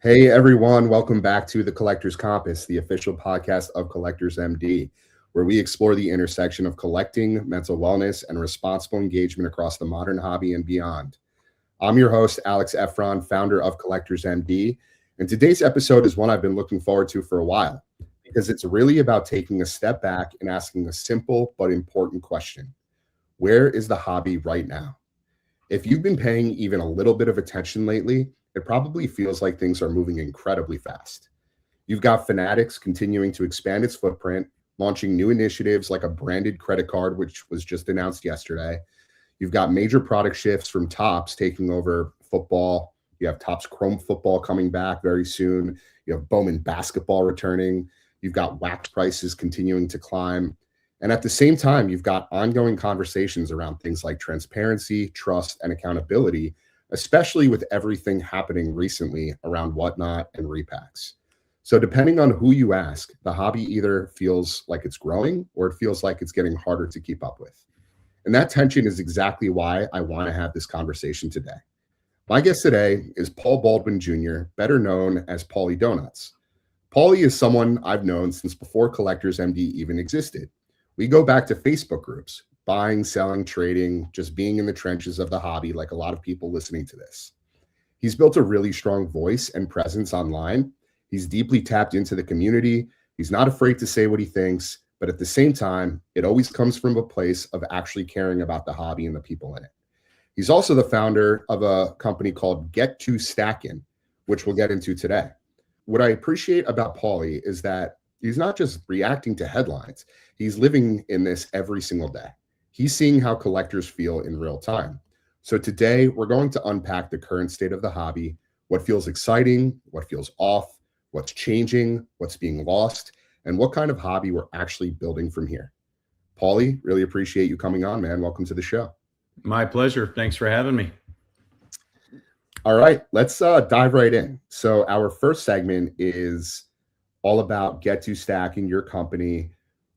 Hey everyone, welcome back to the Collector's Compass, the official podcast of Collectors MD, where we explore the intersection of collecting, mental wellness, and responsible engagement across the modern hobby and beyond. I'm your host, Alyx Efron, founder of Collectors MD, and today's episode is one I've been looking forward to for a while because it's really about taking a step back and asking a simple but important question. Where is the hobby right now? If you've been paying even a little bit of attention lately, it probably feels like things are moving incredibly fast. You've got Fanatics continuing to expand its footprint, launching new initiatives like a branded credit card, which was just announced yesterday. You've got major product shifts from Topps taking over football. You have Topps Chrome football coming back very soon. You have Bowman basketball returning. You've got wax prices continuing to climb. And at the same time, you've got ongoing conversations around things like transparency, trust, and accountability, especially with everything happening recently around whatnot and repacks. So depending on who you ask, the hobby either feels like it's growing or it feels like it's getting harder to keep up with. And that tension is exactly why I want to have this conversation today. My guest today is Paul Baldwin Jr., better known as Paully Donuts. Paully is someone I've known since before Collectors MD even existed. We go back to Facebook groups, buying, selling, trading, just being in the trenches of the hobby like a lot of people listening to this. He's built a really strong voice and presence online. He's deeply tapped into the community. He's not afraid to say what he thinks, but at the same time, it always comes from a place of actually caring about the hobby and the people in it. He's also the founder of a company called Get to Stacking, which we'll get into today. What I appreciate about Paully is that he's not just reacting to headlines. He's living in this every single day. He's seeing how collectors feel in real time. So today, we're going to unpack the current state of the hobby, what feels exciting, what feels off, what's changing, what's being lost, and what kind of hobby we're actually building from here. Paully, really appreciate you coming on, man. Welcome to the show. My pleasure. Thanks for having me. All right, let's dive right in. So our first segment is all about Get to Stacking, your company,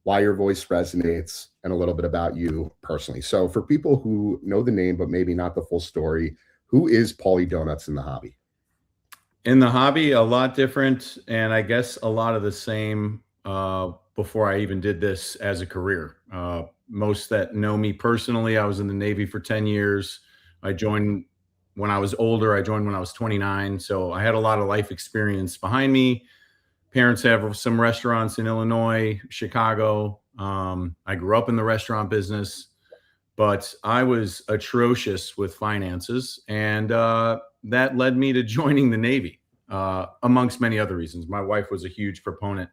why your voice resonates, and a little bit about you personally. So for people who know the name, but maybe not the full story, who is Paully Donuts in the hobby? In the hobby, a lot different, and I guess a lot of the same before I even did this as a career. Most that know me personally, I was in the Navy for 10 years. I joined when I was older. I joined when I was 29. So I had a lot of life experience behind me. Parents have some restaurants in Illinois, Chicago. I grew up in the restaurant business, but I was atrocious with finances. And that led me to joining the Navy, amongst many other reasons. My wife was a huge proponent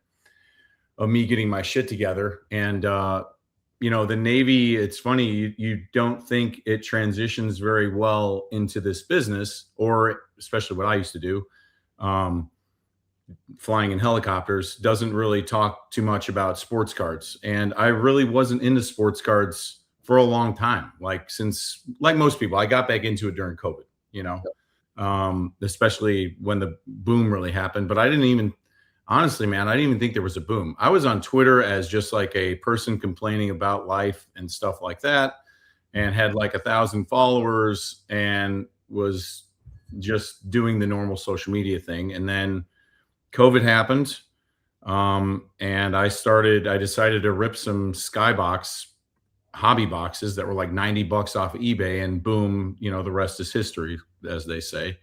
of me getting my shit together. And, the Navy, it's funny, you don't think it transitions very well into this business, or especially what I used to do. Flying in helicopters doesn't really talk too much about sports cards. And I really wasn't into sports cards for a long time. Like most people, I got back into it during COVID, especially when the boom really happened. But honestly, man, I didn't even think there was a boom. I was on Twitter as just like a person complaining about life and stuff like that, and had like 1,000 followers and was just doing the normal social media thing. And then COVID happened, and I decided to rip some Skybox hobby boxes that were like $90 off of eBay, and boom, the rest is history, as they say.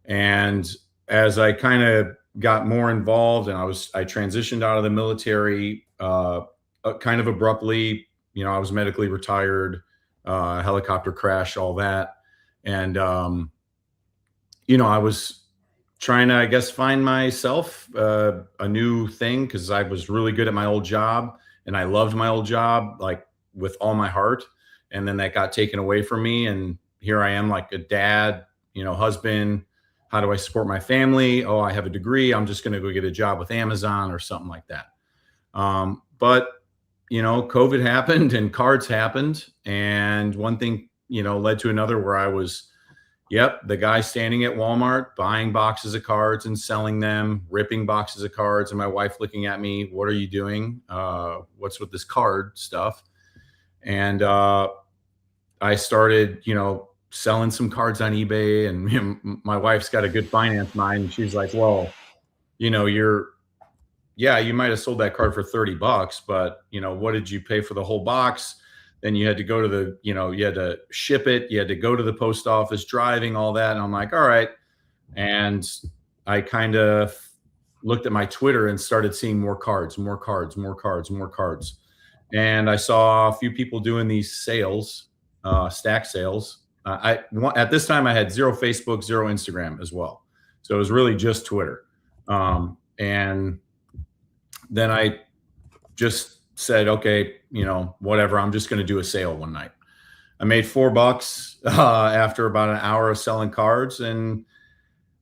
And as I kind of got more involved, and I transitioned out of the military kind of abruptly. I was medically retired, helicopter crash, all that. And, I was trying to, I guess, find myself a new thing, because I was really good at my old job and I loved my old job, like with all my heart. And then that got taken away from me. And here I am, like a dad, husband. How do I support my family? Oh, I have a degree. I'm just going to go get a job with Amazon or something like that. But COVID happened and cards happened. And one thing, led to another, where I was, the guy standing at Walmart buying boxes of cards and selling them, ripping boxes of cards. And my wife looking at me, what are you doing? What's with this card stuff? And I started, selling some cards on eBay, and my wife's got a good finance mind. And she's like, well, you might have sold that card for $30, but what did you pay for the whole box? Then you had to go to you had to ship it. You had to go to the post office, driving, all that. And I'm like, all right. And I kind of looked at my Twitter and started seeing more cards. And I saw a few people doing these sales, stack sales. At this time I had 0 Facebook, 0 Instagram as well. So it was really just Twitter. And then I just said, okay, whatever, I'm just going to do a sale one night. I made $4 after about an hour of selling cards. And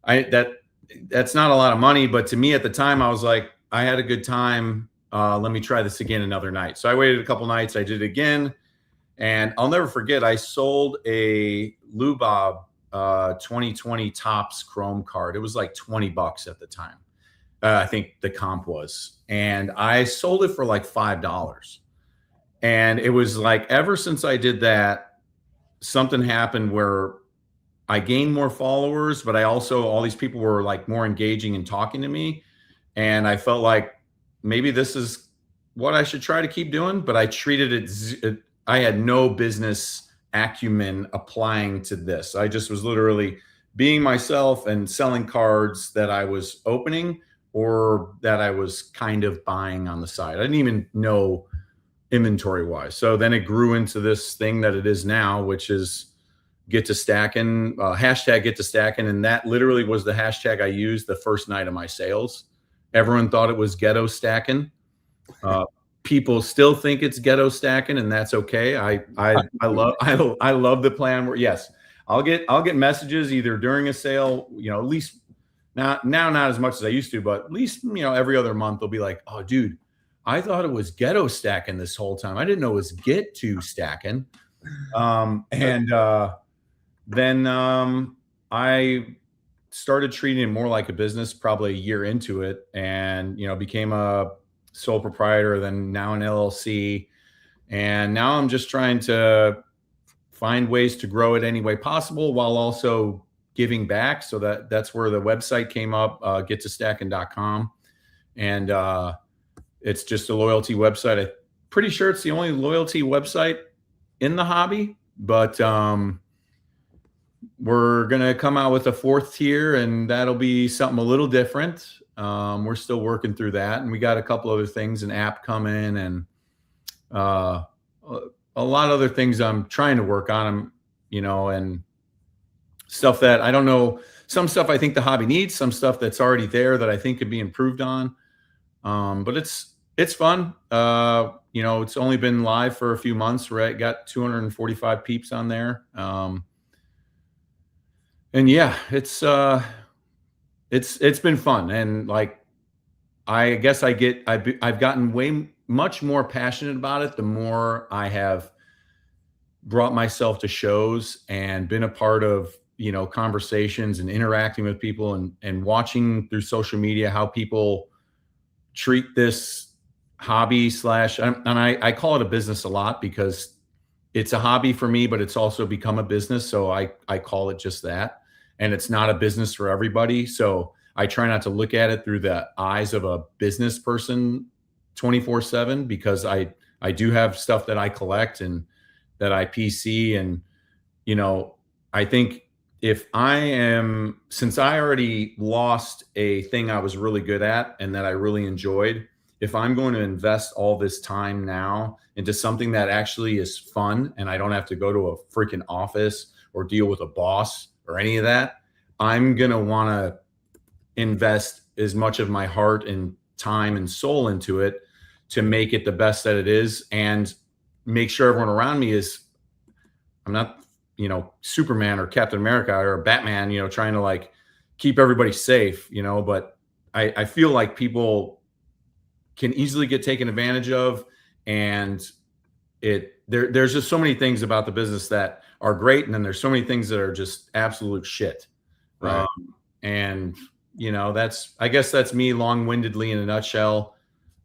that's not a lot of money, but to me at the time, I was like, I had a good time. Let me try this again another night. So I waited a couple nights. I did it again. And I'll never forget, I sold a Lubob 2020 Topps Chrome card. It was like $20 at the time. I think the comp was. And I sold it for like $5. And it was like, ever since I did that, something happened where I gained more followers, but I also, all these people were like more engaging and talking to me. And I felt like maybe this is what I should try to keep doing, but I treated it, I had no business acumen applying to this. I just was literally being myself and selling cards that I was opening or that I was kind of buying on the side. I didn't even know inventory wise. So then it grew into this thing that it is now, which is Get to Stacking, hashtag Get to Stacking. And that literally was the hashtag I used the first night of my sales. Everyone thought it was ghetto stacking. People still think it's ghetto stacking, and that's okay. I love the plan where, yes, I'll get messages either during a sale, at least not as much as I used to, but at least, every other month they'll be like, oh dude, I thought it was ghetto stacking this whole time. I didn't know it was get to stacking. Then I started treating it more like a business probably a year into it, and became a sole proprietor, then now an LLC. And now I'm just trying to find ways to grow it any way possible while also giving back. So that's where the website came up, gettostacking.com. And it's just a loyalty website. I'm pretty sure it's the only loyalty website in the hobby, but we're going to come out with a 4th tier, and that'll be something a little different. We're still working through that, and we got a couple other things, an app coming, and a lot of other things I'm trying to work on, and stuff that I don't know. Some stuff I think the hobby needs, some stuff that's already there that I think could be improved on. But it's fun. It's only been live for a few months, right? Got 245 peeps on there. And yeah, it's been fun. And like, I guess I've gotten much more passionate about it the more I have brought myself to shows and been a part of, conversations and interacting with people and watching through social media how people treat this hobby and I call it a business a lot because it's a hobby for me, but it's also become a business. So I call it just that. And it's not a business for everybody. So I try not to look at it through the eyes of a business person 24/7, because I do have stuff that I collect and that I PC. And, I think since I already lost a thing I was really good at and that I really enjoyed, if I'm going to invest all this time now into something that actually is fun and I don't have to go to a freaking office or deal with a boss or any of that, I'm going to want to invest as much of my heart and time and soul into it to make it the best that it is, and make sure everyone around me I'm not, Superman or Captain America or Batman, trying to like keep everybody safe, but I feel like people can easily get taken advantage of. And there's just so many things about the business that are great. And then there's so many things that are just absolute shit. Right. And I guess that's me long-windedly in a nutshell.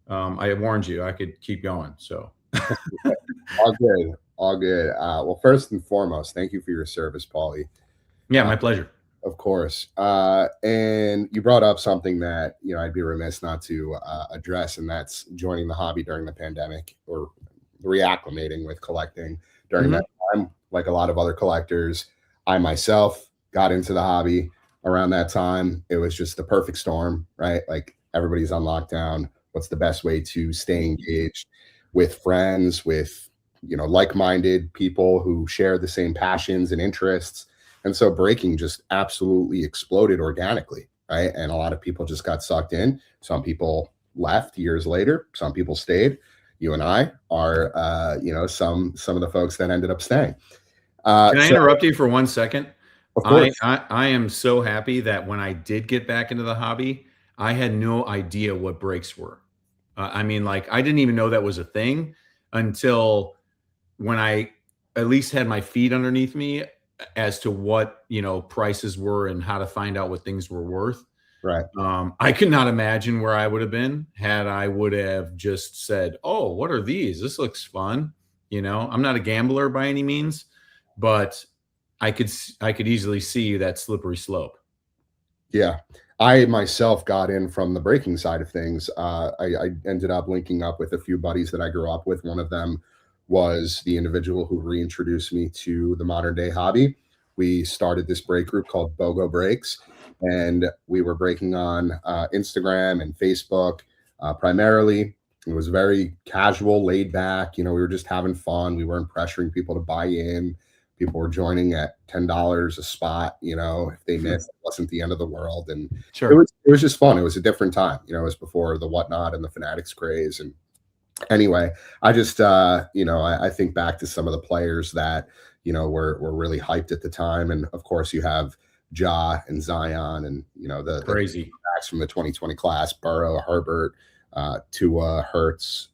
I warned you, I could keep going. So. Okay. All good. Well, first and foremost, thank you for your service, Paulie. Yeah, my pleasure. Of course. And you brought up something that, I'd be remiss not to address, and that's joining the hobby during the pandemic, or reacclimating with collecting during that time. Like a lot of other collectors, I myself got into the hobby around that time. It was just the perfect storm, right? Like everybody's on lockdown. What's the best way to stay engaged with friends, with, like-minded people who share the same passions and interests? And so breaking just absolutely exploded organically, right? And a lot of people just got sucked in. Some people left years later. Some people stayed. You and I are, some of the folks that ended up staying. Can I interrupt you for 1 second? Of course. I am so happy that when I did get back into the hobby, I had no idea what breaks were. I mean, like, I didn't even know that was a thing until when I at least had my feet underneath me as to what, prices were and how to find out what things were worth. Right. I could not imagine where I would have been had I would have just said, "Oh, what are these? This looks fun." I'm not a gambler by any means, but I could easily see that slippery slope. Yeah. I myself got in from the breaking side of things. I ended up linking up with a few buddies that I grew up with. One of them was the individual who reintroduced me to the modern day hobby. We started this break group called BOGO Breaks, and we were breaking on Instagram and Facebook primarily. It was very casual, laid back. We were just having fun. We weren't pressuring people to buy in. People were joining at $10 a spot. If they missed, it wasn't the end of the world. And Sure. it was just fun. It was a different time. It was before the whatnot and the Fanatics craze. And anyway, I just I think back to some of the players that were really hyped at the time. And of course you have Ja and Zion, and the Crazy backs from the 2020 class: Burrow, Herbert, Tua, Hurts,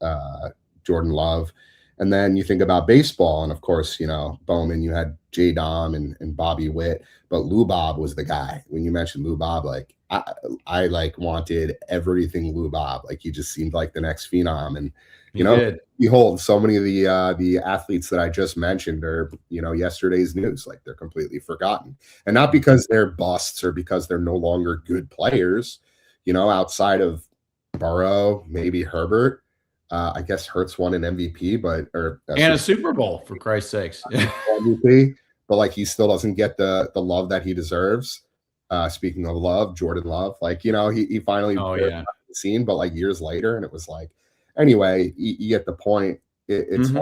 Jordan Love. And then you think about baseball, and of course, Bowman, you had J Dom and Bobby Witt, but Lou Bob was the guy. When you mentioned Lou Bob, like I like wanted everything Lou Bob. Like he just seemed like the next phenom. And behold, so many of the athletes that I just mentioned are yesterday's news. Like they're completely forgotten, and not because they're busts or because they're no longer good players. Outside of Burrow, maybe Herbert. I guess Hurts won an MVP, and a Super Bowl, for Christ's sakes. MVP, but like he still doesn't get the love that he deserves. Speaking of love, Jordan Love, like he finally the scene, but like years later, and it was like, anyway, you get the point. It's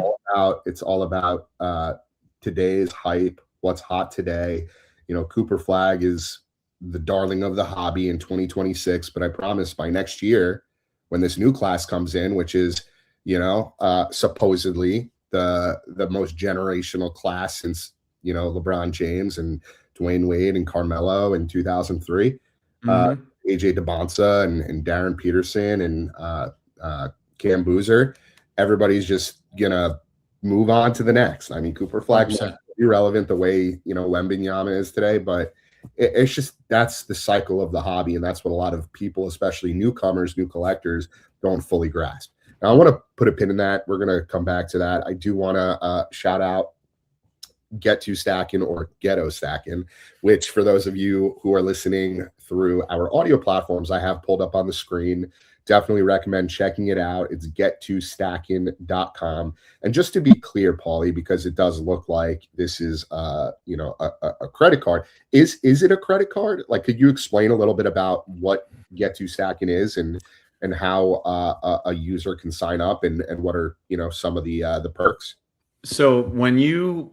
all about today's hype, what's hot today. Cooper Flag is the darling of the hobby in 2026, but I promise by next year, when this new class comes in, which is, supposedly the most generational class since, LeBron James and Dwayne Wade and Carmelo in 2003, AJ DeBonsa and Darren Peterson and Cam Boozer, everybody's just gonna move on to the next. I mean, Cooper Flag is irrelevant the way, Wembanyama is today, but it's just, that's the cycle of the hobby, and that's what a lot of people, especially newcomers, new collectors, don't fully grasp. Now, I want to put a pin in that. We're going to come back to that. I do want to shout out Get To Stacking, or Ghetto Stacking, which for those of you who are listening through our audio platforms, I have pulled up on the screen. Definitely recommend checking it out. It's gettostacking.com. And just to be clear, Paulie, because it does look like this is a credit card. Is it a credit card? Like, could you explain a little bit about what Get To Stacking is and how a user can sign up and what are some of the perks? So when you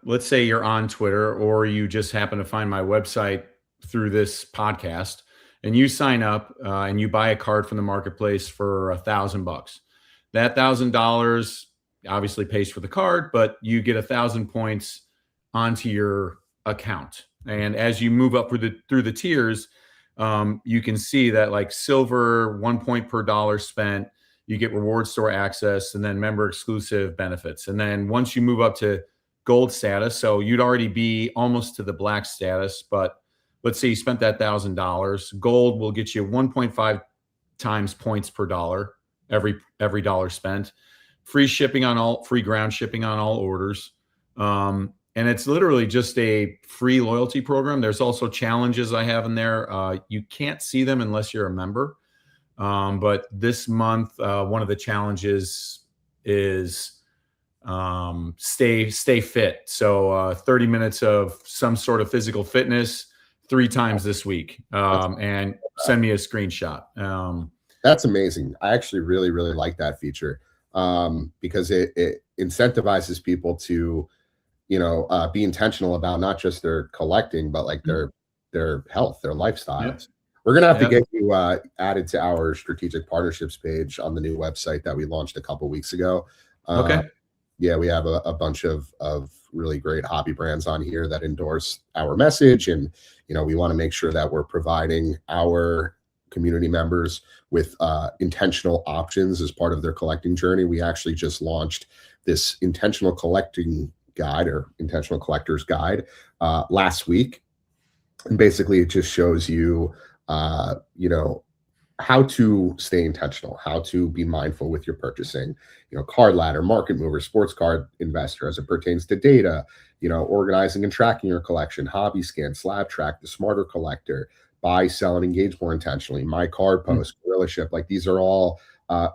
let's say you're on Twitter, or you just happen to find my website through this podcast, and you sign up and you buy a card from the marketplace for $1,000, that $1,000 obviously pays for the card, but you get 1,000 points onto your account. And as you move up through the tiers, you can see that, like, silver, 1 point per dollar spent, you get reward store access, and then member exclusive benefits. And then once you move up to gold status, so you'd already be almost to the black status, but let's say you spent that $1,000. Gold will get you 1.5 times points per dollar every dollar spent. free ground shipping on all orders. And it's literally just a free loyalty program. There's also challenges I have in there. You can't see them unless you're a member. But this month, one of the challenges is stay fit. So 30 minutes of some sort of physical fitness 3 times this week, and send me a screenshot. That's amazing. I actually really, really like that feature, because it incentivizes people to, be intentional about not just their collecting, but like their health, their lifestyles. Yep. We're going to have to get you added to our strategic partnerships page on the new website that we launched a couple weeks ago. Okay. Yeah, we have a bunch of really great hobby brands on here that endorse our message. And, we want to make sure that we're providing our community members with intentional options as part of their collecting journey. We actually just launched this intentional collecting guide, or intentional collector's guide, last week. And basically it just shows you, how to stay intentional, how to be mindful with your purchasing, card ladder, market mover, sports card investor as it pertains to data, organizing and tracking your collection, hobby scan, slab track, the smarter collector, buy, sell, and engage more intentionally, my card post, gorilla ship. Like, these are all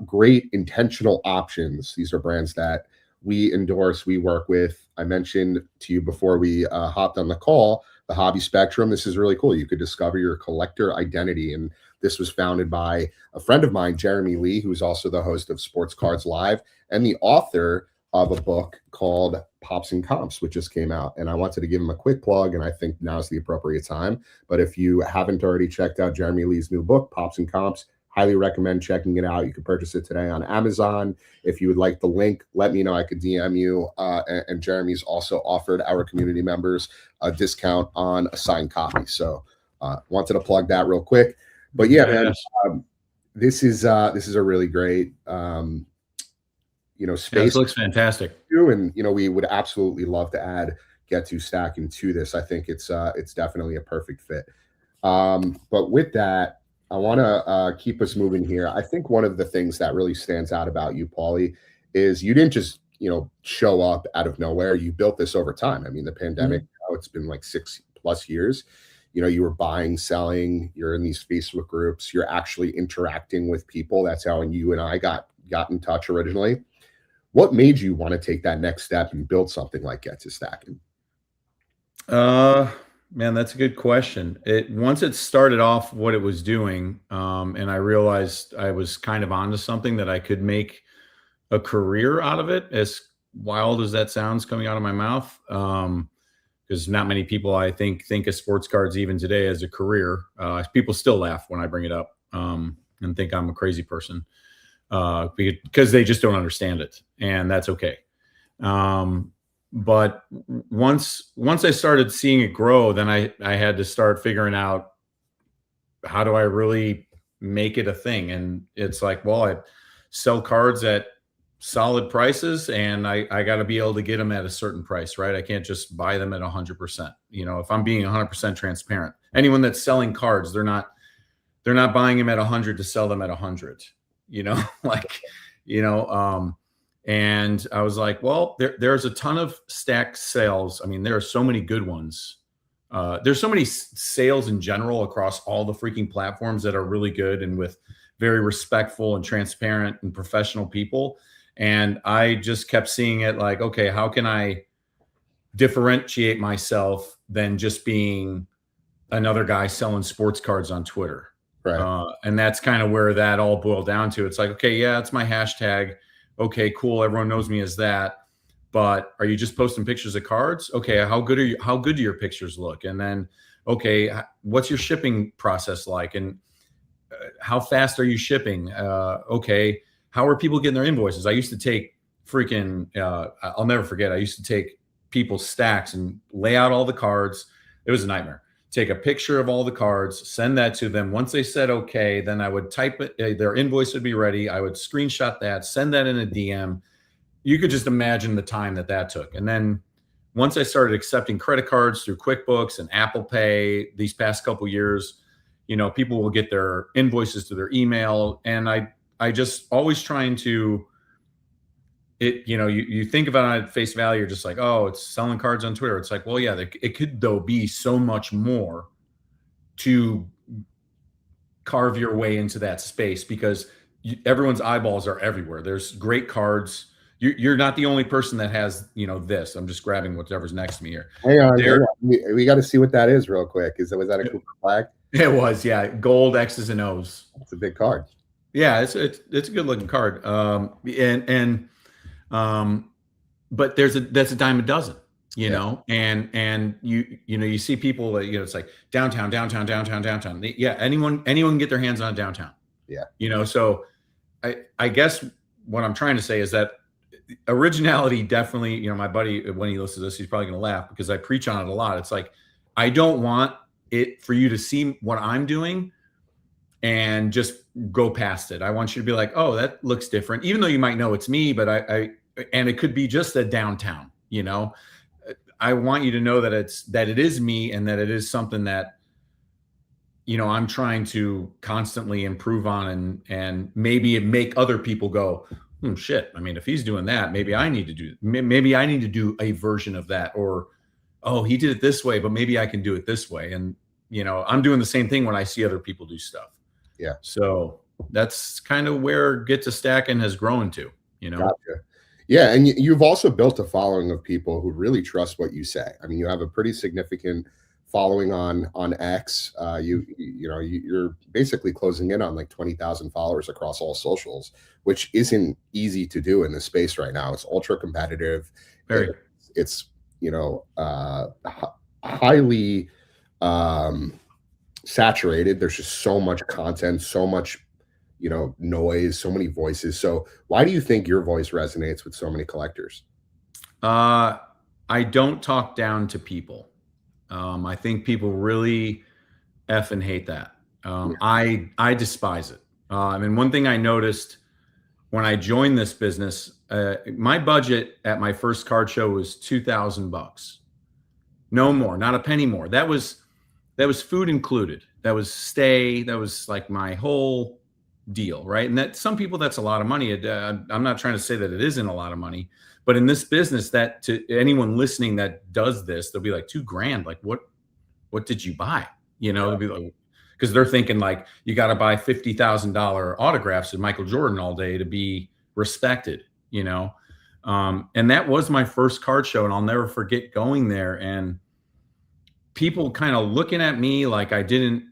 great intentional options. These are brands that we endorse, we work with. I mentioned to you before we hopped on the call, the Hobby Spectrum. This is really cool. You could discover your collector identity. And this was founded by a friend of mine, Jeremy Lee, who's also the host of Sports Cards Live and the author of a book called Pops and Comps, which just came out. And I wanted to give him a quick plug, and I think now's the appropriate time. But if you haven't already checked out Jeremy Lee's new book, Pops and Comps, highly recommend checking it out. You can purchase it today on Amazon. If you would like the link, let me know. I could DM you. And Jeremy's also offered our community members a discount on a signed copy. So wanted to plug that real quick. But yeah, man, this is a really great space. This looks fantastic. And we would absolutely love to add Get To Stacking to this. I think it's definitely a perfect fit. But with that, I want to keep us moving here. I think one of the things that really stands out about you, Paully, is you didn't just show up out of nowhere. You built this over time. I mean, the pandemic, now it's been like 6+ years. You were buying, selling, you're in these Facebook groups, you're actually interacting with people. That's how you and I got in touch originally. What made you want to take that next step and build something like Get To Stacking? Man, that's a good question. Once it started off what it was doing, and I realized I was kind of onto something, that I could make a career out of it, as wild as that sounds coming out of my mouth. Because not many people, I think of sports cards even today as a career. People still laugh when I bring it up, and think I'm a crazy person, because they just don't understand it, and that's okay. But once I started seeing it grow, then I had to start figuring out, how do I really make it a thing? And it's like, well, I sell cards at solid prices, and I got to be able to get them at a certain price, right? I can't just buy them at 100%. If I'm being 100% transparent, anyone that's selling cards, they're not buying them at 100 to sell them at 100, and I was like, well, there's a ton of stack sales. I mean, there are so many good ones. There's so many sales in general across all the freaking platforms that are really good and with very respectful and transparent and professional people. And I just kept seeing it like, okay, how can I differentiate myself than just being another guy selling sports cards on Twitter? Right. And that's kind of where that all boiled down to. It's like, okay, yeah, it's my hashtag. Okay, cool. Everyone knows me as that. But are you just posting pictures of cards? Okay, how good are you? How good do your pictures look? And then, okay, what's your shipping process like? And how fast are you shipping? Okay, how are people getting their invoices? I used to take freaking, I'll never forget. I used to take people's stacks and lay out all the cards. It was a nightmare. Take a picture of all the cards, send that to them. Once they said okay, then I would type it. Their invoice would be ready. I would screenshot that, send that in a DM. You could just imagine the time that took. And then once I started accepting credit cards through QuickBooks and Apple Pay these past couple years, people will get their invoices to their email. And I just always trying to you think about it at face value, you're just like, oh, it's selling cards on Twitter. It's like, well, yeah, it could though be so much more to carve your way into that space, because everyone's eyeballs are everywhere. There's great cards. You're not the only person that has, this. I'm just grabbing whatever's next to me here. Hang on. We got to see what that is real quick. Was that a Cooper flag? It was, yeah. Gold X's and O's. It's a big card. Yeah, it's a good looking card. But that's a dime a dozen, know, and you see people, it's like downtown. Yeah, anyone can get their hands on downtown. Yeah. So I guess what I'm trying to say is that originality definitely, my buddy, when he listens to this, he's probably going to laugh because I preach on it a lot. It's like, I don't want it for you to see what I'm doing and just go past it. I want you to be like, oh, that looks different, even though you might know it's me, but and it could be just a downtown, I want you to know that it is me, and that it is something that, I'm trying to constantly improve on, and maybe make other people go, shit. I mean, if he's doing that, maybe I need to do a version of that, or, oh, he did it this way, but maybe I can do it this way. And, I'm doing the same thing when I see other people do stuff. Yeah. So that's kind of where Get to Stacking has grown to, Gotcha. Yeah. And you've also built a following of people who really trust what you say. I mean, you have a pretty significant following on X. You're basically closing in on like 20,000 followers across all socials, which isn't easy to do in this space right now. It's ultra competitive. Very. It's highly saturated. There's just so much content, so much noise, so many voices. So why do you think your voice resonates with so many collectors? I don't talk down to people. I think people really effing hate that. I despise it. I mean, one thing I noticed when I joined this business, my budget at my first card show was $2,000. No more, not a penny more. That was food included. That was stay. That was like my whole deal, right? And that some people, that's a lot of money. I'm not trying to say that it isn't a lot of money, but in this business, that to anyone listening that does this, they'll be like, $2,000. Like, what did you buy? They'll be like, because they're thinking like, you got to buy $50,000 autographs of Michael Jordan all day to be respected, and that was my first card show. And I'll never forget going there and people kind of looking at me like I didn't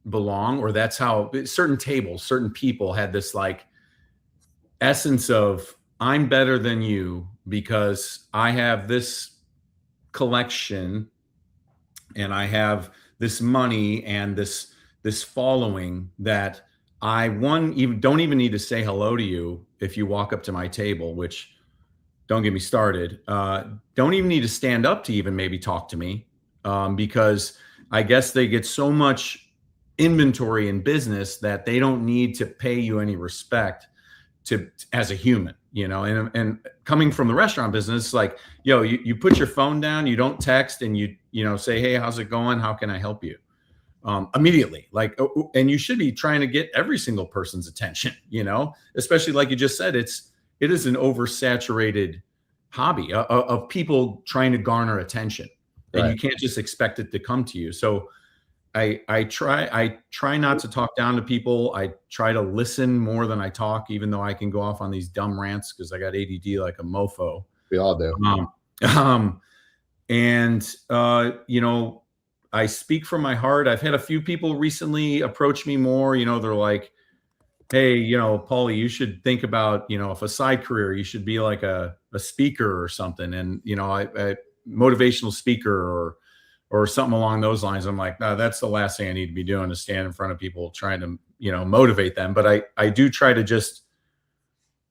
belong, or that's how certain tables, certain people had this like essence of, I'm better than you because I have this collection and I have this money and this following that I don't even need to say hello to you if you walk up to my table, which don't get me started. Don't even need to stand up to even maybe talk to me, because I guess they get so much inventory in business that they don't need to pay you any respect as a human, and coming from the restaurant business, like, you put your phone down, you don't text, and you say, hey, how's it going? How can I help you? Immediately, like, and you should be trying to get every single person's attention, especially like you just said, it is an oversaturated hobby of people trying to garner attention, and you can't just expect it to come to you. So I try not to talk down to people. I try to listen more than I talk, even though I can go off on these dumb rants because I got ADD like a mofo. We all do. I speak from my heart. I've had a few people recently approach me more, they're like, hey, Paulie, you should think about, if a side career, you should be like a speaker or something. And, I motivational speaker or something along those lines. I'm like, no, that's the last thing I need to be doing, is stand in front of people trying to, motivate them. But I do try to just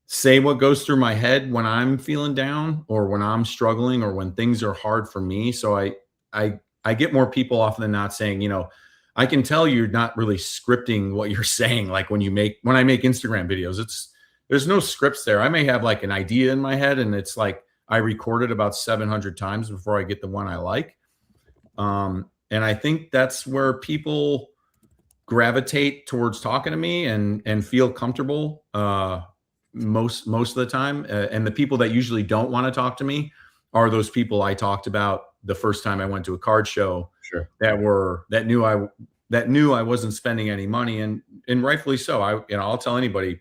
say what goes through my head when I'm feeling down or when I'm struggling or when things are hard for me. So I get more people often than not saying, I can tell you're not really scripting what you're saying. Like when I make Instagram videos, there's no scripts there. I may have like an idea in my head and it's like, I record it about 700 times before I get the one I like. And I think that's where people gravitate towards talking to me and feel comfortable. most of the time. And the people that usually don't want to talk to me are those people I talked about the first time I went to a card show. Sure. that knew I wasn't spending any money, and rightfully so. I'll tell anybody,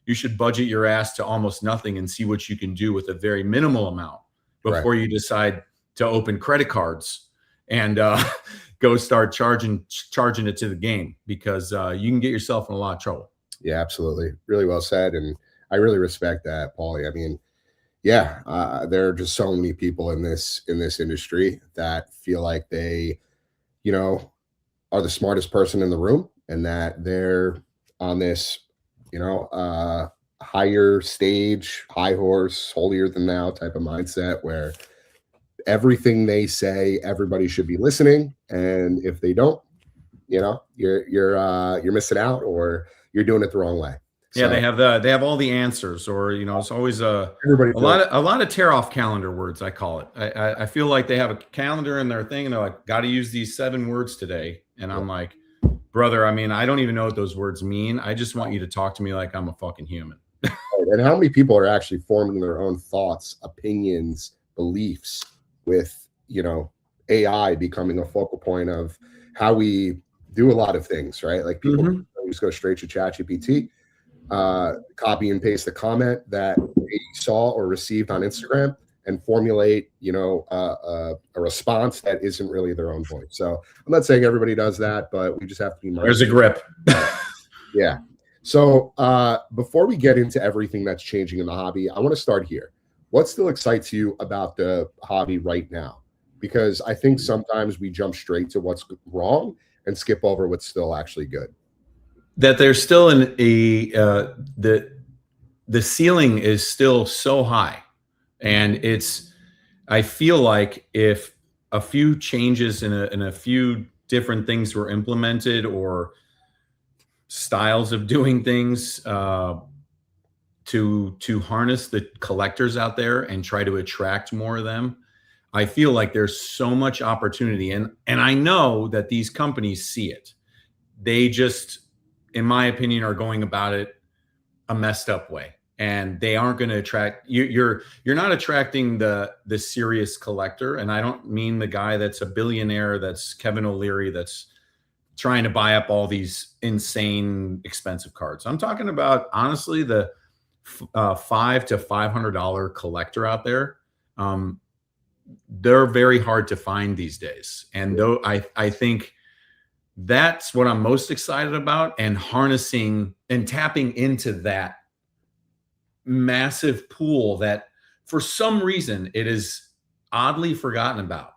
you should budget your ass to almost nothing and see what you can do with a very minimal amount before you decide to open credit cards and go start charging it to the game, because you can get yourself in a lot of trouble. Yeah, absolutely. Really well said. And I really respect that, Paulie. I mean, yeah, there are just so many people in this industry that feel like they, are the smartest person in the room, and that they're on this, higher stage, high horse, holier than thou type of mindset where everything they say, everybody should be listening. And if they don't, you're missing out, or you're doing it the wrong way. So, yeah, they have all the answers, or it's always a lot of tear off calendar words, I call it. I feel like they have a calendar in their thing and they're like, got to use these 7 words today, and I'm like, brother, I mean, I don't even know what those words mean. I just want you to talk to me like I'm a fucking human. And how many people are actually forming their own thoughts, opinions, beliefs with AI becoming a focal point of how we do a lot of things, right? Like people just go straight to ChatGPT, copy and paste the comment that they saw or received on Instagram, and formulate, a response that isn't really their own voice. So I'm not saying everybody does that, but we just have to be mindful. There's a grip. Yeah. So before we get into everything that's changing in the hobby, I want to start here. What still excites you about the hobby right now? Because I think sometimes we jump straight to what's wrong and skip over what's still actually good. That there's still the ceiling is still so high, and I feel like if a few changes in a few different things were implemented, or styles of doing things to harness the collectors out there and try to attract more of them, I feel like there's so much opportunity. And I know that these companies see it. They just, in my opinion, are going about it a messed up way, and they aren't going to attract you. You're not attracting the serious collector. And I don't mean the guy that's a billionaire, that's Kevin O'Leary, that's trying to buy up all these insane expensive cards. I'm talking about, honestly, the $500 to $500 collector out there. They're very hard to find these days. And though I think that's what I'm most excited about, and harnessing and tapping into that massive pool that for some reason it is oddly forgotten about.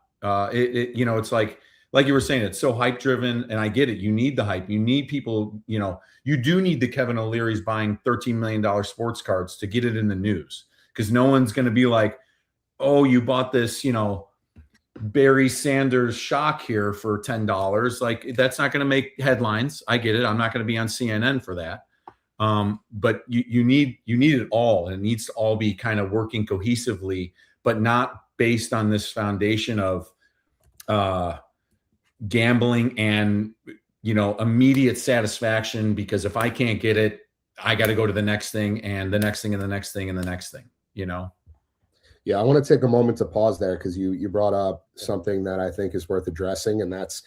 It's like you were saying, it's so hype driven, and I get it. You need the hype. You need people, you do need the Kevin O'Leary's buying $13 million sports cards to get it in the news, because no one's going to be like, oh, you bought this, Barry Sanders shock here for $10. Like, that's not going to make headlines. I get it. I'm not going to be on CNN for that. But you need it all, and it needs to all be kind of working cohesively, but not based on this foundation of gambling and immediate satisfaction, because if I can't get it, I got to go to the next thing and the next thing and the next thing and the next thing. Yeah, I want to take a moment to pause there, because you brought up something that I think is worth addressing, and that's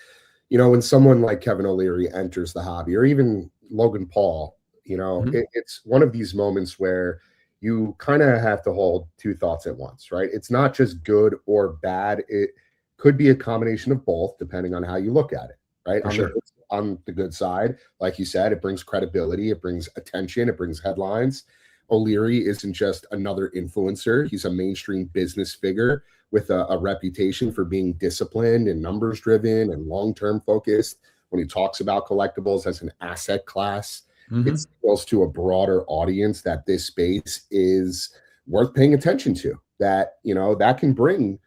when someone like Kevin O'Leary enters the hobby, or even Logan Paul, it's one of these moments where you kind of have to hold two thoughts at once, right? It's not just good or bad. It could be a combination of both, depending on how you look at it, right? On the good side, like you said, it brings credibility, it brings attention, it brings headlines. O'Leary isn't just another influencer. He's a mainstream business figure with a reputation for being disciplined and numbers driven and long-term focused. When he talks about collectibles as an asset class, it signals to a broader audience that this space is worth paying attention to, that that can bring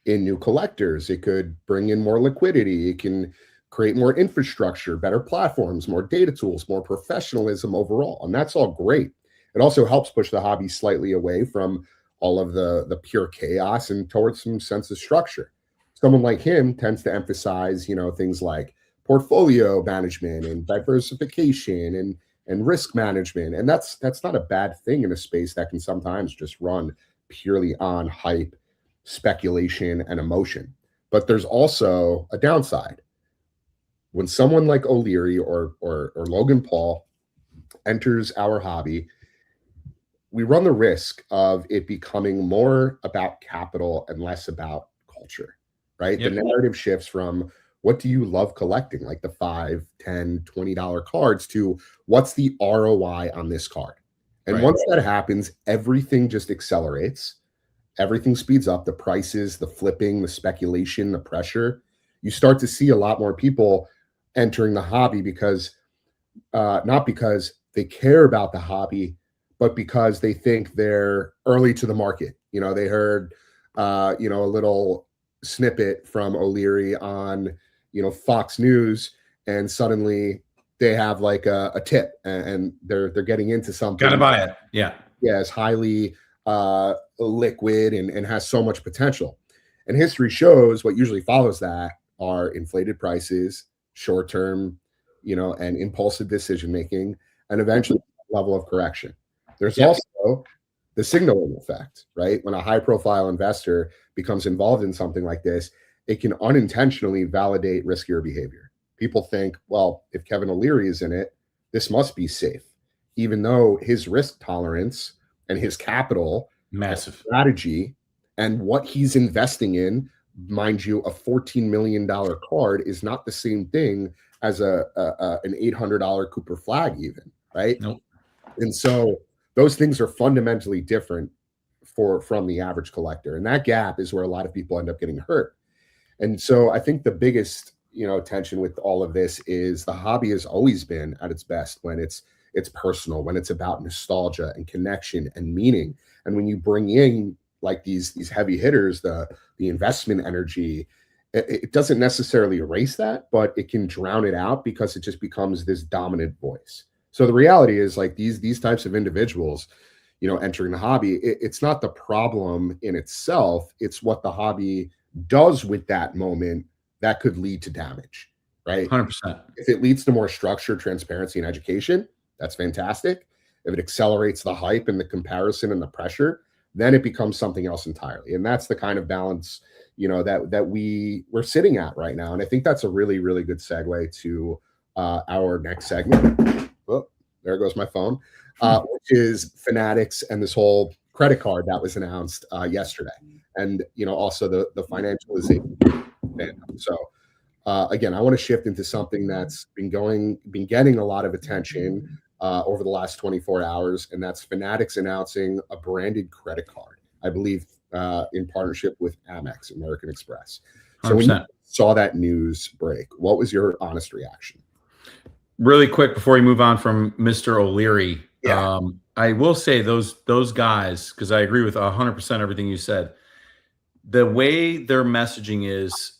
in new collectors. It could bring in more liquidity. It can create more infrastructure, better platforms, more data tools, more professionalism overall. And that's all great. It also helps push the hobby slightly away from all of the pure chaos and towards some sense of structure. Someone like him tends to emphasize, things like portfolio management and diversification and risk management. And that's not a bad thing in a space that can sometimes just run purely on hype, speculation, and emotion. But there's also a downside. When someone like O'Leary or Logan Paul enters our hobby, we run the risk of it becoming more about capital and less about culture, right? Yep. The narrative shifts from what do you love collecting, like the $5, $10, $20 cards, to what's the ROI on this card. And Right. once that happens, everything just accelerates. Everything speeds up, the prices, the flipping, the speculation, the pressure. You start to see a lot more people entering the hobby because not because they care about the hobby, but because they think they're early to the market. They heard, a little snippet from O'Leary on, Fox News, and suddenly they have like a tip, and they're getting into something. Gotta buy it. Yeah. Yeah, it's highly liquid and has so much potential. And history shows what usually follows that are inflated prices, short-term, and impulsive decision making, and eventually level of correction. There's also the signaling effect, right? When a high-profile investor becomes involved in something like this, it can unintentionally validate riskier behavior. People think, well, if Kevin O'Leary is in it, this must be safe, even though his risk tolerance and his capital, massive strategy, and what he's investing in, mind you, a $14 million card is not the same thing as an $800 Cooper flag, even, right? Nope. And so those things are fundamentally different from the average collector, and that gap is where a lot of people end up getting hurt. And so I think the biggest tension with all of this is the hobby has always been at its best when it's personal, when it's about nostalgia and connection and meaning. And when you bring in like these heavy hitters, the investment energy, it doesn't necessarily erase that, but it can drown it out because it just becomes this dominant voice. So the reality is, like, these types of individuals, entering the hobby, it's not the problem in itself. It's what the hobby does with that moment that could lead to damage, right? 100%. If it leads to more structure, transparency, and education, that's fantastic. If it accelerates the hype and the comparison and the pressure, then it becomes something else entirely. And that's the kind of balance, that we're sitting at right now. And I think that's a really, really good segue to our next segment. Oh, there goes my phone, which is Fanatics and this whole credit card that was announced yesterday. And, also the financialization fandom. So again, I want to shift into something that's been getting a lot of attention over the last 24 hours, and that's Fanatics announcing a branded credit card, I believe, in partnership with Amex, American Express. So 100%. When you saw that news break, what was your honest reaction? Really quick before we move on from Mr. O'Leary, I will say those guys, because I agree with 100% everything you said. The way their messaging is,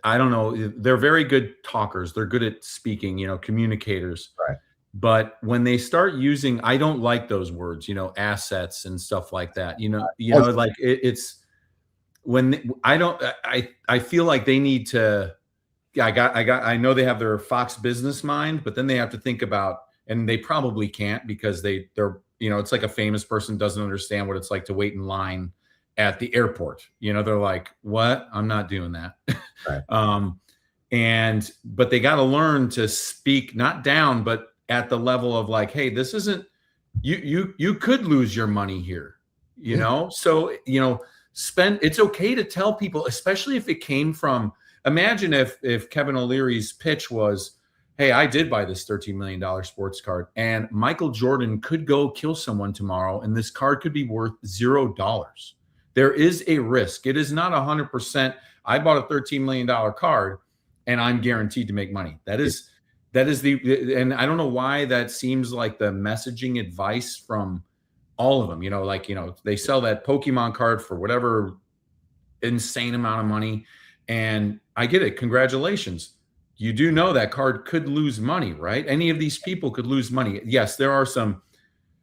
I don't know, they're very good talkers. They're good at speaking, communicators. Right. But when they start using, I don't like those words, assets and stuff like that. Like it's when I feel like they need to. I know they have their Fox business mind, but then they have to think about, and they probably can't because they're it's like a famous person doesn't understand what it's like to wait in line at the airport. They're like, what? I'm not doing that. Right. But they got to learn to speak not down, but at the level of like, hey, this isn't, you could lose your money here, So, it's okay to tell people, especially if it came from, imagine if Kevin O'Leary's pitch was, hey, I did buy this $13 million sports card and Michael Jordan could go kill someone tomorrow and this card could be worth $0. There is a risk. It is not 100%. I bought a $13 million card and I'm guaranteed to make money. That is and I don't know why that seems like the messaging advice from all of them, they sell that Pokemon card for whatever insane amount of money. And I get it. Congratulations. You do know that card could lose money, right? Any of these people could lose money. Yes, there are some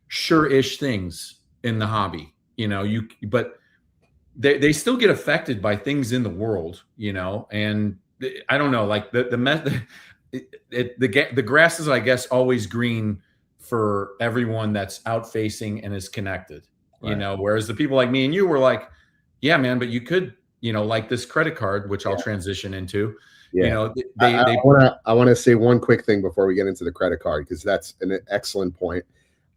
sure-ish things in the hobby, but they still get affected by things in the world, and I don't know, like the grass is, I guess, always green for everyone that's out facing and is connected, you Right. know, whereas the people like me and you were like, yeah, man, but you could, you know, like this credit card, which I'll transition into, Yeah. you know, I want to say one quick thing before we get into the credit card, because that's an excellent point.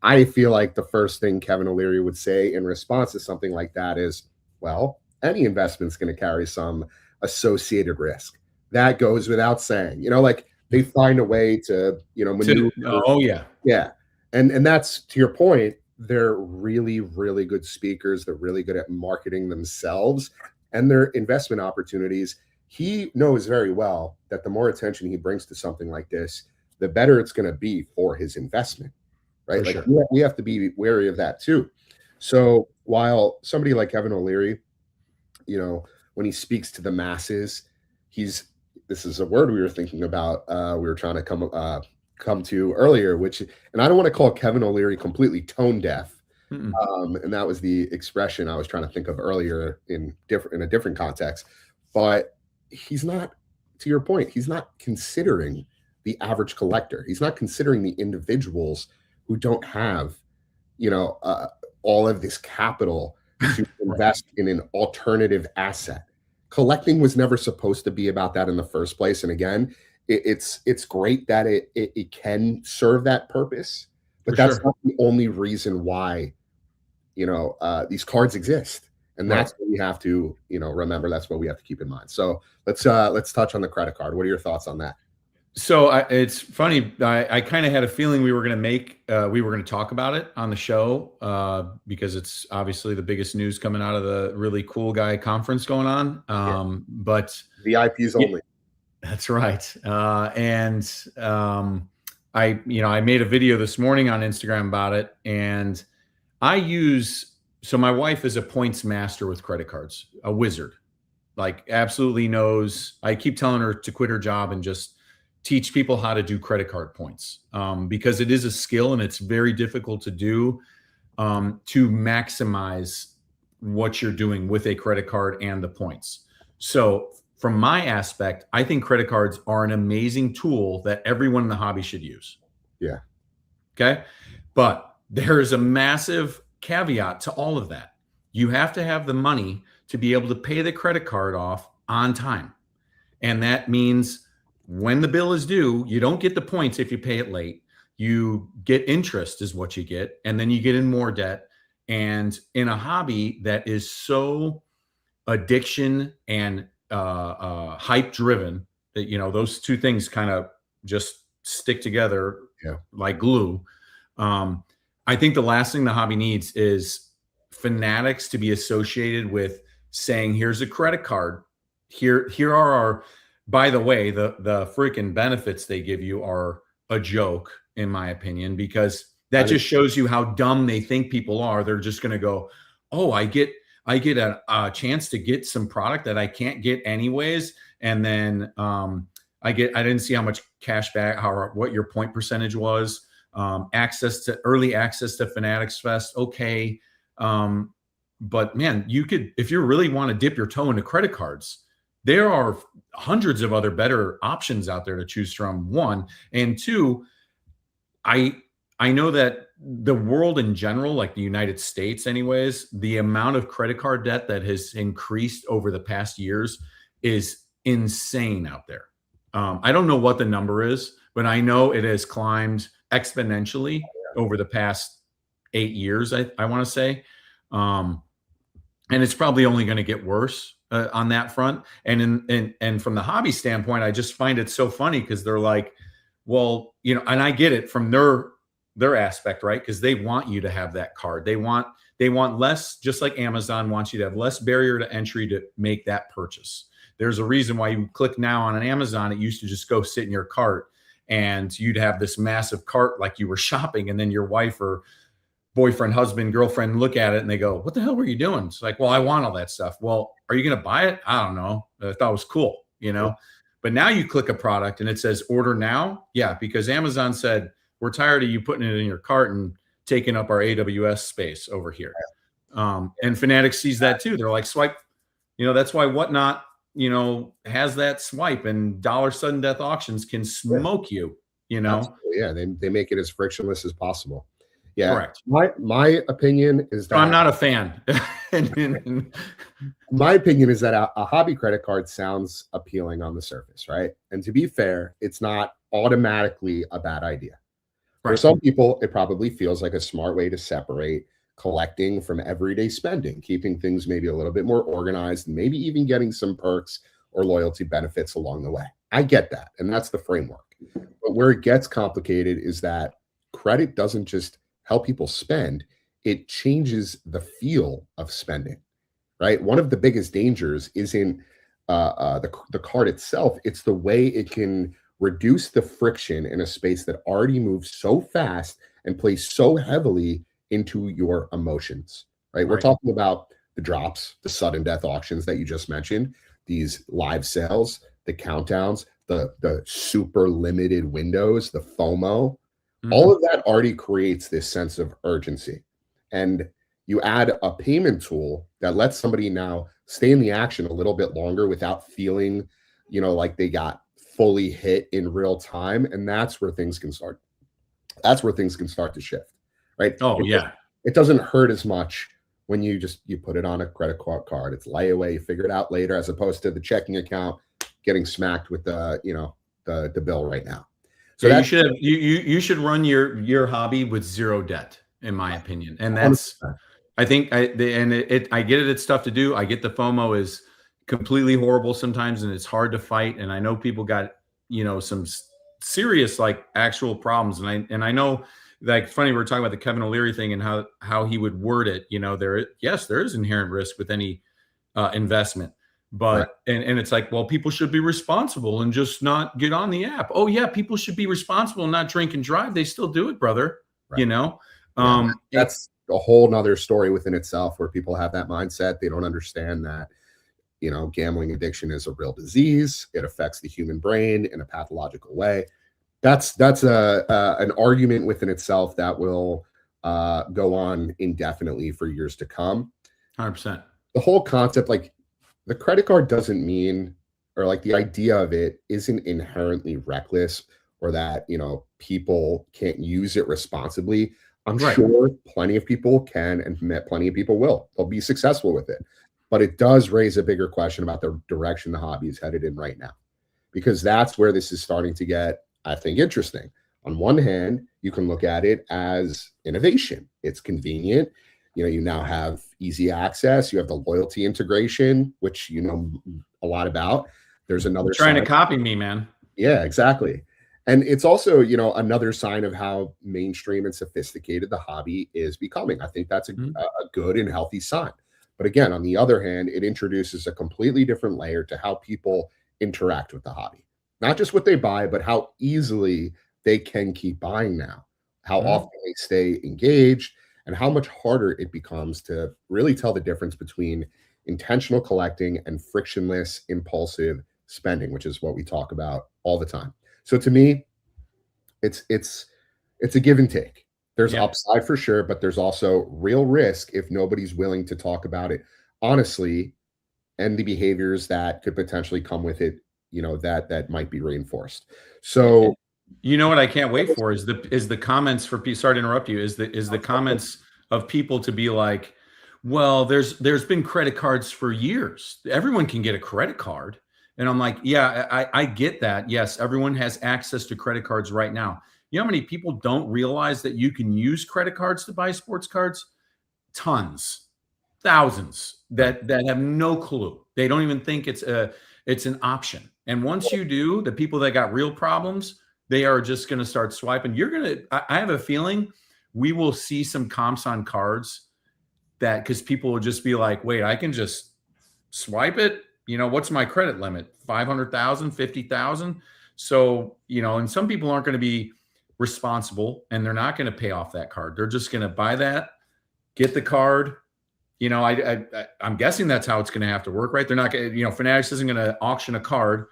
I feel like the first thing Kevin O'Leary would say in response to something like that is, well, any investment's going to carry some associated risk. That goes without saying. You know, like they find a way to, you know, maneuver. oh yeah. Yeah. And that's, to your point, they're really, really good speakers. They're really good at marketing themselves and their investment opportunities. He knows very well that the more attention he brings to something like this, the better it's going to be for his investment, right? For Like sure. we have to be wary of that too. So while somebody like Kevin O'Leary, you know, when he speaks to the masses, he's, this is a word we were thinking about, we were trying to come to earlier, which, and I don't want to call Kevin O'Leary completely tone deaf. And that was the expression I was trying to think of earlier in a different context. But he's not, to your point, he's not considering the average collector. He's not considering the individuals who don't have, you know, all of this capital to invest in an alternative asset. Collecting was never supposed to be about that in the first place. And again, it's great that it can serve that purpose, but that's not the only reason why, you know, these cards exist. And that's what we have to, you know, remember. That's what we have to keep in mind. So let's touch on the credit card. What are your thoughts on that? So it's funny. I kind of had a feeling we were going to talk about it on the show because it's obviously the biggest news coming out of the really cool guy conference going on. But VIPs only. That's right. I made a video this morning on Instagram about it, and so my wife is a points master with credit cards, a wizard, like absolutely knows. I keep telling her to quit her job and just teach people how to do credit card points because it is a skill and it's very difficult to do to maximize what you're doing with a credit card and the points. So from my aspect, I think credit cards are an amazing tool that everyone in the hobby should use. Yeah. Okay. But there is a massive caveat to all of that. You have to have the money to be able to pay the credit card off on time. And that means when the bill is due, you don't get the points if you pay it late. You get interest is what you get. And then you get in more debt. And in a hobby that is so addiction and hype driven that, you know, those two things kind of just stick together like glue. I think the last thing the hobby needs is Fanatics to be associated with saying, here's a credit card. Here are our, by the way, the freaking benefits they give you are a joke, in my opinion, because that just shows you how dumb they think people are. They're just going to go, oh, I get a chance to get some product that I can't get anyways. And then I didn't see how much cash back, what your point percentage was, early access to Fanatics Fest. Okay. But man, you could, if you really want to dip your toe into credit cards, there are hundreds of other better options out there to choose from, one. And two, I know that the world in general, like the United States anyways, the amount of credit card debt that has increased over the past years is insane out there. I don't know what the number is, but I know it has climbed exponentially over the past 8 years, I want to say. And it's probably only going to get worse on that front. And from the hobby standpoint, I just find it so funny because they're like, well, you know, and I get it from their aspect, right? Because they want you to have that card. They want less, just like Amazon wants you to have less barrier to entry to make that purchase. There's a reason why you click now on an Amazon. It used to just go sit in your cart and you'd have this massive cart like you were shopping, and then your wife or boyfriend, husband, girlfriend look at it and they go, what the hell were you doing? It's like, well, I want all that stuff. Well, are you going to buy it? I don't know. I thought it was cool, you know? But now you click a product and it says order now. Yeah. Because Amazon said, we're tired of you putting it in your cart and taking up our AWS space over here. And Fanatics sees that too. They're like, swipe, you know, that's why Whatnot, you know, has that swipe, and dollar sudden death auctions can smoke you you know? Absolutely. Yeah, they make it as frictionless as possible. Yeah. Correct. My opinion is So I'm that not a fan. And my opinion is that a hobby credit card sounds appealing on the surface, right? And to be fair, it's not automatically a bad idea. For right. some people, it probably feels like a smart way to separate collecting from everyday spending, keeping things maybe a little bit more organized, and maybe even getting some perks or loyalty benefits along the way. I get that. And that's the framework. But where it gets complicated is that credit doesn't just help people spend, it changes the feel of spending, right? One of the biggest dangers isn't the card itself, it's the way it can reduce the friction in a space that already moves so fast and plays so heavily into your emotions, right? We're Right. talking about the drops, the sudden death auctions that you just mentioned, these live sales, the countdowns, the super limited windows, the FOMO. Mhm. All of that already creates this sense of urgency. And you add a payment tool that lets somebody now stay in the action a little bit longer without feeling, like they got fully hit in real time. And that's where things can start. That's where things can start to shift, right? Oh, yeah. It doesn't hurt as much when you put it on a credit card. It's layaway, you figure it out later, as opposed to the checking account getting smacked with the bill right now. So Yeah, you that's should have you should run your hobby with zero debt, in my opinion. And that's 100%. I think I get it, it's tough to do. I get the FOMO is completely horrible sometimes and it's hard to fight. And I know people got, some serious like actual problems. And I know, like, funny, we're talking about the Kevin O'Leary thing and how he would word it. There is inherent risk with any investment. Right, But and it's like, well, people should be responsible and just not get on the app. Oh yeah, people should be responsible and not drink and drive. They still do it, brother. right. Yeah, Um, it, that's a whole nother story within itself where people have that mindset. They don't understand that, gambling addiction is a real disease. It affects the human brain in a pathological way. That's an argument within itself that will go on indefinitely for years to come. 100%. The whole concept, like the credit card doesn't mean, or like the idea of it isn't inherently reckless or that, people can't use it responsibly. I'm Right. sure plenty of people can and plenty of people will. They'll be successful with it. But it does raise a bigger question about the direction the hobby is headed in right now, because that's where this is starting to get, I think, interesting. On one hand, you can look at it as innovation. It's convenient. You now have easy access. You have the loyalty integration, which you know a lot about. There's another You're trying to side. copy me, man. Yeah, exactly. And it's also, another sign of how mainstream and sophisticated the hobby is becoming. I think that's a, Mhm. a good and healthy sign. But again, on the other hand, it introduces a completely different layer to how people interact with the hobby. Not just what they buy, but how easily they can keep buying now, how Mhm. often they stay engaged, and how much harder it becomes to really tell the difference between intentional collecting and frictionless, impulsive spending, which is what we talk about all the time. So to me, it's a give and take. There's Yep. upside for sure, but there's also real risk if nobody's willing to talk about it honestly, and the behaviors that could potentially come with it, that might be reinforced. So You know what I can't wait for is the comments for people. Sorry to interrupt you. Is the comments of people to be like, well, there's been credit cards for years. Everyone can get a credit card, and I'm like, yeah, I get that. Yes, everyone has access to credit cards right now. You know how many people don't realize that you can use credit cards to buy sports cards? Tons, thousands right. that have no clue. They don't even think it's an option. And once you do, the people that got real problems, they are just going to start swiping. I have a feeling we will see some comps on cards that, because people will just be like, wait, I can just swipe it. What's my credit limit? 500,000, 50,000. So, and some people aren't going to be responsible and they're not going to pay off that card. They're just going to buy that, get the card. I'm guessing that's how it's going to have to work, right? They're not going to, Fanatics isn't going to auction a card.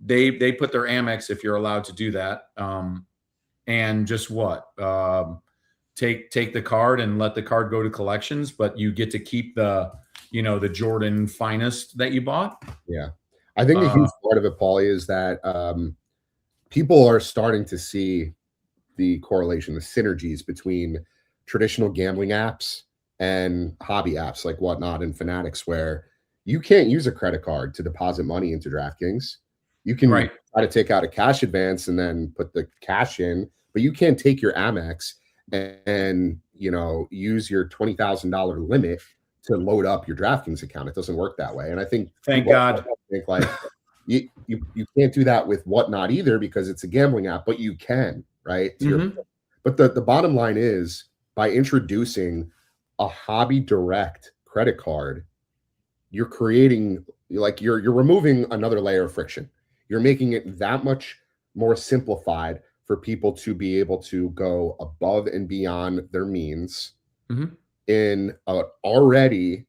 They put their Amex, if you're allowed to do that, and just take the card and let the card go to collections, but you get to keep the Jordan finest that you bought. Yeah. I think a Uh, huge part of it, Paulie, is that people are starting to see the correlation, the synergies between traditional gambling apps and hobby apps like Whatnot and Fanatics, where you can't use a credit card to deposit money into DraftKings. You can Right. try to take out a cash advance and then put the cash in, but you can't take your Amex and use your $20,000 limit to load up your DraftKings account. It doesn't work that way. And I think Thank people God. think like you can't do that with Whatnot either because it's a gambling app, but you can, right? But the bottom line is, by introducing a hobby direct credit card, you're creating, like, you're removing another layer of friction. You're making it that much more simplified for people to be able to go above and beyond their means in an already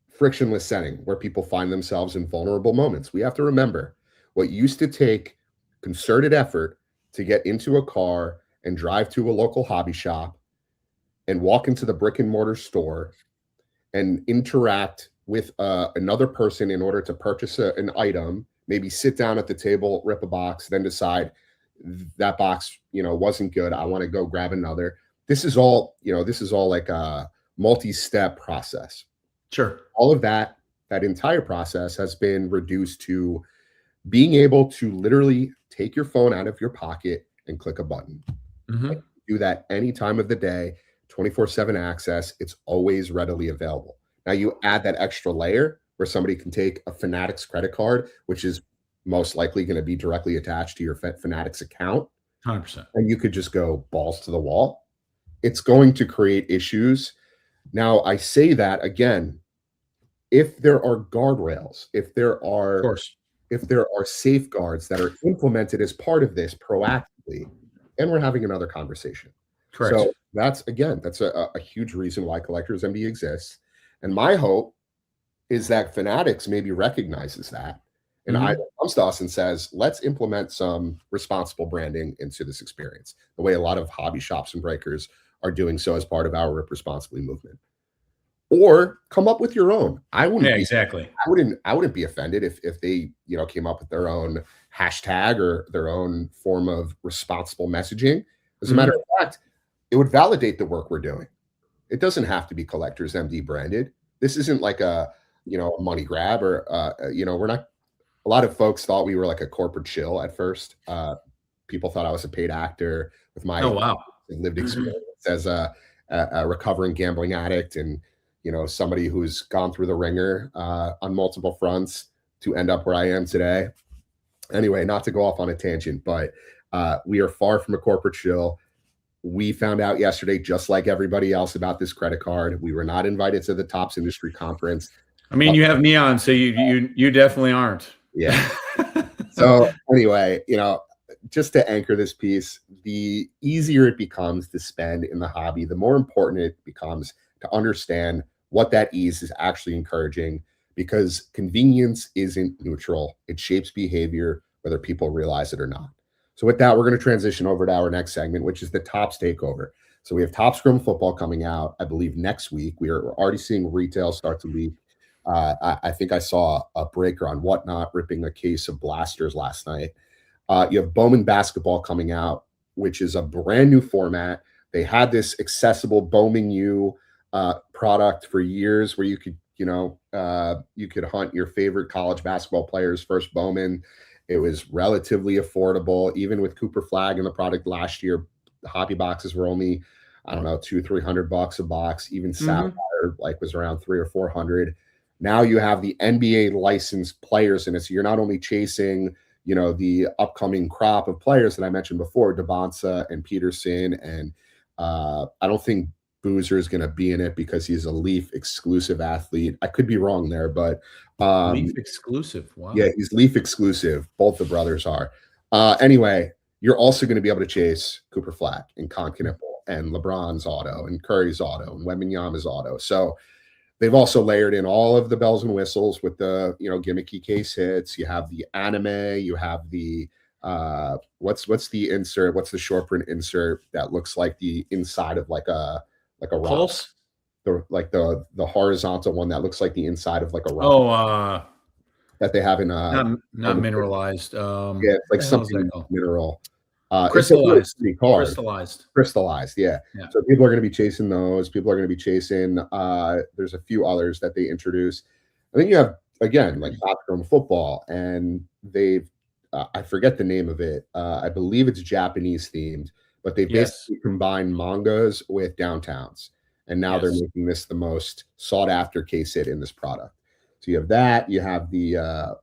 frictionless setting where people find themselves in vulnerable moments. We have to remember what used to take concerted effort to get into a car and drive to a local hobby shop and walk into the brick and mortar store and interact with another person in order to purchase an item, maybe sit down at the table, rip a box, then decide that box, wasn't good. I want to go grab another. This is all like a multi-step process. Sure. All of that entire process has been reduced to being able to literally take your phone out of your pocket and click a button. Do that any time of the day, 24/7 access. It's always readily available. Now you add that extra layer where somebody can take a Fanatics credit card, which is most likely going to be directly attached to your Fanatics account. 100%. And you could just go balls to the wall. It's going to create issues. Now, I say that again, if there are guardrails, if there are safeguards that are implemented as part of this proactively, and we're having another conversation. Correct. So that's a huge reason why Collectors MD exists. And my hope is that Fanatics maybe recognizes that and either comes to us and says, let's implement some responsible branding into this experience, the way a lot of hobby shops and breakers are doing so as part of our Rip Responsibly movement. Or come up with your own. I wouldn't be offended if they, came up with their own hashtag or their own form of responsible messaging. As a matter of fact, it would validate the work we're doing. It doesn't have to be Collectors MD branded. This isn't like a money grab or we're not. A lot of folks thought we were like a corporate shill at first. People thought I was a paid actor with my lived experience as a recovering gambling addict and somebody who's gone through the ringer on multiple fronts to end up where I am today. Anyway, not to go off on a tangent, but we are far from a corporate shill. We found out yesterday, just like everybody else, about this credit card. We were not invited to the Tops Industry Conference. I mean, you have me on, so you definitely aren't. Yeah. So anyway, just to anchor this piece, the easier it becomes to spend in the hobby, the more important it becomes to understand what that ease is actually encouraging, because convenience isn't neutral. It shapes behavior, whether people realize it or not. So with that, we're going to transition over to our next segment, which is the Tops Takeover. So we have Top Scrum football coming out, I believe, next week. We're already seeing retail start to leak. I think I saw a breaker on Whatnot ripping a case of blasters last night. You have Bowman basketball coming out, which is a brand new format. They had this accessible Bowman U product for years where you could, you could hunt your favorite college basketball players' first Bowman. It was relatively affordable. Even with Cooper Flag in the product last year, the hobby boxes were only, I don't know, $200-300 a box. Even Sapphire was around $300 or $400. Now you have the NBA licensed players in it. So you're not only chasing, the upcoming crop of players that I mentioned before, Devonsa and Peterson. And I don't think Boozer is going to be in it because he's a Leaf exclusive athlete. I could be wrong there, but Leaf exclusive. Wow. Yeah, he's Leaf exclusive. Both the brothers are. Anyway, you're also going to be able to chase Cooper Flag and Con Knipple and LeBron's auto and Curry's auto and Wembanyama's auto. So they've also layered in all of the bells and whistles with the, gimmicky case hits. You have the anime, you have the what's the insert? What's the short print insert that looks like the inside of like a Pulse? rock? The horizontal one that looks like the inside of like a rock. that they have in not mineralized. yeah, it's like What the hell is that something called? mineral. It's a really Crystallized. pretty card. Crystallized. Crystallized, yeah. Yeah. So people are going to be chasing those. People are going to be chasing. There's a few others that they introduce. I think you have again like Top Chrome Football, and they've I forget the name of it. I believe it's Japanese themed, but they Yes. basically combine mangas with downtowns, and now they're Yes. making this the most sought after case hit in this product. So you have that. You have the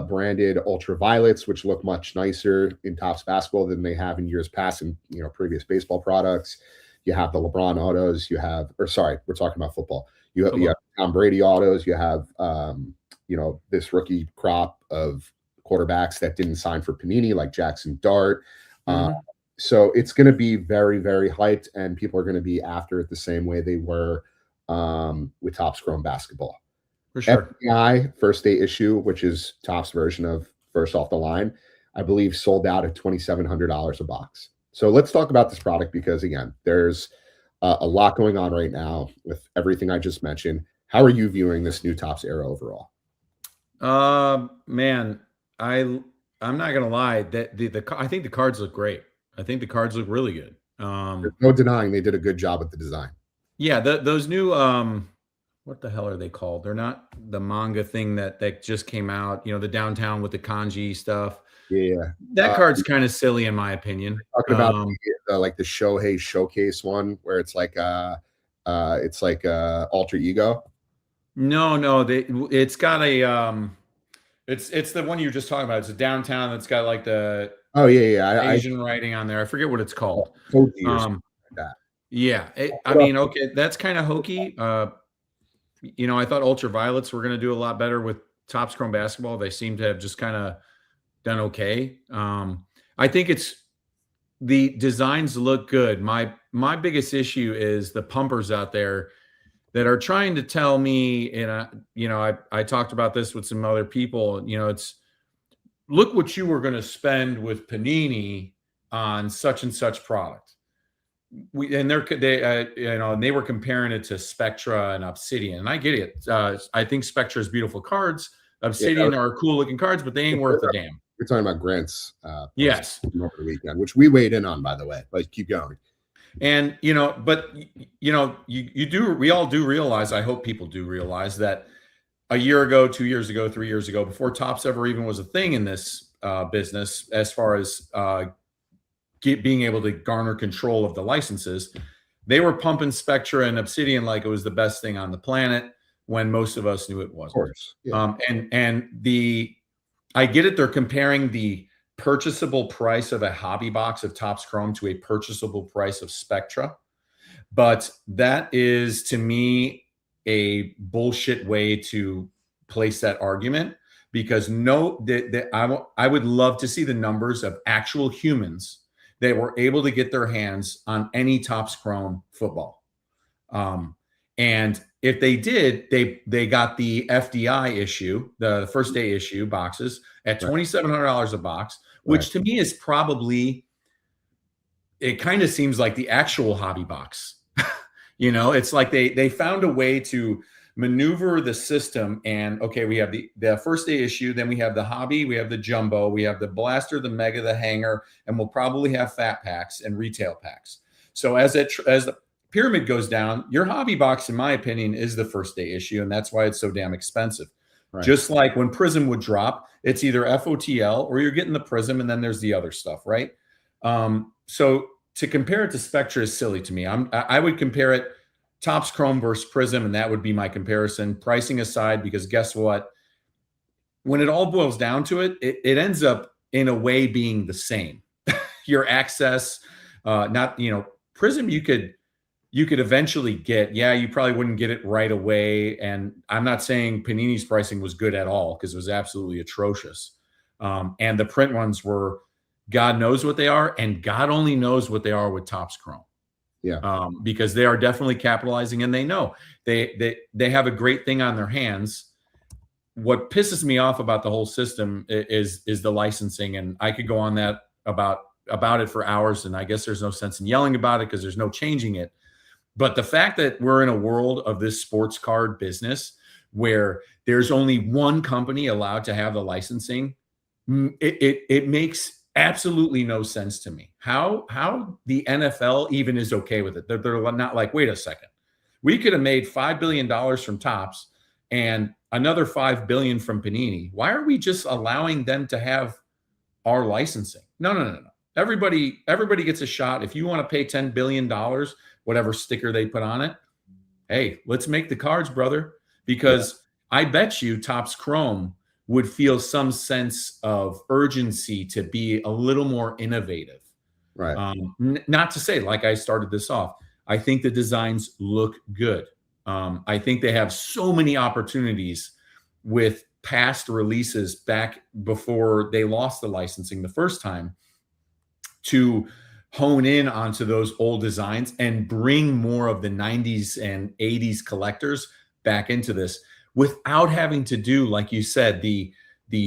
branded ultraviolets, which look much nicer in Topps basketball than they have in years past in previous baseball products. You have the LeBron autos. You have, or sorry, we're talking about football. You have Tom Brady autos. You have this rookie crop of quarterbacks that didn't sign for Panini, like Jackson Dart. So it's going to be very, very hyped, and people are going to be after it the same way they were with Topps Chrome basketball. For sure. FBI first day issue, which is Topps version of first off the line, I believe sold out at $2,700 a box. So let's talk about this product because again, there's a lot going on right now with everything I just mentioned. How are you viewing this new Topps era overall? Man, I'm not gonna lie. That I think the cards look great. I think the cards look really good. There's no denying they did a good job with the design. Yeah, those new what the hell are they called? They're not the manga thing that just came out. The downtown with the kanji stuff. Yeah, that card's kind of silly in my opinion. Talking about like the Shohei Showcase one, where it's like alter ego. No, it's got a it's the one you're just talking about. It's a downtown that's got like the Asian writing on there. I forget what it's called. Yeah, I mean, okay, that's kind of hokey. I thought ultraviolets were going to do a lot better with Topps Chrome basketball. They seem to have just kind of done okay. I think the designs look good. My biggest issue is the pumpers out there that are trying to tell me, and I talked about this with some other people. It's look what you were going to spend with Panini on such and such product. And they were comparing it to Spectra and Obsidian, and I get it. I think Spectra is beautiful cards. Obsidian are cool looking cards, but they ain't worth a damn. We're talking about Grant's yes over the weekend, which we weighed in on, by the way. But keep going. And we all do realize, I hope people do realize that a year ago, 2 years ago, 3 years ago, before Topps ever even was a thing in this business, as far as being able to garner control of the licenses, they were pumping Spectra and Obsidian like it was the best thing on the planet when most of us knew it wasn't. Of course. Yeah. I get it. They're comparing the purchasable price of a hobby box of Topps Chrome to a purchasable price of Spectra. But that is, to me, a bullshit way to place that argument, because I would love to see the numbers of actual humans that were able to get their hands on any Topps Chrome football. And if they did, they got the FDI issue, the first day issue boxes at $2,700 a box, which to me is probably, it kind of seems like the actual hobby box. It's like they found a way to maneuver the system. And okay, we have the first day issue, then we have the hobby, we have the jumbo, we have the blaster, the mega, the hanger, and we'll probably have fat packs and retail packs. So as the pyramid goes down, your hobby box, in my opinion, is the first day issue, and that's why it's so damn expensive. Right. Just like when Prism would drop, it's either FOTL or you're getting the Prism, and then there's the other stuff, right? So to compare it to Spectra is silly to me. I would compare it Topps Chrome versus Prism, and that would be my comparison, pricing aside, because guess what? When it all boils down to it, it ends up in a way being the same. Your access, Prism, you could eventually get, you probably wouldn't get it right away. And I'm not saying Panini's pricing was good at all, because it was absolutely atrocious. And the print ones were, God knows what they are, and God only knows what they are with Topps Chrome. Yeah. Because they are definitely capitalizing, and they know they have a great thing on their hands. What pisses me off about the whole system is the licensing, and I could go on that about it for hours, and I guess there's no sense in yelling about it because there's no changing it. But the fact that we're in a world of this sports card business where there's only one company allowed to have the licensing, it makes absolutely no sense to me. How the NFL even is okay with it. They're not like, wait a second, we could have made $5 billion from Topps and another $5 billion from Panini. Why are we just allowing them to have our licensing? No. Everybody gets a shot. If you want to pay $10 billion, whatever sticker they put on it, hey, let's make the cards, brother. Because I bet you Topps Chrome would feel some sense of urgency to be a little more innovative. Right. Not to say, like I started this off, I think the designs look good. I think they have so many opportunities with past releases back before they lost the licensing the first time to hone in onto those old designs and bring more of the 90s and 80s collectors back into this without having to do, like you said, the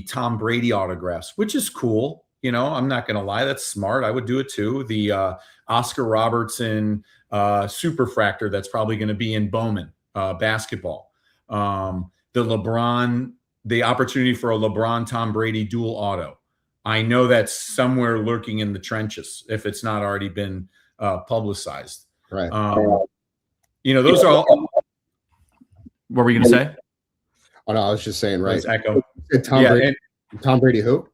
Tom Brady autographs, which is cool. You know, I'm not going to lie. That's smart. I would do it too. The Oscar Robertson Superfractor that's probably going to be in Bowman basketball. The LeBron, the opportunity for a LeBron Tom Brady dual auto. I know that's somewhere lurking in the trenches if it's not already been publicized. Right. You know, those are all. What were you going to say? Oh, no, I was just saying, right. Echo. Tom Brady who?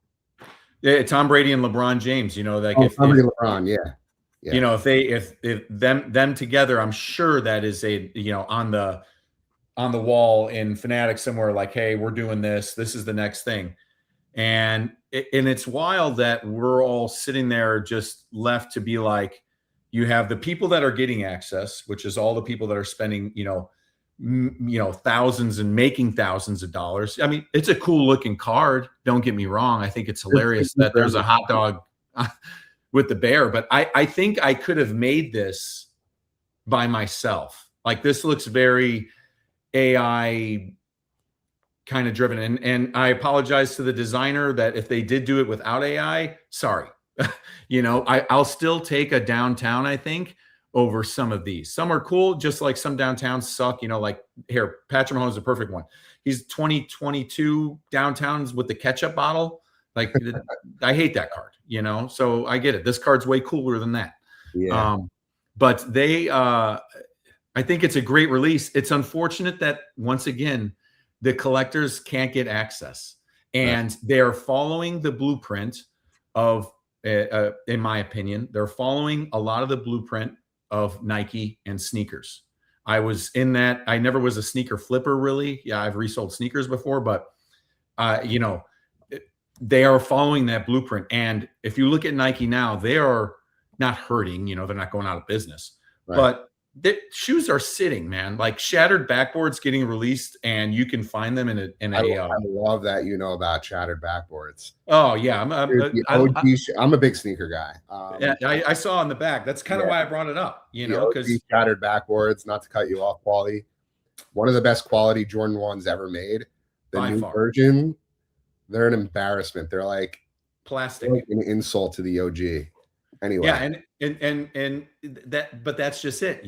Yeah, Tom Brady and LeBron James. You know, like Tom Brady, LeBron, yeah. You know, if them together, I'm sure that is on the wall in Fanatics somewhere. Like, hey, we're doing this. This is the next thing, and it's wild that we're all sitting there just left to be like, you have the people that are getting access, which is all the people that are spending, thousands and making thousands of dollars. I mean, it's a cool looking card. Don't get me wrong. I think it's hilarious that there's a hot dog with the bear, but I think I could have made this by myself. Like, this looks very AI kind of driven. And I apologize to the designer that if they did do it without AI, sorry. I'll still take a downtown, I think, over some of these. Some are cool, just like some downtowns suck. Like here, Patrick Mahomes is a perfect one. He's 2022 downtowns with the ketchup bottle. Like, I hate that card, so I get it. This card's way cooler than that. Yeah. But I think it's a great release. It's unfortunate that, once again, the collectors can't get access, and they're following the blueprint of, in my opinion, they're following a lot of the blueprint of Nike and sneakers. I was in that. I never was a sneaker flipper, really. Yeah, I've resold sneakers before, but they are following that blueprint. And if you look at Nike now, they are not hurting. They're not going out of business, but the shoes are sitting, man. Like, shattered backboards getting released, and you can find them I love that about shattered backboards. Oh yeah, I'm a big sneaker guy. I saw on the back. That's kind of why I brought it up. Because shattered backboards. Not to cut you off, Pauly. One of the best quality Jordan 1s ever made. The new version, they're an embarrassment. They're like plastic, like an insult to the OG. Anyway, yeah, and that, but that's just it.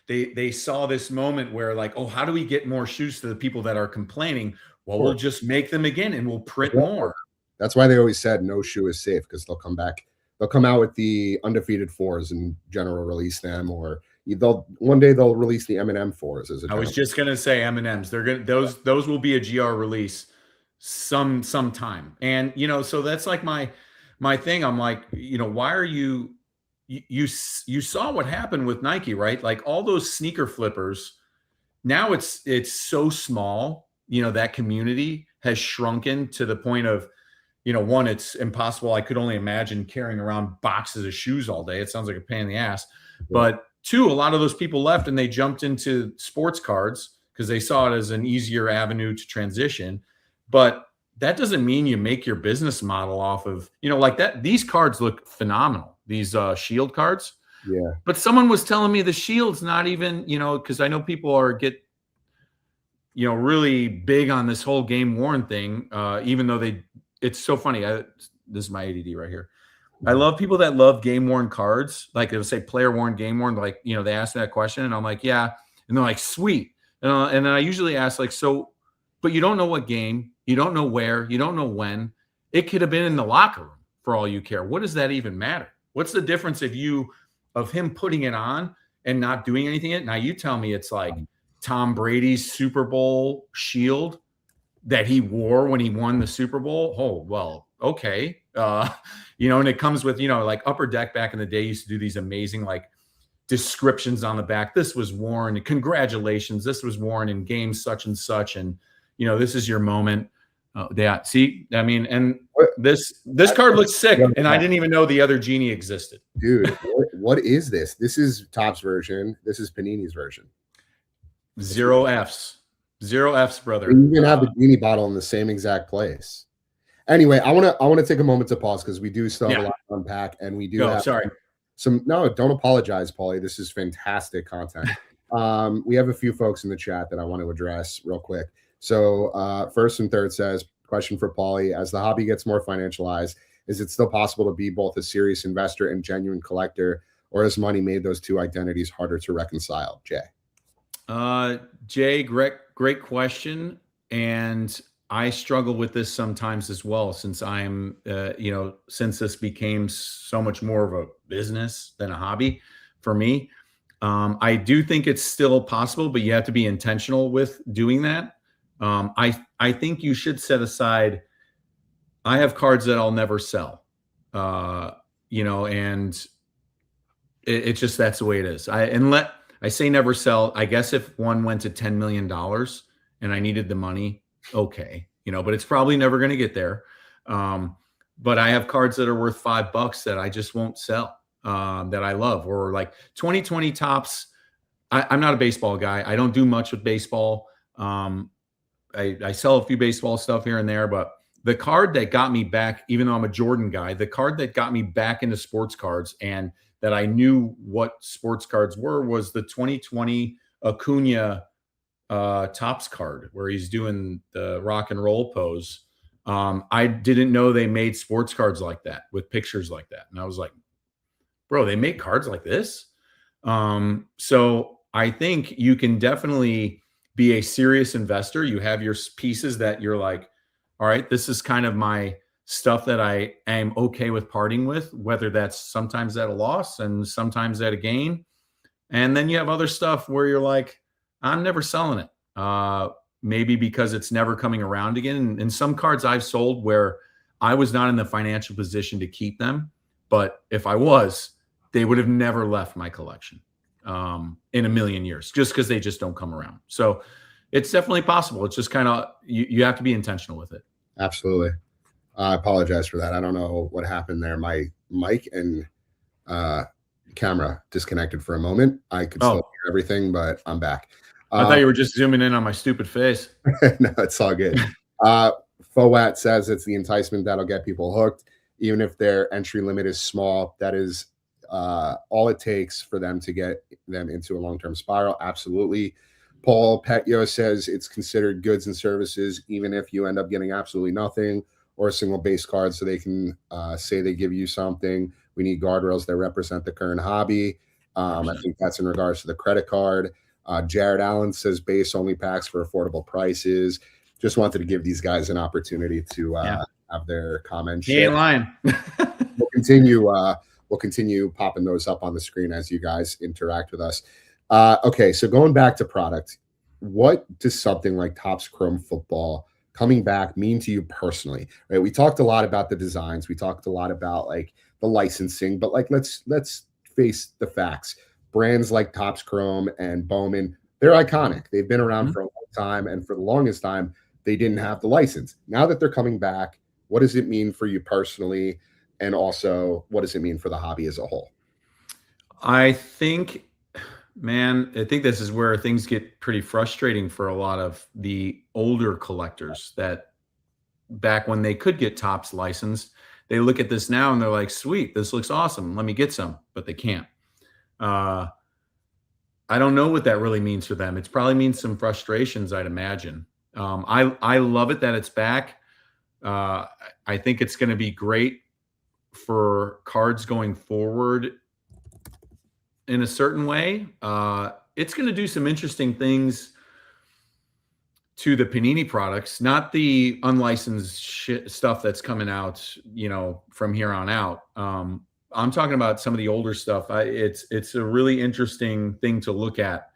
They saw this moment where, like, oh, how do we get more shoes to the people that are complaining? Well, we'll just make them again and we'll print more. That's why they always said no shoe is safe, because they'll come back. They'll come out with the undefeated 4s and general release them, or one day they'll release the M&M 4s. I was just gonna say M&Ms. They're gonna those will be a GR release sometime, and so that's like my thing. I'm like, why are you saw what happened with Nike, right? Like, all those sneaker flippers, now it's so small, that community has shrunken to the point of, one, it's impossible. I could only imagine carrying around boxes of shoes all day. It sounds like a pain in the ass. Yeah. But two, a lot of those people left and they jumped into sports cards because they saw it as an easier avenue to transition. But that doesn't mean you make your business model off of, like that. These cards look phenomenal, these Shield cards. Yeah. But someone was telling me the Shield's not even, because I know people really big on this whole game worn thing, even though it's so funny. This is my ADD right here. I love people that love game worn cards. Like they'll say player worn, game worn. Like, they ask that question and I'm like, yeah. And they're like, sweet. And then I usually ask like, so, but you don't know what game, you don't know where, you don't know when. It could have been in the locker room for all you care. What does that even matter? What's the difference of him putting it on and not doing anything in it? Now you tell me it's like Tom Brady's Super Bowl shield that he wore when he won the Super Bowl. Oh, well, okay. And it comes with, like Upper Deck back in the day used to do these amazing like descriptions on the back. This was worn. Congratulations. This was worn in game such and such. And, this is your moment. Yeah. See, I mean, and this card looks sick. And I didn't even know the other genie existed. Dude, what is this? This is Topps version. This is Panini's version. Zero Fs, brother. You even have the genie bottle in the same exact place. Anyway, I want to take a moment to pause because we do still have a lot to unpack, and we do have some. No, don't apologize, Paulie. This is fantastic content. We have a few folks in the chat that I want to address real quick. So First and Third says, question for Paulie: as the hobby gets more financialized, is it still possible to be both a serious investor and genuine collector, or has money made those two identities harder to reconcile? Jay, great question. And I struggle with this sometimes as well, since I'm, since this became so much more of a business than a hobby for me. I do think it's still possible, but you have to be intentional with doing that. I think you should set aside, I have cards that I'll never sell, and it's just, that's the way it is. I say never sell. I guess if one went to $10 million and I needed the money, okay, but it's probably never going to get there. But I have cards that are worth $5 that I just won't sell, that I love, or like 2020 Topps. I'm not a baseball guy. I don't do much with baseball. I sell a few baseball stuff here and there, but the card that got me back, even though I'm a Jordan guy, the card that got me back into sports cards and that I knew what sports cards were was the 2020 Acuna Topps card, where he's doing the rock and roll pose. I didn't know they made sports cards like that with pictures like that. And I was like, bro, they make cards like this? So I think you can definitely be a serious investor. You have your pieces that you're like, all right, this is kind of my stuff that I am okay with parting with, whether that's sometimes at a loss and sometimes at a gain. And then you have other stuff where you're like, I'm never selling it. Maybe because it's never coming around again. And some cards I've sold where I was not in the financial position to keep them, but if I was, they would have never left my collection in a million years, just because they just don't come around. So it's definitely possible. It's just kind of, you have to be intentional with it. Absolutely. I apologize for that. I don't know what happened there. My mic and camera disconnected for a moment. I could still hear everything, but I'm back. I thought you were just zooming in on my stupid face. No, it's all good. Fowat says it's the enticement that'll get people hooked, even if their entry limit is small. That is all it takes for them to get them into a long-term spiral. Absolutely. Paul Petio says it's considered goods and services, even if you end up getting absolutely nothing or a single base card, so they can say they give you something. We need guardrails that represent the current hobby. I think that's in regards to the credit card. Jared Allen says base only packs for affordable prices. Just wanted to give these guys an opportunity to have their comments. He ain't lying. We'll continue popping those up on the screen as you guys interact with us. Okay, so going back to product, what does something like Topps Chrome Football coming back mean to you personally? Right, we talked a lot about the designs, we talked a lot about like the licensing, but like let's face the facts. Brands like Topps Chrome and Bowman, they're iconic. They've been around for a long time, and for the longest time, they didn't have the license. Now that they're coming back, what does it mean for you personally? And also, what does it mean for the hobby as a whole? I think this is where things get pretty frustrating for a lot of the older collectors that back when they could get Topps licensed, they look at this now and they're like, sweet, this looks awesome. Let me get some, but they can't. I don't know what that really means for them. It's probably means some frustrations, I'd imagine. I love it that it's back. I think it's going to be great for cards going forward in a certain way. It's going to do some interesting things to the Panini products, not the unlicensed stuff that's coming out, from here on out. I'm talking about some of the older stuff. It's a really interesting thing to look at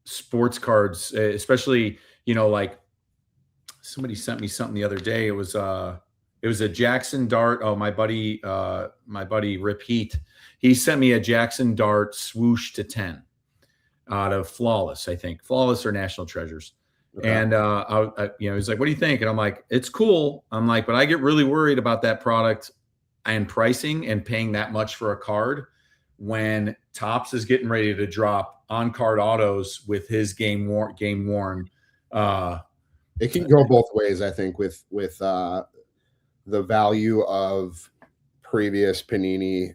sports cards, especially, like somebody sent me something the other day. It was a Jackson Dart. Oh, my buddy Rip Heat. He sent me a Jackson Dart swoosh to 10 out of Flawless, I think. Flawless or National Treasures. Okay. And he's like, "What do you think?" And I'm like, "It's cool." I'm like, "But I get really worried about that product and pricing and paying that much for a card when Topps is getting ready to drop on-card autos with his game worn." It can go both ways, I think, with the value of previous Panini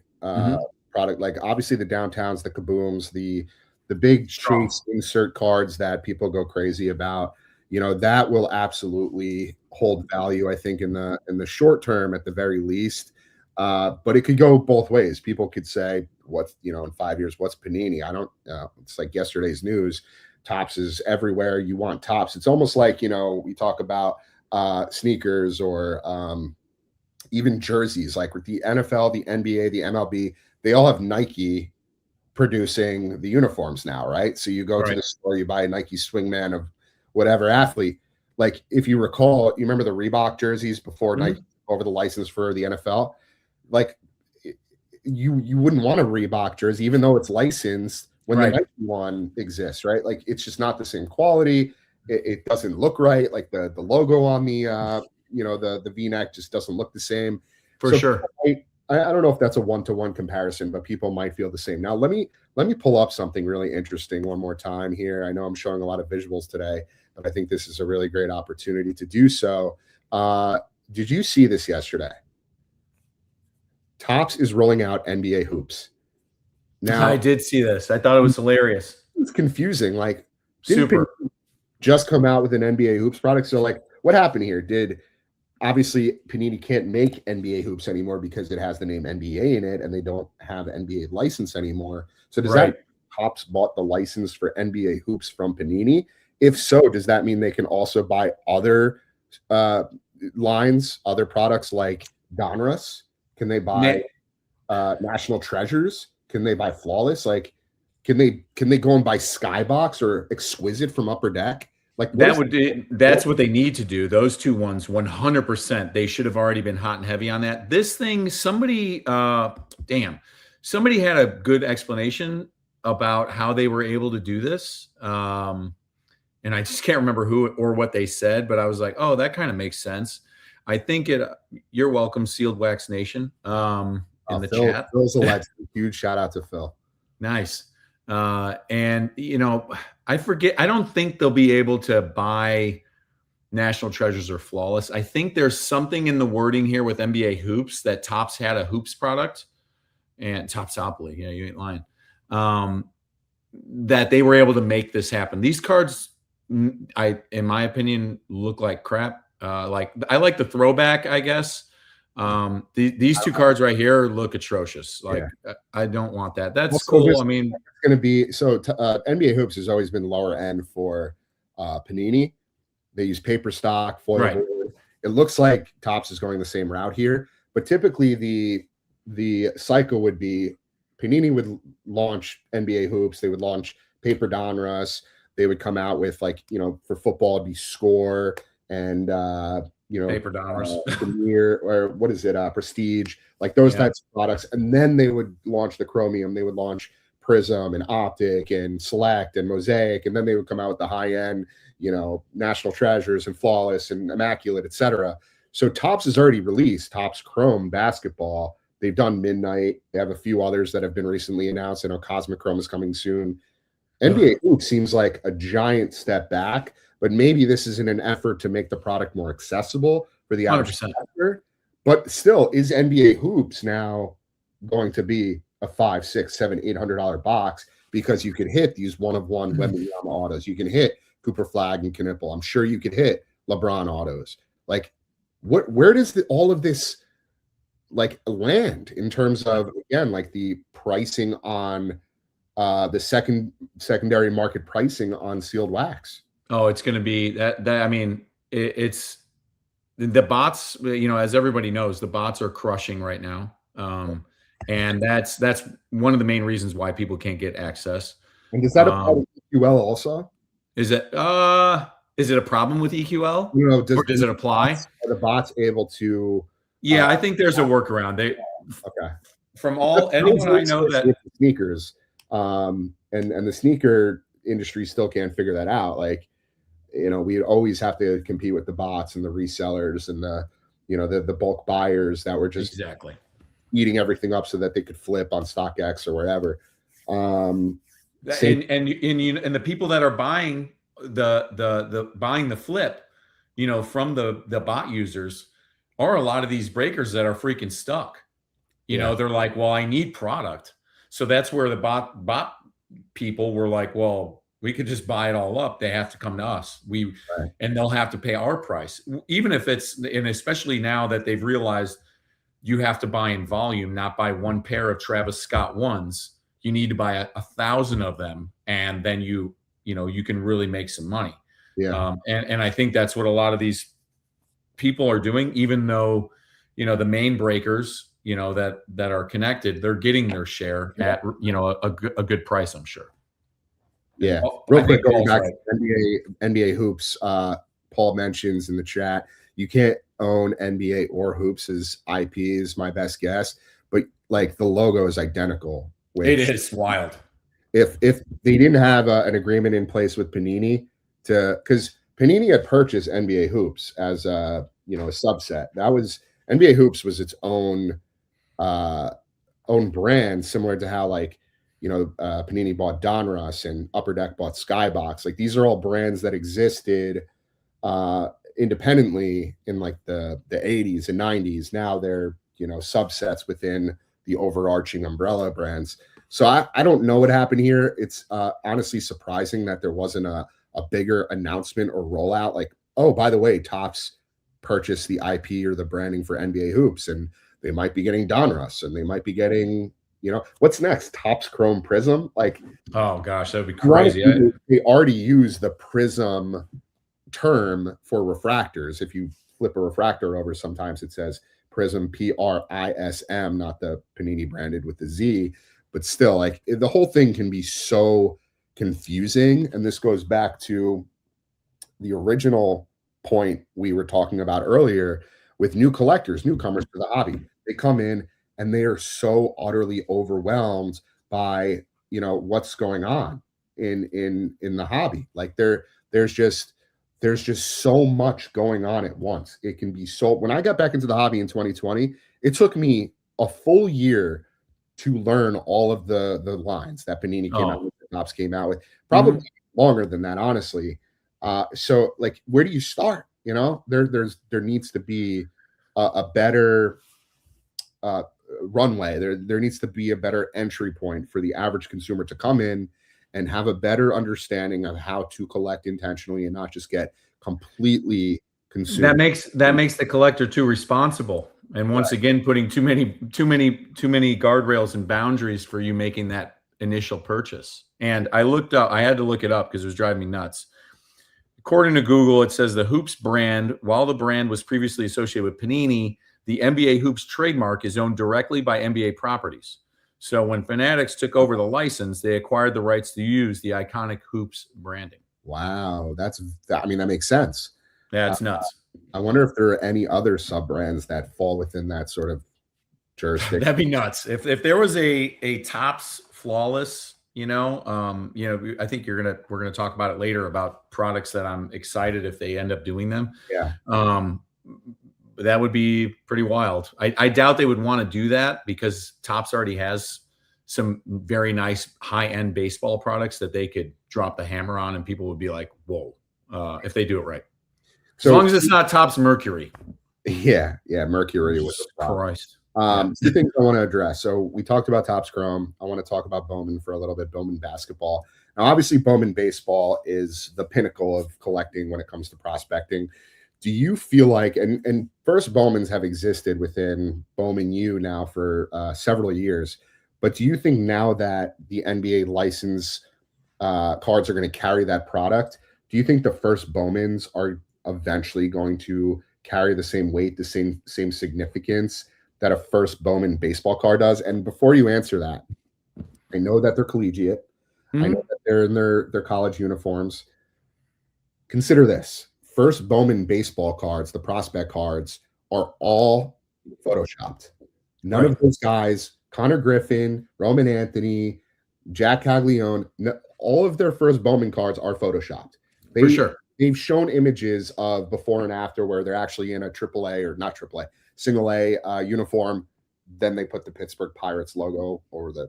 product. Like obviously the downtowns, the kabooms, the big chase insert cards that people go crazy about, that will absolutely hold value, I think, in the short term at the very least. But it could go both ways. People could say, "What, in 5 years, what's Panini?" I don't. It's like yesterday's news. Topps is everywhere. You want Topps. It's almost like we talk about sneakers or even jerseys. Like with the NFL, the NBA, the MLB, they all have Nike producing the uniforms now, right? So you go to the store, you buy a Nike swingman of whatever athlete. Like if you recall, you remember the Reebok jerseys before Nike over the license for the NFL. Like you wouldn't want a Reebok jersey, even though it's licensed when the Nike one exists, right? Like it's just not the same quality. It doesn't look right. Like the logo on the the V-neck just doesn't look the same. For sure. I don't know if that's a one-to-one comparison, but people might feel the same. Now, let me pull up something really interesting one more time here. I know I'm showing a lot of visuals today, but I think this is a really great opportunity to do so. Did you see this yesterday? Topps is rolling out NBA hoops. Now, I did see this. I thought it was hilarious. It's confusing. Like, super. Just come out with an NBA hoops product. So, like, what happened here? Obviously, Panini can't make NBA hoops anymore because it has the name NBA in it, and they don't have NBA license anymore. So does that Topps bought the license for NBA hoops from Panini? If so, does that mean they can also buy other lines, other products like Donruss? Can they buy National Treasures? Can they buy Flawless? Like, can they go and buy Skybox or Exquisite from Upper Deck? Like that's what they need to do. Those two ones, 100%. They should have already been hot and heavy on that. This thing, somebody had a good explanation about how they were able to do this. And I just can't remember who or what they said, but I was like, oh, that kind of makes sense. I think you're welcome, Sealed Wax Nation, in the chat. Phil's a legend. Huge shout out to Phil. Nice. And I forget, I don't think they'll be able to buy National Treasures or Flawless. I think there's something in the wording here with NBA hoops that Topps had a hoops product and Topsopoly. Yeah, you ain't lying. That they were able to make this happen. These cards, in my opinion, look like crap. I like the throwback, I guess. These two cards right here look atrocious. I don't want that. That's cool. I mean, it's going to be NBA hoops has always been lower end for Panini. They use paper stock, foil board. It looks like Topps is going the same route here, but typically the cycle would be Panini would launch NBA hoops. They would launch paper Donruss. They would come out with for football it'd be Score and paper Donruss, Premier, or what is it, Prestige, like those types of products. And then they would launch the Chromium. They would launch Prism and Optic and Select and Mosaic, and then they would come out with the high end, National Treasures and Flawless and Immaculate, etc. So Topps has already released Topps Chrome basketball. They've done Midnight. They have a few others that have been recently announced. I know Cosmic Chrome is coming soon. NBA Hoop seems like a giant step back, but maybe this is in an effort to make the product more accessible for the average investor. But still, is NBA Hoops now going to be a $500, $600, $700, $800 box because you can hit these one-of-one Wembyama autos? You can hit Cooper Flag and Knipple. I'm sure you could hit LeBron autos. Like, where does all of this like land in terms of, again, like the pricing on the secondary market pricing on sealed wax. Oh, it's going to be that. I mean, it's the bots. As everybody knows, the bots are crushing right now, and that's one of the main reasons why people can't get access. And does that apply to EQL also? Is it a problem with EQL? Or does it apply? Are the bots able to? Yeah, I think there's a workaround. Okay. From anyone I know that sneakers, and the sneaker industry still can't figure that out. Like, we always have to compete with the bots and the resellers and the bulk buyers that were just exactly eating everything up so that they could flip on StockX or wherever. And the people that are buying buying the flip, from the bot users, are a lot of these breakers that are freaking stuck. They're like, well, I need product. So that's where the bot people were like, well, we could just buy it all up. They have to come to us. And they'll have to pay our price, even if and especially now that they've realized you have to buy in volume, not buy one pair of Travis Scott ones. You need to buy 1,000 of them, and then you can really make some money. Yeah. And I think that's what a lot of these people are doing, even though, the main breakers, that are connected, they're getting their share at, a good price, I'm sure. Yeah. Real quick, going back to NBA hoops, Paul mentions in the chat, you can't own NBA or hoops as IP is my best guess, but like the logo is identical. It is wild. If they didn't have an agreement in place with Panini because Panini had purchased NBA hoops as a subset. That was NBA hoops was its own brand, similar to how Panini bought Donruss and Upper Deck bought Skybox. Like, these are all brands that existed independently in like the 80s and 90s. Now they're subsets within the overarching umbrella brands. So I don't know what happened here. It's honestly surprising that there wasn't a bigger announcement or rollout. Like, oh, by the way, Topps purchased the IP or the branding for NBA hoops, and they might be getting Donruss, and they might be getting, what's next? Topps Chrome Prism? Like, oh gosh, that would be crazy. They already use the Prism term for refractors. If you flip a refractor over, sometimes it says Prism, PRISM, not the Panini branded with the Z. But still, like, the whole thing can be so confusing. And this goes back to the original point we were talking about earlier with newcomers to the hobby. They come in and they are so utterly overwhelmed by, what's going on in the hobby. Like, there's just so much going on at once. It can be so. When I got back into the hobby in 2020, it took me a full year to learn all of the lines that Panini came out with, that Topps came out with. Probably longer than that, honestly. So, like, where do you start? There needs to be a better runway. There needs to be a better entry point for the average consumer to come in and have a better understanding of how to collect intentionally and not just get completely consumed. That makes the collector too responsible. And once again, putting too many guardrails and boundaries for you making that initial purchase. And I had to look it up because it was driving me nuts. According to Google, it says the Hoops brand, while the brand was previously associated with Panini, the NBA Hoops trademark is owned directly by NBA properties. So when Fanatics took over the license, they acquired the rights to use the iconic Hoops branding. Wow. That makes sense. Yeah, it's nuts. I wonder if there are any other sub-brands that fall within that sort of jurisdiction. That'd be nuts. If there was a Topps Flawless, I think we're gonna talk about it later about products that I'm excited if they end up doing them. Yeah. That would be pretty wild. I doubt they would want to do that because Topps already has some very nice high-end baseball products that they could drop the hammer on and people would be like, whoa, if they do it right. As long as it's not Topps Mercury. Yeah, Mercury was a problem. Christ. Two things I want to address. So we talked about Topps Chrome. I want to talk about Bowman for a little bit, Bowman basketball. Now, obviously, Bowman baseball is the pinnacle of collecting when it comes to prospecting. Do you feel like, and first Bowmans have existed within Bowman U now for several years, but do you think now that the NBA license cards are going to carry that product, do you think the first Bowmans are eventually going to carry the same weight, the same significance that a first Bowman baseball card does? And before you answer that, I know that they're collegiate. I know that they're in their college uniforms. Consider this. First Bowman baseball cards, the prospect cards, are all photoshopped. None of those guys, Connor Griffin, Roman Anthony, Jack Caglione, all of their first Bowman cards are photoshopped. For sure. They've shown images of before and after where they're actually in a AAA or not AAA, single A uniform. Then they put the Pittsburgh Pirates logo over the,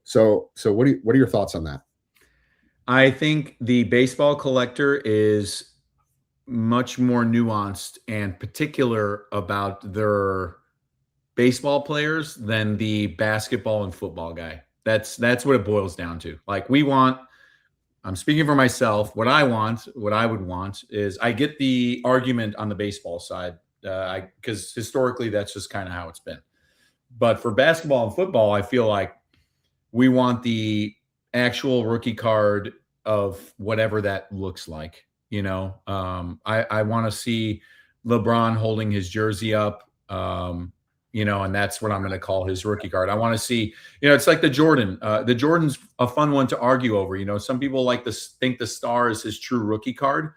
So what are your thoughts on that? I think the baseball collector is much more nuanced and particular about their baseball players than the basketball and football guy. That's what it boils down to. Like I'm speaking for myself. What I would want is, I get the argument on the baseball side, because historically that's just kind of how it's been. But for basketball and football, I feel like we want the actual rookie card of whatever that looks like. I want to see LeBron holding his jersey up, and that's what I'm going to call his rookie card. I want to see, it's like the Jordan. The Jordan's a fun one to argue over. Some people like to think the star is his true rookie card,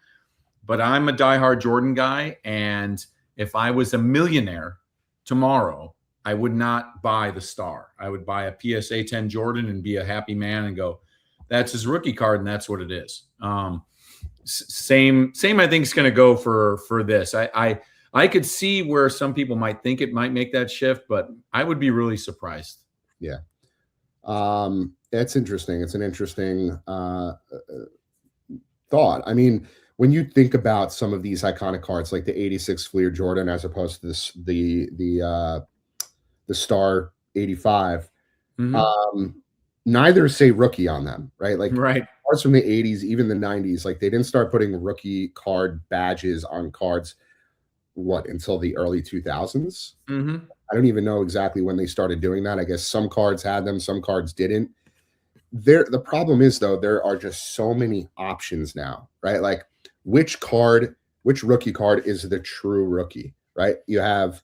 but I'm a diehard Jordan guy. And if I was a millionaire tomorrow, I would not buy the star. I would buy a PSA 10 Jordan and be a happy man and go, that's his rookie card, and that's what it is. Same I think is going to go for this. I could see where some people might think it might make that shift, but I would be really surprised. Yeah. It's interesting. It's an interesting thought. I mean, when you think about some of these iconic cards, like the 86 Fleer Jordan, as opposed to this, the Star 85, neither say rookie on them, right? Like cards from the 80s, even the 90s, like they didn't start putting rookie card badges on cards until the early 2000s. I don't even know exactly when they started doing that. I guess some cards had them, some cards didn't. The problem is, though, there are just so many options now, right? Like which rookie card is the true rookie, right? You have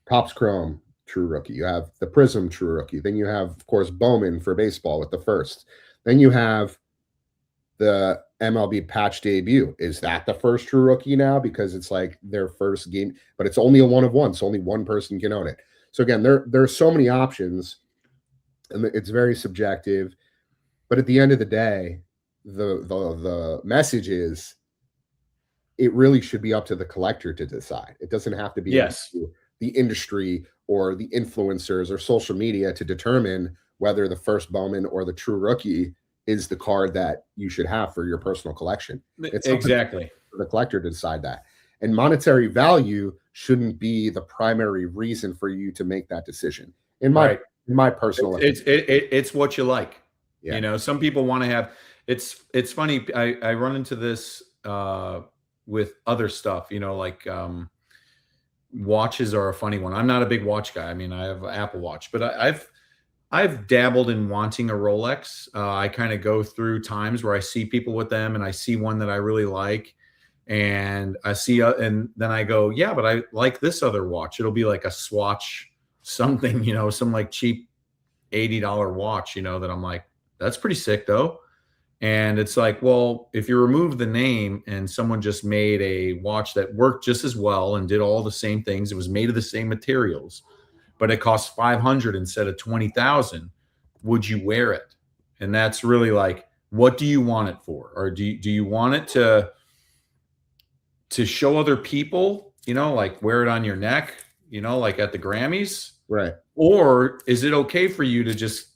Topps Chrome, true rookie. You have the Prism, true rookie. Then you have, of course, Bowman for baseball with the first. Then you have the MLB patch debut. Is that the first true rookie now? Because it's like their first game, but it's only a one of one, so only one person can own it. So again, there are so many options, and it's very subjective. But at the end of the day, the message is, it really should be up to the collector to decide. It doesn't have to be the industry or the influencers or social media to determine whether the first Bowman or the true rookie is the card that you should have for your personal collection. It's exactly for the collector to decide that. And monetary value shouldn't be the primary reason for you to make that decision. In my personal opinion. It's what you like. Yeah. Some people want to have, it's funny. I run into this with other stuff, like watches are a funny one. I'm not a big watch guy. I mean, I have an Apple Watch, but I've dabbled in wanting a Rolex. I kind of go through times where I see people with them, and I see one that I really like, and I see, and then I go, yeah, but I like this other watch. It'll be like a Swatch something, some like cheap $80 watch, that I'm like, that's pretty sick though. And it's like, well, if you remove the name and someone just made a watch that worked just as well and did all the same things, it was made of the same materials, but it costs 500 instead of 20,000, would you wear it? And that's really like, what do you want it for? Or do you want it to show other people, like wear it on your neck, like at the Grammys? Right. Or is it okay for you to just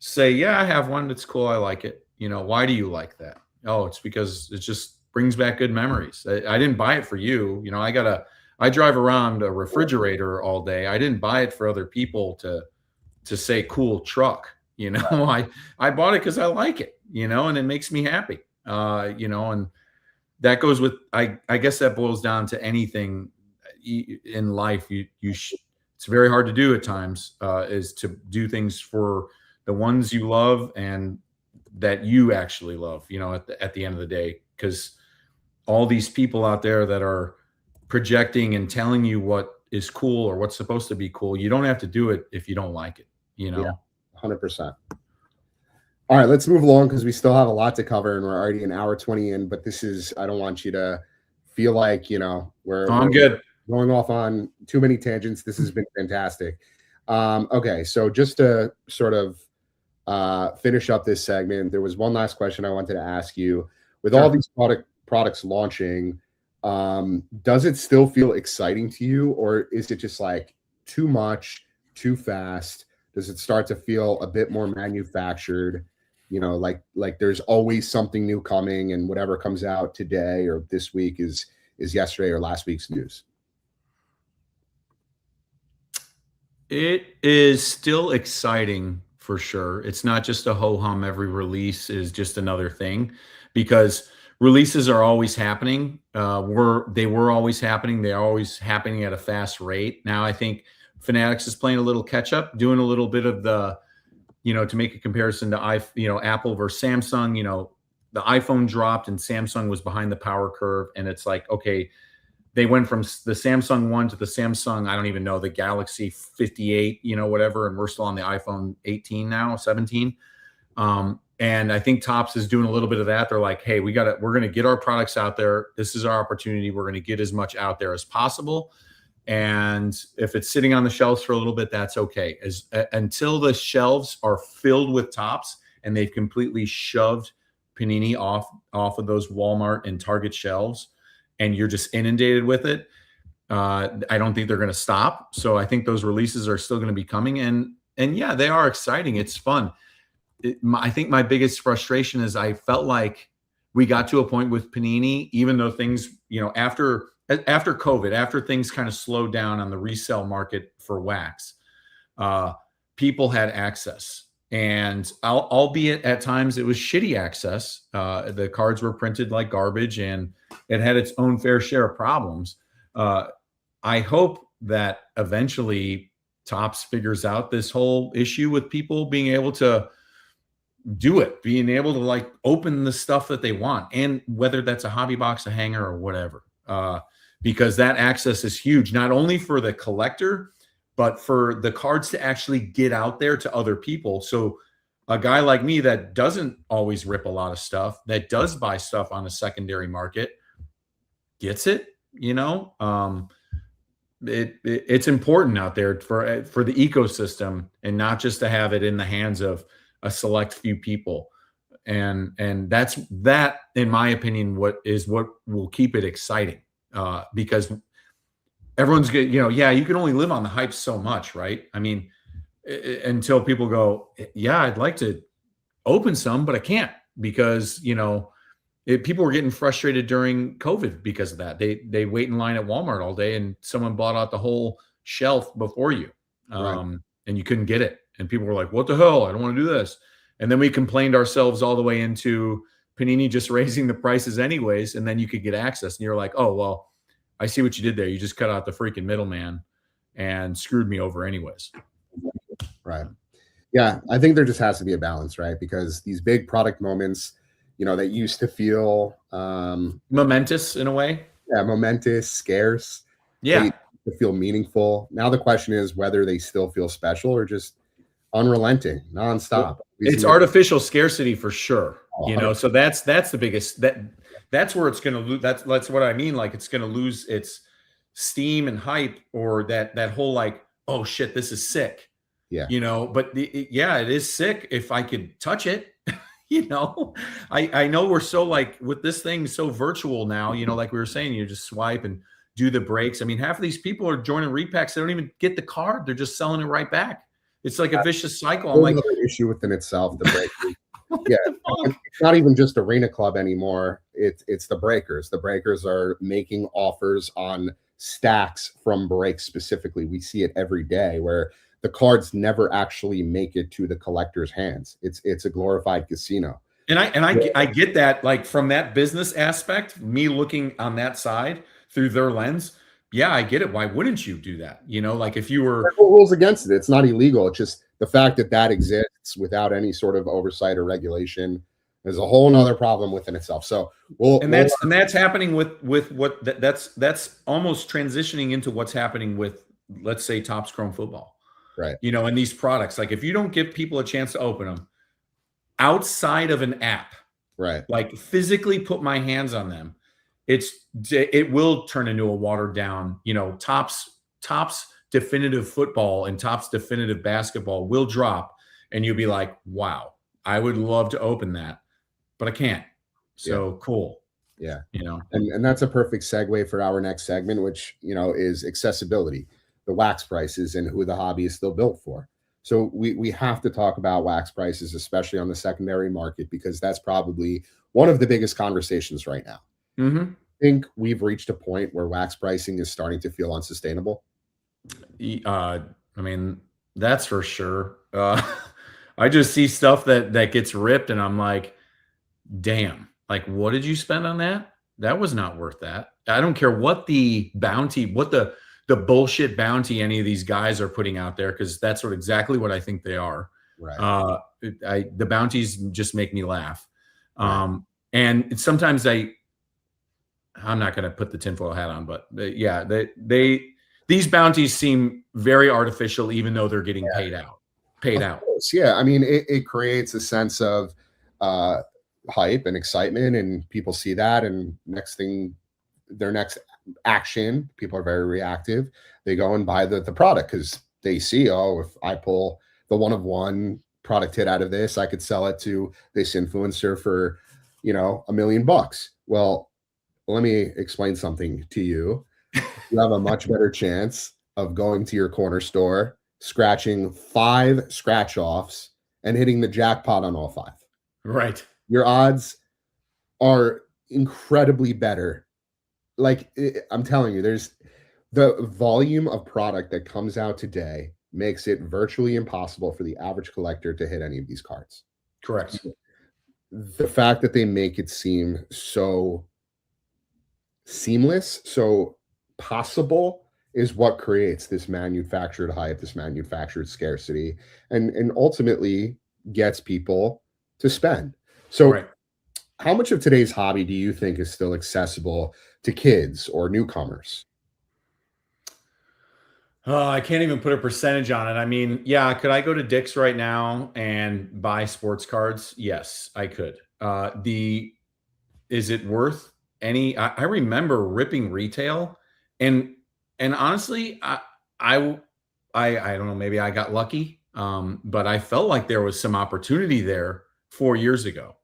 say, yeah, I have one. That's cool. I like it. Why do you like that? Oh, it's because it just brings back good memories. I didn't buy it for you. I drive around a refrigerator all day. I didn't buy it for other people to say cool truck. I bought it because I like it, and it makes me happy. And that goes with, I guess that boils down to anything in life. It's very hard to do at times, is to do things for the ones you love and that you actually love, at the end of the day, because all these people out there that are projecting and telling you what is cool or what's supposed to be cool, you don't have to do it if you don't like it, Yeah, 100%. All right, let's move along because we still have a lot to cover and we're already an hour 20 in, but I don't want you to feel like, I'm good. Going off on too many tangents. This has been fantastic. Okay, so just to sort of finish up this segment, there was one last question I wanted to ask you. With all these products launching, does it still feel exciting to you, or is it just like too much, too fast? Does it start to feel a bit more manufactured? Like there's always something new coming, and whatever comes out today or this week is yesterday or last week's news. It is still exciting for sure. It's not just a ho-hum. Every release is just another thing, because releases are always happening. They were always happening. They're always happening at a fast rate. Now I think Fanatics is playing a little catch up, doing a little bit of the, to make a comparison to Apple versus Samsung. The iPhone dropped and Samsung was behind the power curve, and it's like, okay, they went from the Samsung 1 to the Samsung, I don't even know, the Galaxy 58, whatever, and we're still on the iPhone 18 now, 17. And I think Topps is doing a little bit of that. They're like, hey, we're going to get our products out there. This is our opportunity. We're going to get as much out there as possible. And if it's sitting on the shelves for a little bit, that's okay. Until the shelves are filled with Topps and they've completely shoved Panini off of those Walmart and Target shelves, and you're just inundated with it, I don't think they're going to stop. So I think those releases are still going to be coming. And yeah, they are exciting. It's fun. I think my biggest frustration is I felt like we got to a point with Panini, even though things, after COVID, after things kind of slowed down on the resale market for wax, people had access. And albeit at times it was shitty access. The cards were printed like garbage, and it had its own fair share of problems. I hope that eventually Topps figures out this whole issue with people being able to do it, being able to like open the stuff that they want, and whether that's a hobby box, a hanger, or whatever, because that access is huge, not only for the collector, but for the cards to actually get out there to other people. So a guy like me that doesn't always rip a lot of stuff, that does buy stuff on a secondary market, gets it. It's important out there for the ecosystem, and not just to have it in the hands of a select few people. And that, in my opinion, what will keep it exciting, because everyone's good. Yeah, you can only live on the hype so much, right? I mean, until people go, yeah, I'd like to open some, but I can't, because, people were getting frustrated during COVID because of that. They wait in line at Walmart all day, and someone bought out the whole shelf before you, Right. and you couldn't get it. And people were like, what the hell? I don't want to do this. And then we complained ourselves all the way into Panini just raising the prices anyways, and then you could get access. And you're like, oh, well, I see what you did there. You just cut out the freaking middleman and screwed me over anyways. Right. Yeah, I think there just has to be a balance, right? Because these big product moments, that used to feel momentous in a way. Yeah, momentous, scarce. Yeah. They feel meaningful. Now the question is whether they still feel special or just unrelenting, nonstop. It's artificial scarcity for sure. Oh, so that's the biggest, that's where it's going to lose. That's what I mean. Like, it's going to lose its steam and hype, or that whole like, oh shit, this is sick. Yeah. But it is sick if I could touch it. I know we're so like with this thing so virtual now, like we were saying, you just swipe and do the breaks. I mean, half of these people are joining repacks. They don't even get the card. They're just selling it right back. It's like a vicious cycle. I'm like, another issue within itself, the break. Yeah. It's not even just Arena Club anymore. It's the breakers. The breakers are making offers on stacks from breaks specifically. We see it every day where the cards never actually make it to the collector's hands. It's a glorified casino. I get that, like from that business aspect, me looking on that side through their lens. Yeah, I get it. Why wouldn't you do that? Like if you were, no rules against it. It's not illegal. It's just the fact that that exists without any sort of oversight or regulation is a whole nother problem within itself. So and that's happening with what that's almost transitioning into what's happening with, let's say, Topps Chrome Football. right. And these products, like if you don't give people a chance to open them outside of an app, Right. like physically put my hands on them, it will turn into a watered down, Topps definitive football and Topps definitive basketball will drop, and you'll be like, wow, I would love to open that, but I can't. So cool. Yeah. And that's a perfect segue for our next segment, which, is accessibility, the wax prices and who the hobby is still built for. So we have to talk about wax prices, especially on the secondary market, because that's probably one of the biggest conversations right now. Mm-hmm. I think we've reached a point where wax pricing is starting to feel unsustainable. I mean, that's for sure. I just see stuff that gets ripped and I'm like, damn, like, what did you spend on that? That was not worth that. I don't care what the bounty, what the bullshit bounty any of these guys are putting out there, because that's exactly what I think they are. Right. The bounties just make me laugh. Right. And sometimes I'm not going to put the tinfoil hat on, but yeah, these bounties seem very artificial, even though they're getting paid out. Of course, yeah. I mean, it creates a sense of hype and excitement, and people see that, and their next action, people are very reactive. They go and buy the product because they see, oh, if I pull the one of one product hit out of this, I could sell it to this influencer for, $1 million. Well, let me explain something to you. You have a much better chance of going to your corner store, scratching 5 scratch offs, and hitting the jackpot on all 5. Right. Your odds are incredibly better. Like, I'm telling you, there's the volume of product that comes out today makes it virtually impossible for the average collector to hit any of these cards. Correct. The fact that they make it seem so seamless, so possible, is what creates this manufactured hype, this manufactured scarcity, and ultimately gets people to spend. So right. How much of today's hobby do you think is still accessible to kids or newcomers? I can't even put a percentage on it. I mean, yeah, could I go to Dick's right now and buy sports cards? Yes, I could. Is it worth any? I remember ripping retail, and honestly, I don't know. Maybe I got lucky, but I felt like there was some opportunity there 4 years ago,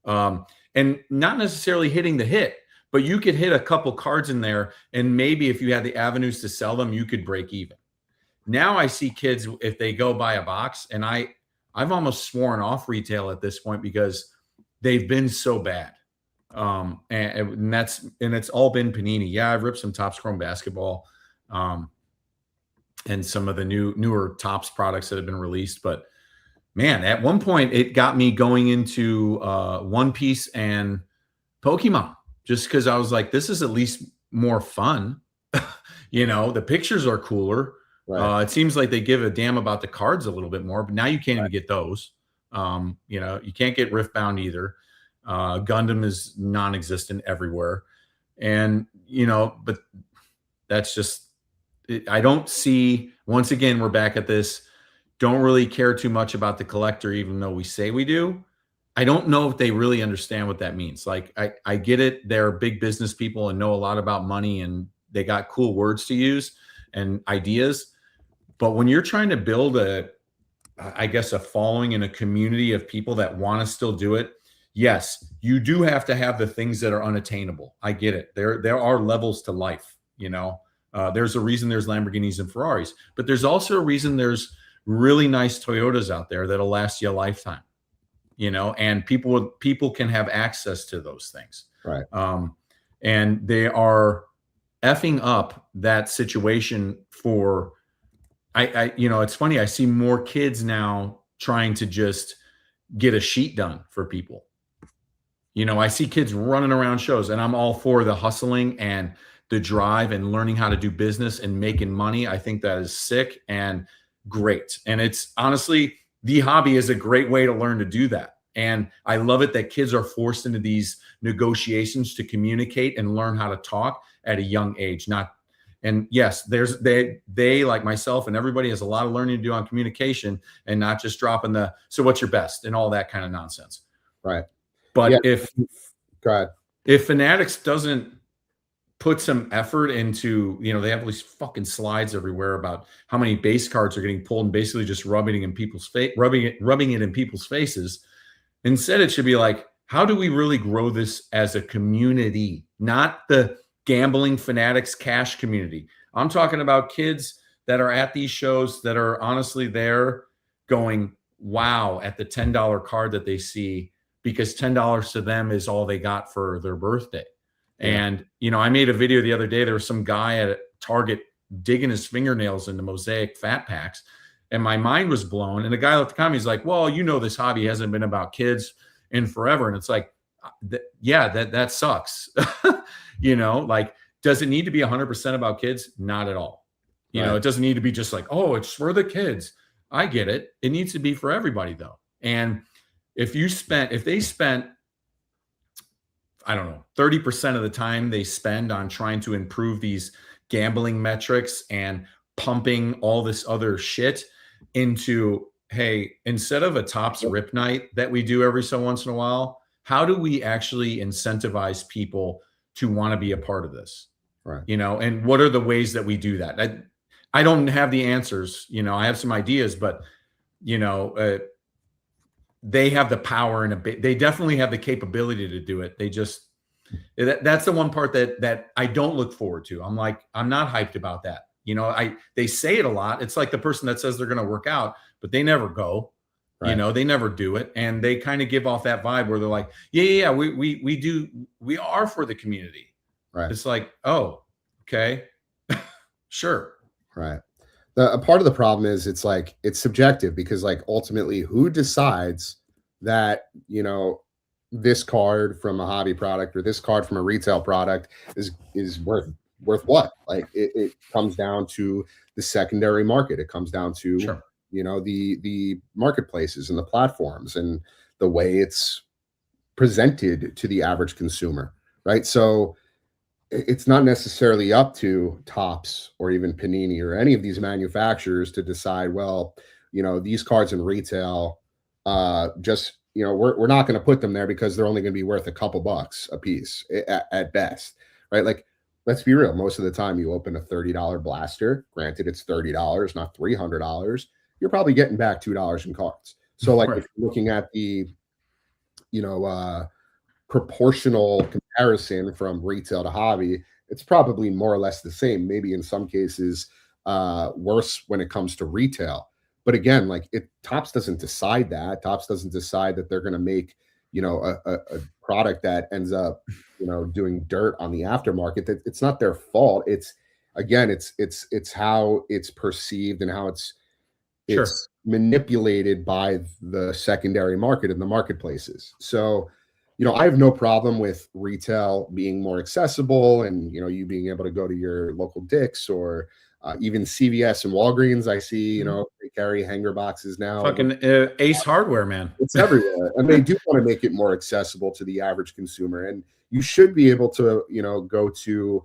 and not necessarily hitting the hit. But you could hit a couple cards in there, and maybe if you had the avenues to sell them, you could break even. Now I see kids, if they go buy a box, and I've almost sworn off retail at this point because they've been so bad. And it's all been Panini. Yeah, I've ripped some Topps Chrome basketball, and some of the newer Topps products that have been released. But man, at one point it got me going into One Piece and Pokemon. Just because I was like, this is at least more fun. The pictures are cooler. Right. It seems like they give a damn about the cards a little bit more, but now you can't even get those. You can't get Riftbound either. Gundam is non-existent everywhere. And, but that's just, I don't see, once again, we're back at this, don't really care too much about the collector, even though we say we do. I don't know if they really understand what that means. Like, I get it. They're big business people and know a lot about money, and they got cool words to use and ideas. But when you're trying to build a following and a community of people that want to still do it, yes, you do have to have the things that are unattainable. I get it. There are levels to life. There's a reason there's Lamborghinis and Ferraris, but there's also a reason there's really nice Toyotas out there that'll last you a lifetime. And people can have access to those things. Right. And they are effing up that situation for, it's funny. I see more kids now trying to just get a sheet done for people. You know, I see kids running around shows, and I'm all for the hustling and the drive and learning how to do business and making money. I think that is sick and great. And it's honestly, the hobby is a great way to learn to do that. And I love it that kids are forced into these negotiations to communicate and learn how to talk at a young age. And yes, they like myself and everybody has a lot of learning to do on communication, and not just dropping the, so what's your best and all that kind of nonsense. Right. But Yeah. Go ahead. If Fanatics doesn't put some effort into, you know, they have these fucking slides everywhere about how many base cards are getting pulled and basically just rubbing it in people's faces. Instead, it should be like, how do we really grow this as a community, not the gambling Fanatics cash community? I'm talking about kids that are at these shows that are honestly there going, wow, at the $10 card that they see, because $10 to them is all they got for their birthday. Yeah. And, you know, I made a video the other day. There was some guy at Target digging his fingernails into Mosaic fat packs, and my mind was blown. And the guy left the comment, he's like, well, you know, this hobby hasn't been about kids in forever. And it's like, yeah, that sucks. You know, like, does it need to be 100% about kids? Not at all. You know, it doesn't need to be just like, oh, it's for the kids. I get it. It needs to be for everybody though. And if they spent, I don't know, 30% of the time they spend on trying to improve these gambling metrics and pumping all this other shit into, hey, instead of a Topps rip night that we do every so once in a while, how do we actually incentivize people to want to be a part of this? Right. You know, and what are the ways that we do that? I don't have the answers. You know, I have some ideas, but, you know, they have the power and they definitely have the capability to do it. They just, that's the one part that I don't look forward to. I'm like, I'm not hyped about that. You know, they say it a lot. It's like the person that says they're going to work out, but they never go. Right. You know, they never do it. And they kind of give off that vibe where they're like, yeah, we are for the community. Right. It's like, oh, okay. Sure. Right. A part of the problem is it's like, it's subjective, because like ultimately who decides that, you know, this card from a hobby product or this card from a retail product is worth what? Like it comes down to the secondary market. It comes down to, sure, you know, the marketplaces and the platforms and the way it's presented to the average consumer. Right. So it's not necessarily up to Topps or even Panini or any of these manufacturers to decide, well, you know, these cards in retail, just, you know, we're not going to put them there because they're only going to be worth a couple bucks a piece at best, right? Like, let's be real. Most of the time you open a $30 blaster, granted it's $30, not $300, you're probably getting back $2 in cards. So like, right, if you're looking at the, you know, proportional comparison from retail to hobby, it's probably more or less the same, maybe in some cases worse when it comes to retail. But again, like Topps doesn't decide that. Topps doesn't decide that they're going to make, you know, a product that ends up, you know, doing dirt on the aftermarket. That it's not their fault. It's, again, it's how it's perceived and how it's sure, manipulated by the secondary market and the marketplaces. So, you know, I have no problem with retail being more accessible and, you know, you being able to go to your local Dick's or even CVS and Walgreens. I see, you know, they carry hanger boxes now. Fucking Ace Hardware, man. It's everywhere. And they do want to make it more accessible to the average consumer. And you should be able to, you know, go to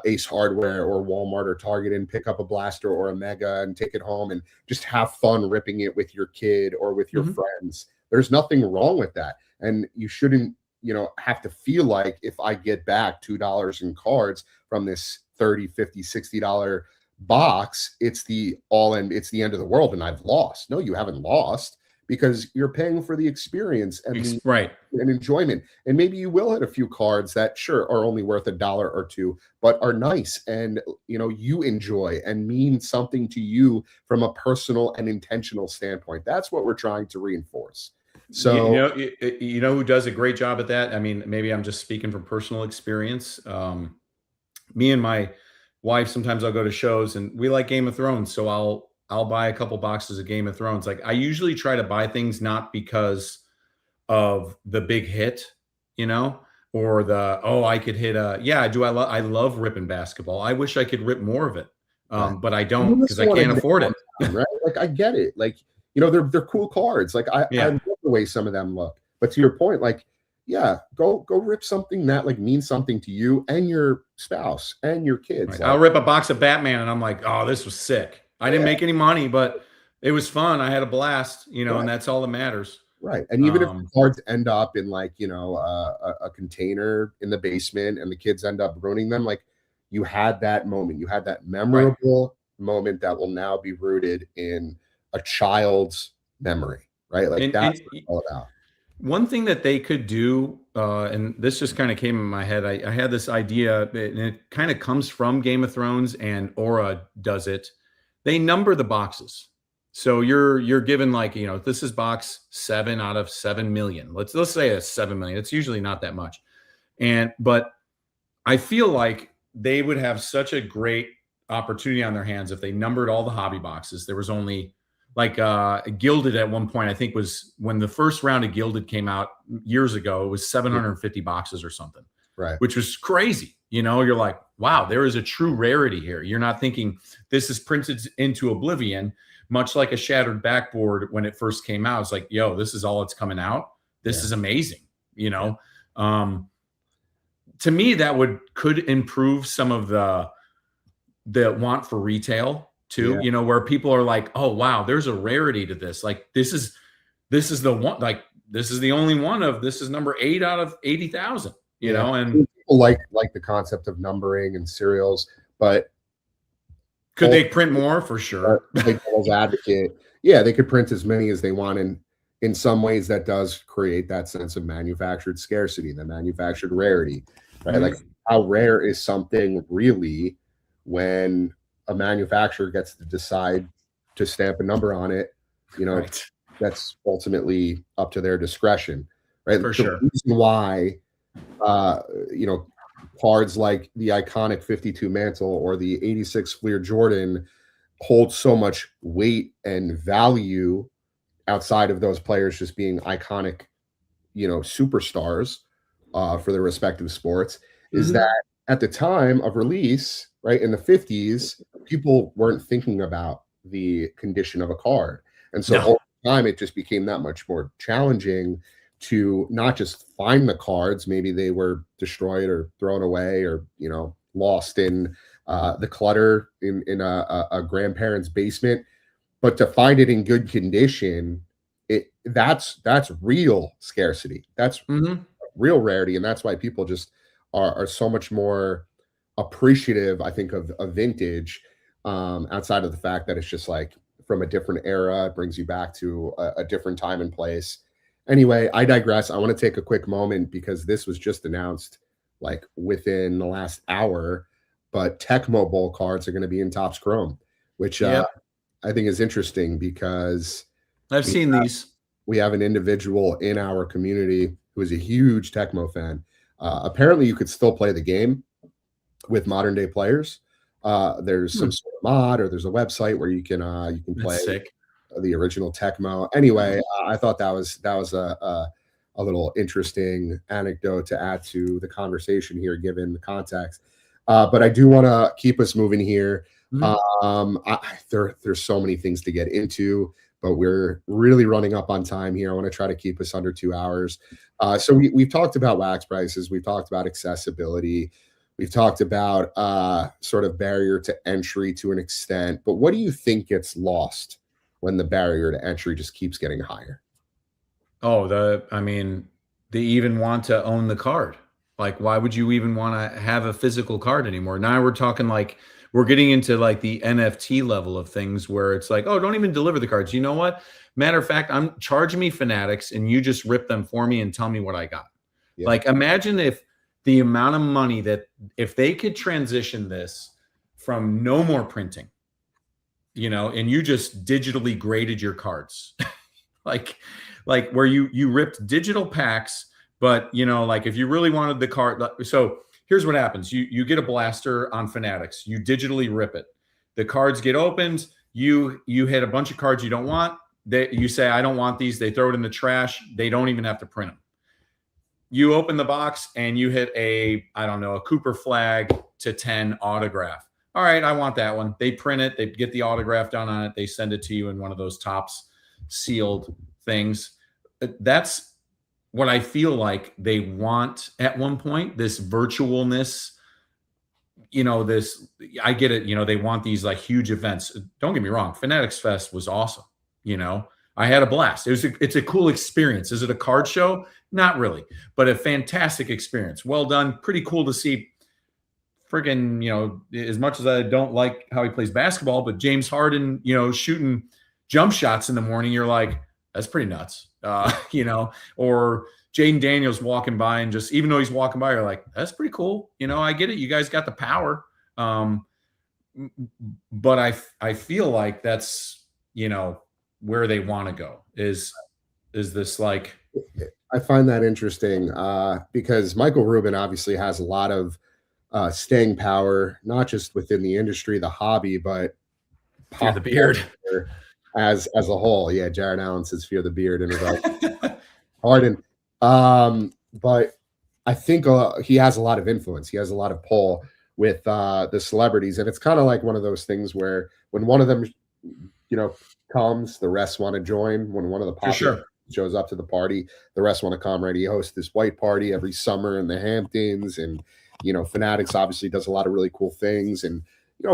Ace Hardware or Walmart or Target and pick up a blaster or a Mega and take it home and just have fun ripping it with your kid or with your friends. There's nothing wrong with that. And you shouldn't, you know, have to feel like if I get back $2 in cards from this $30, $50, $60 box, it's the end of the world and I've lost. No, you haven't lost, because you're paying for the experience and and enjoyment. And maybe you will hit a few cards that sure are only worth $1 or $2, but are nice and, you know, you enjoy and mean something to you from a personal and intentional standpoint. That's what we're trying to reinforce. So, you know who does a great job at that? I mean, maybe I'm just speaking from personal experience. Me and my wife, sometimes I'll go to shows and we like Game of Thrones. So I'll buy a couple boxes of Game of Thrones. Like, I usually try to buy things not because of the big hit, you know, or the, oh, I could hit a, yeah, I love ripping basketball. I wish I could rip more of it. Right. But I And don't, you because also I want to can't nail afford it. them, right? Like I get it. Like, they're cool cards. Like I Yeah. love the way some of them look. But to your point, like, yeah, go rip something that like means something to you and your spouse and your kids. Right. Like, I'll rip a box of Batman and I'm like, oh, this was sick. I didn't yeah, make any money, but it was fun. I had a blast, right. and that's all that matters. Right. And even if the Um, cards end up in like, a container in the basement and the kids end up ruining them, like you had that moment, you had that right. memorable moment that will now be rooted in a child's memory, right? Like that's And what it's all about. one thing that they could do, and this just kind of came in my head, I had this idea, and it kind of comes from Game of Thrones, and Aura does it. They number the boxes. So you're given like, this is box 7 out of 7 million. Let's say it's 7 million. It's usually not that much. But I feel like they would have such a great opportunity on their hands if they numbered all the hobby boxes. There was only like Gilded at one point, I think, was when the first round of Gilded came out years ago, it was 750 boxes or something, Right. which was crazy. You're like, wow, there is a true rarity here. You're not thinking this is printed into oblivion, much like a Shattered Backboard when it first came out. It's like, yo, this is all it's coming out. This is amazing. To me, that could improve some of the want for retail too, where people are like, oh wow, there's a rarity to this. Like this is the one, like this is the only one of, this is number 8 out of 80,000, and people like the concept of numbering and serials, but could they print more? For sure. Devil's advocate, yeah, they could print as many as they want, and in some ways that does create that sense of manufactured scarcity, the manufactured rarity, right? Like how rare is something really when a manufacturer gets to decide to stamp a number on it, Right. That's ultimately up to their discretion, right? For the sure. reason why cards like the iconic 52 Mantle or the 86 Fleer Jordan hold so much weight and value outside of those players just being iconic, superstars for their respective sports, is that at the time of release, right, in the 50s, people weren't thinking about the condition of a card. And so over time, it just became that much more challenging to not just find the cards. Maybe they were destroyed or thrown away or, lost in the clutter in a grandparent's basement. But to find it in good condition, that's real scarcity. That's real rarity, and that's why people just are so much more appreciative, I think, of vintage, outside of the fact that it's just like from a different era. It brings you back to a different time and place. Anyway, I digress. I want to take a quick moment because this was just announced like within the last hour, but Tecmo Bowl cards are going to be in Topps Chrome, which I think is interesting because I've seen these. We have an individual in our community who is a huge Tecmo fan. Apparently, you could still play the game with modern day players. There's some sort of mod, or there's a website where you can play the original Tecmo. Anyway, I thought that was a little interesting anecdote to add to the conversation here, given the context. But I do want to keep us moving here. There's so many things to get into, but we're really running up on time here. I want to try to keep us under 2 hours. So we've talked about wax prices. We've talked about accessibility. We've talked about sort of barrier to entry to an extent. But what do you think gets lost when the barrier to entry just keeps getting higher? They even want to own the card. Like, why would you even want to have a physical card anymore? Now we're talking like, we're getting into like the NFT level of things where it's like, oh, don't even deliver the cards. You know what? Matter of fact, I'm charging me Fanatics and you just rip them for me and tell me what I got. Yeah. Like, imagine if the amount of money that if they could transition this from no more printing, and you just digitally graded your cards, like where you ripped digital packs, but like if you really wanted the card, so here's what happens. You get a blaster on Fanatics. You digitally rip it. The cards get opened. You hit a bunch of cards you don't want. You say, I don't want these. They throw it in the trash. They don't even have to print them. you open the box and you hit a, I don't know, a Cooper flag to 10 autograph. All right, I want that one. They print it, they get the autograph done on it, they send it to you in one of those Topps sealed things. That's what I feel like they want at one point, this virtualness. This, I get it. They want these like huge events. Don't get me wrong. Fanatics Fest was awesome. I had a blast. It's a cool experience. Is it a card show? Not really, but a fantastic experience. Well done. Pretty cool to see. Friggin', as much as I don't like how he plays basketball, but James Harden, shooting jump shots in the morning, you're like, that's pretty nuts. Or Jaden Daniels walking by and just, even though he's walking by, you're like, that's pretty cool. I get it. You guys got the power. But I feel like that's, where they want to go is this like. I find that interesting because Michael Rubin obviously has a lot of staying power, not just within the industry, the hobby, but fear the beard as a whole. Yeah, Jared Allen says fear the beard in regard Harden. But I think he has a lot of influence. He has a lot of pull with the celebrities, and it's kind of like one of those things where when one of them, comes, the rest want to join. When one of the popular shows up to the party, the rest want to come. Right? He hosts this white party every summer in the Hamptons, and Fanatics obviously does a lot of really cool things. And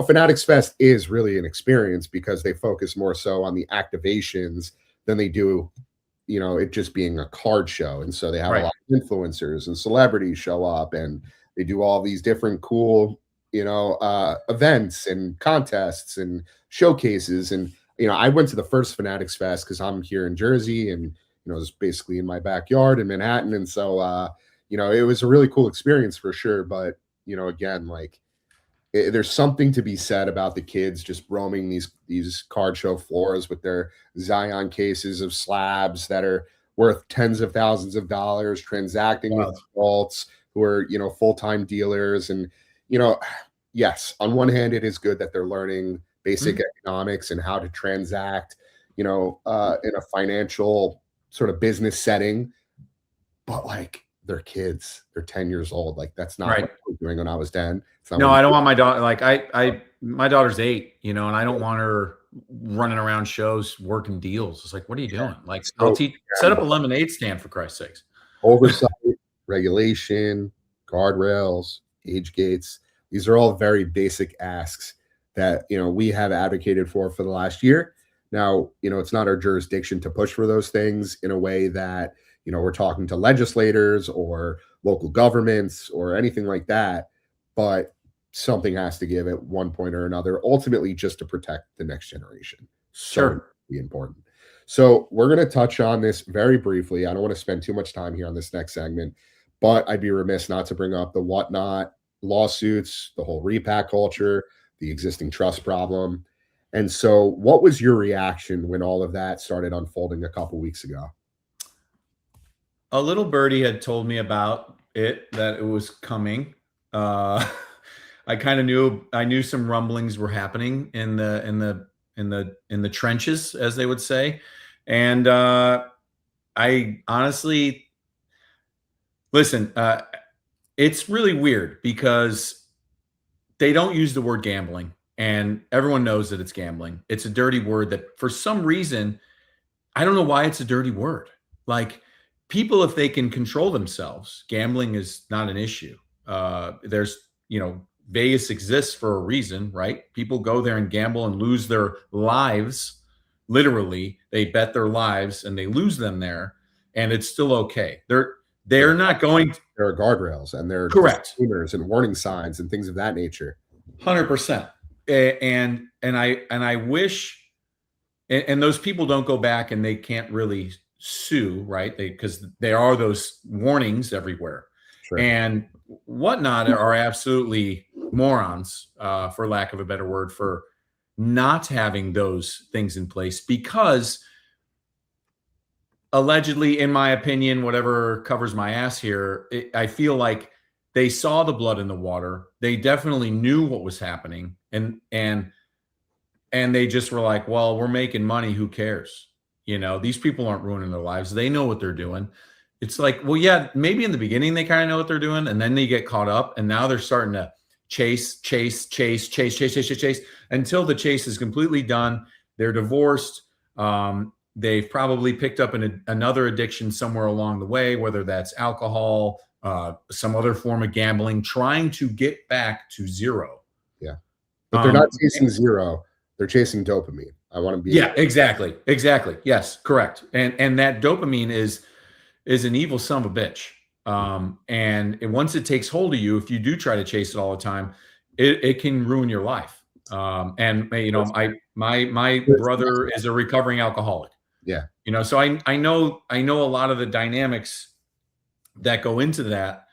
Fanatics Fest is really an experience because they focus more so on the activations than they do it just being a card show. And so they have a lot of influencers and celebrities show up, and they do all these different cool, events and contests and showcases. And, I went to the first Fanatics Fest because I'm here in Jersey, and, it's basically in my backyard in Manhattan. And so, it was a really cool experience for sure. But, again, like there's something to be said about the kids just roaming these card show floors with their Zion cases of slabs that are worth tens of thousands of dollars, transacting with adults who are, full-time dealers. And, yes, on one hand, it is good that they're learning basic economics and how to transact, in a financial sort of business setting. But like, they're kids, they're 10 years old. Like, that's not what I was doing when I was 10. No, I don't want my daughter. Like my daughter's 8, and I don't want her running around shows working deals. It's like, what are you doing? Like, set up a lemonade stand for Christ's sakes. Oversight, regulation, guardrails, age gates. These are all very basic asks that, we have advocated for the last year. Now, it's not our jurisdiction to push for those things in a way that, we're talking to legislators or local governments or anything like that. But something has to give at one point or another, ultimately just to protect the next generation. Sure. So important. So we're going to touch on this very briefly. I don't want to spend too much time here on this next segment, but I'd be remiss not to bring up the whatnot lawsuits, the whole repack culture, the existing trust problem. And so what was your reaction when all of that started unfolding a couple weeks ago? A little birdie had told me about it, that it was coming. I kind of knew. I knew some rumblings were happening in the trenches, as they would say, and I honestly, listen. It's really weird because they don't use the word gambling, and everyone knows that it's gambling. It's a dirty word that, for some reason, I don't know why it's a dirty word. Like, people, if they can control themselves, gambling is not an issue. There's, Vegas exists for a reason, right? People go there and gamble and lose their lives. Literally, they bet their lives and they lose them there, and it's still okay. They're not going. There are guardrails, and there are correct disclaimers and warning signs and things of that nature. 100%. And I wish, and those people don't go back and they can't really sue, right? Because there are those warnings everywhere. Sure. And whatnot are absolutely morons, for lack of a better word, for not having those things in place, because allegedly, in my opinion, whatever covers my ass here, I feel like they saw the blood in the water. They definitely knew what was happening, and they just were like, well, we're making money, who cares? These people aren't ruining their lives. They know what they're doing. It's like, well, yeah, maybe in the beginning they kind of know what they're doing, and then they get caught up, and now they're starting to chase until the chase is completely done. They're divorced. They've probably picked up another addiction somewhere along the way, whether that's alcohol, some other form of gambling, trying to get back to zero. Yeah. But they're not chasing zero. They're chasing dopamine. I want to be. Yeah, exactly. Yes, correct. And that dopamine is an evil son of a bitch. And once it takes hold of you, if you do try to chase it all the time, it can ruin your life. And you know, my brother is a recovering alcoholic. Yeah. You know, so I know a lot of the dynamics that go into that.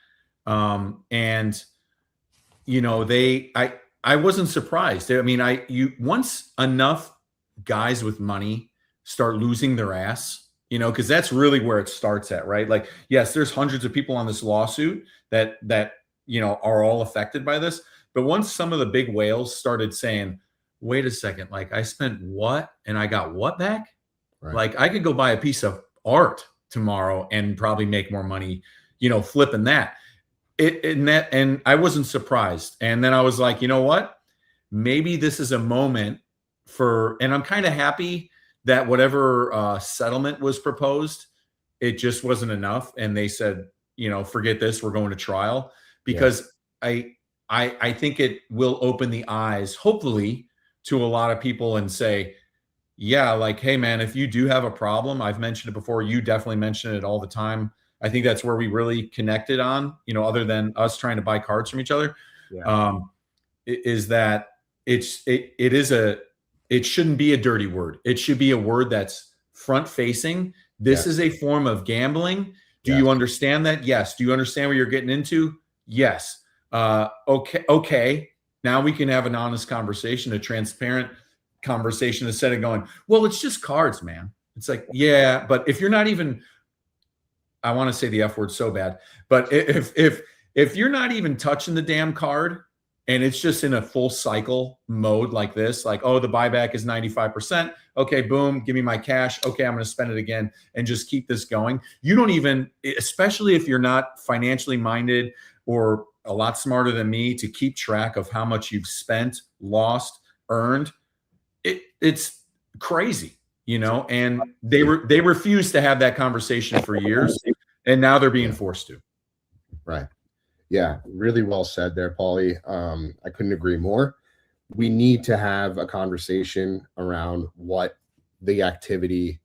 And you know, I wasn't surprised. I mean, once enough guys with money start losing their ass, you know, because that's really where it starts at, right? Like, yes, there's hundreds of people on this lawsuit that you know are all affected by this. But once some of the big whales started saying, wait a second, like I spent what and I got what back? Right. Like I could go buy a piece of art tomorrow and probably make more money, you know, flipping that. And I wasn't surprised. And then I was like, you know what? Maybe this is a moment and I'm kind of happy that whatever settlement was proposed, it just wasn't enough. And they said, you know, forget this, we're going to trial, because I think it will open the eyes, hopefully, to a lot of people and say, yeah, like, hey man, if you do have a problem, I've mentioned it before, you definitely mention it all the time. I think that's where we really connected on, you know, other than us trying to buy cards from each other, is that it shouldn't be a dirty word. It should be a word that's front facing. This is a form of gambling. Do you understand that? Yes. Do you understand what you're getting into? Yes. Okay. Now we can have an honest conversation, a transparent conversation, instead of going, well, it's just cards, man. It's like, yeah, but if you're not even, I want to say the F word so bad, but if you're not even touching the damn card and it's just in a full cycle mode like this, like, oh, the buyback is 95%. Okay, boom, give me my cash. Okay, I'm going to spend it again and just keep this going. You don't even, especially if you're not financially minded or a lot smarter than me to keep track of how much you've spent, lost, earned, it's crazy, you know, and they refused to have that conversation for years, and now they're being forced to. Right. Yeah, really well said there, Pauly. I couldn't agree more. We need to have a conversation around what the activity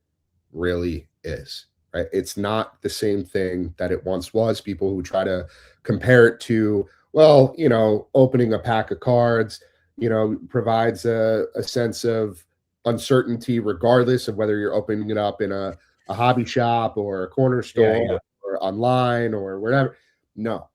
really is, right? It's not the same thing that it once was. People who try to compare it to, well, you know, opening a pack of cards, you know, provides a sense of uncertainty, regardless of whether you're opening it up in a hobby shop or a corner store or online or wherever. No,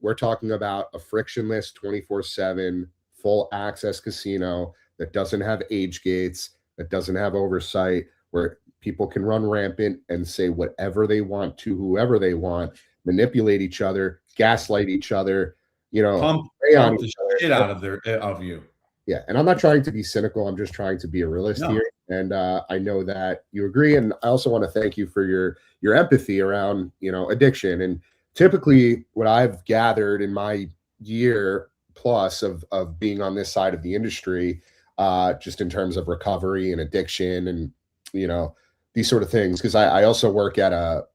we're talking about a frictionless 24/7 full access casino that doesn't have age gates, that doesn't have oversight, where people can run rampant and say whatever they want to whoever they want, manipulate each other, gaslight each other, you know, pump the shit out of you. Yeah, and I'm not trying to be cynical. I'm just trying to be a realist here. And I know that you agree. And I also want to thank you for your empathy around, you know, addiction. And typically what I've gathered in my year plus of being on this side of the industry, just in terms of recovery and addiction and, you know, these sort of things. Because I also work at a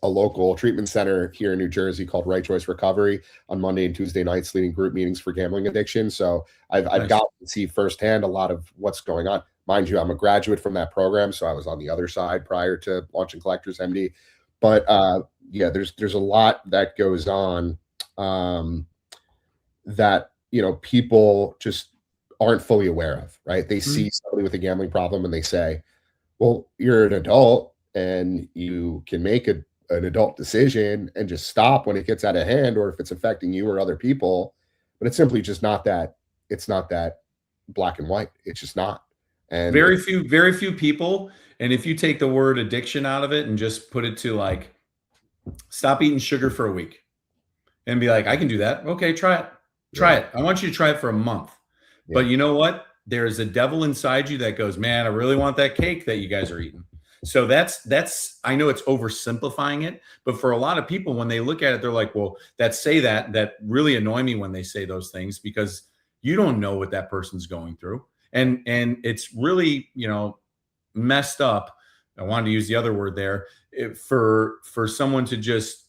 local treatment center here in New Jersey called Right Choice Recovery on Monday and Tuesday nights, leading group meetings for gambling addiction. So I've gotten to see firsthand a lot of what's going on. Mind you, I'm a graduate from that program, so I was on the other side prior to launching Collectors MD. But yeah, there's a lot that goes on that, you know, people just aren't fully aware of, right? They see somebody with a gambling problem and they say, well, you're an adult and you can make an adult decision and just stop when it gets out of hand, or if it's affecting you or other people. But it's simply just not that. It's not that black and white. It's just not. And very few people. And if you take the word addiction out of it and just put it to like, stop eating sugar for a week and be like, I can do that. Okay, try it. Try it. I want you to try it for a month. But you know what? There is a devil inside you that goes, man, I really want that cake that you guys are eating. So that's I know it's oversimplifying it, but for a lot of people, when they look at it, they're like, well, that really annoy me when they say those things, because you don't know what that person's going through. And it's really, messed up. I wanted to use the other word there, for someone to just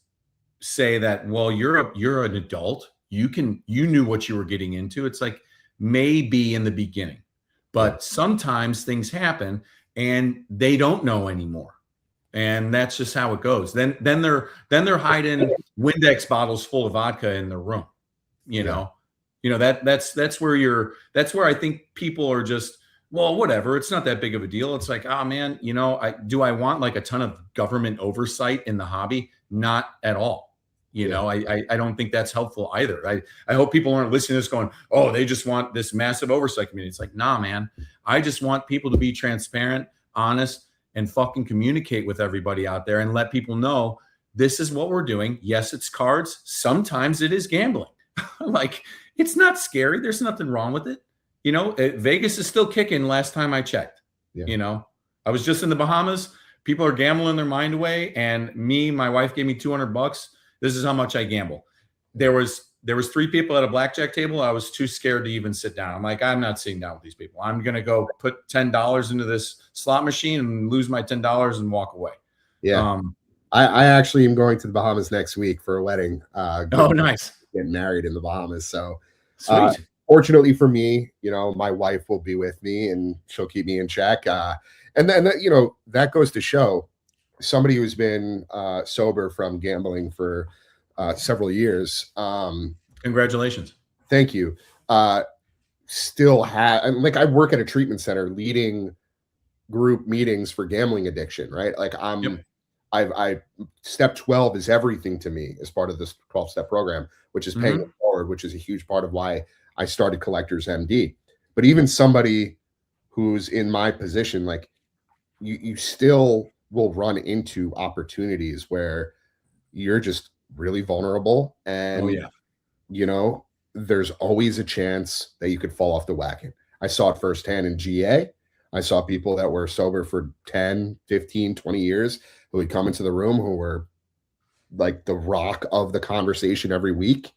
say that, well, you're an adult. You knew what you were getting into. It's like, maybe in the beginning, but sometimes things happen and they don't know anymore. And that's just how it goes. Then they're hiding Windex bottles full of vodka in their room. That's where I think people are just, well, whatever, it's not that big of a deal. It's like, oh man, I want like a ton of government oversight in the hobby? Not at all. I don't think that's helpful either. I hope people aren't listening to this going, oh, they just want this massive oversight community. It's like, nah, man, I just want people to be transparent, honest, and fucking communicate with everybody out there and let people know this is what we're doing. Yes, it's cards. Sometimes it is gambling. Like, it's not scary. There's nothing wrong with it. Vegas is still kicking last time I checked. I was just in the Bahamas. People are gambling their mind away. And my wife gave me $200. This is how much I gamble. There was 3 people at a blackjack table. I was too scared to even sit down. I'm like, I'm not sitting down with these people. I'm going to go put $10 into this slot machine and lose my $10 and walk away. Yeah. I actually am going to the Bahamas next week for a wedding. Nice. Getting married in the Bahamas. So sweet. Fortunately for me, my wife will be with me and she'll keep me in check. And then, that goes to show somebody who's been sober from gambling for several years. Congratulations. Thank you. Still like, I work at a treatment center leading group meetings for gambling addiction, right? Like I step 12 is everything to me as part of this 12-step program, which is paying it forward, which is a huge part of why I started Collectors MD. But even somebody who's in my position, like you still will run into opportunities where you're just really vulnerable, and there's always a chance that you could fall off the wagon. I saw it firsthand in GA. I saw people that were sober for 10, 15, 20 years who would come into the room who were like the rock of the conversation every week,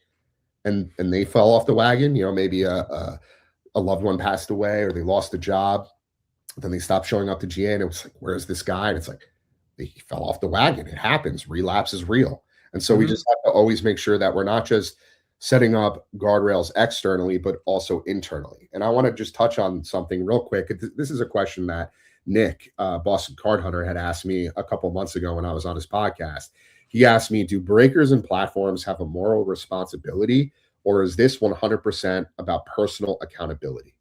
and they fell off the wagon. Maybe a loved one passed away or they lost a job. Then they stopped showing up to GA, and it was like, where's this guy? And it's like, he fell off the wagon. It happens. Relapse is real. And so we just have to always make sure that we're not just setting up guardrails externally, but also internally. And I want to just touch on something real quick. This is a question that Nick, Boston Card Hunter, had asked me a couple months ago when I was on his podcast. He asked me, do breakers and platforms have a moral responsibility, or is this 100% about personal accountability?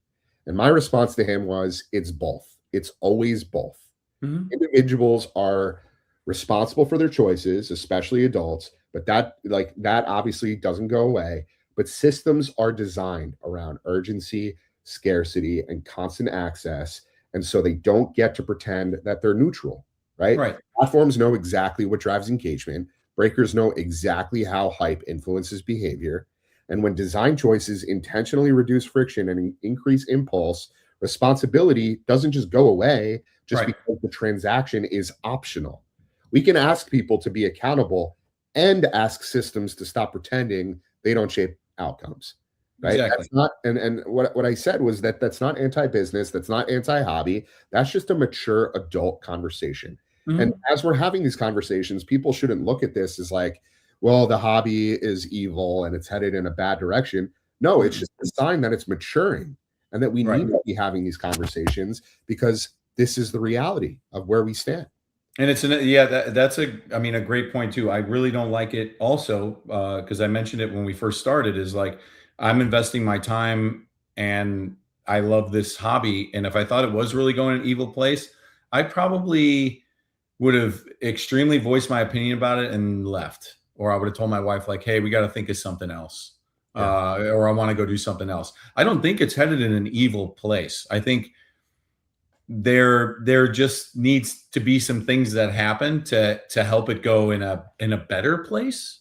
And my response to him was, it's both. It's always both. Individuals are responsible for their choices, especially adults, but that obviously doesn't go away. But systems are designed around urgency, scarcity, and constant access. And so they don't get to pretend that they're neutral, right? Platforms know exactly what drives engagement. Breakers know exactly how hype influences behavior. And when design choices intentionally reduce friction and increase impulse, responsibility doesn't just go away just because the transaction is optional. We can ask people to be accountable and ask systems to stop pretending they don't shape outcomes. Right? Exactly. That's not, and what I said was that's not anti-business, that's not anti-hobby. That's just a mature adult conversation. And as we're having these conversations, people shouldn't look at this as like, well, the hobby is evil and it's headed in a bad direction. No, it's just a sign that it's maturing and that we need to be having these conversations, because this is the reality of where we stand. And that's a great point too. I really don't like it also, because I mentioned it when we first started, is like, I'm investing my time and I love this hobby. And if I thought it was really going an evil place, I probably would have extremely voiced my opinion about it and left. Or I would have told my wife, like, hey, we got to think of something else. Or I want to go do something else. I don't think it's headed in an evil place. I think there just needs to be some things that happen to help it go in a better place.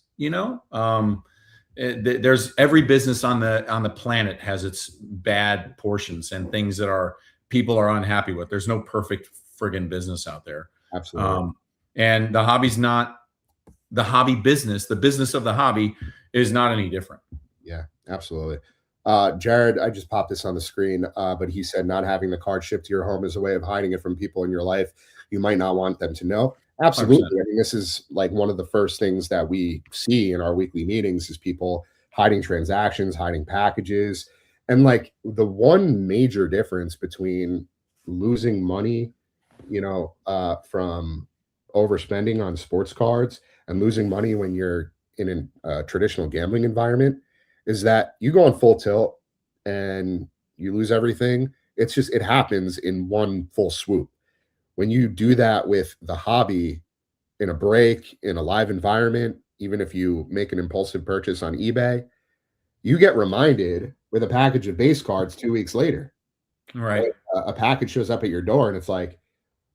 There's every business on the planet has its bad portions and things that people are unhappy with. There's no perfect friggin' business out there. Absolutely. And the hobby's not the hobby business. The business of the hobby is not any different. Yeah, absolutely. Jared, I just popped this on the screen, but he said not having the card shipped to your home is a way of hiding it from people in your life you might not want them to know. Absolutely. 100%. I mean, this is like one of the first things that we see in our weekly meetings is people hiding transactions, hiding packages. And like the one major difference between losing money, from overspending on sports cards and losing money when you're in a traditional gambling environment is that you go on full tilt and you lose everything. It happens in one full swoop. When you do that with the hobby in a break, in a live environment, even if you make an impulsive purchase on eBay, you get reminded with a package of base cards 2 weeks later. Right. A package shows up at your door and it's like,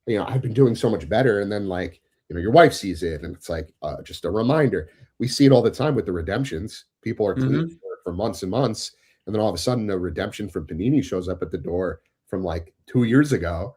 I've been doing so much better. And then like, your wife sees it and it's like just a reminder. We see it all the time with the redemptions. People are clean for months and months. And then all of a sudden a redemption from Panini shows up at the door from like 2 years ago.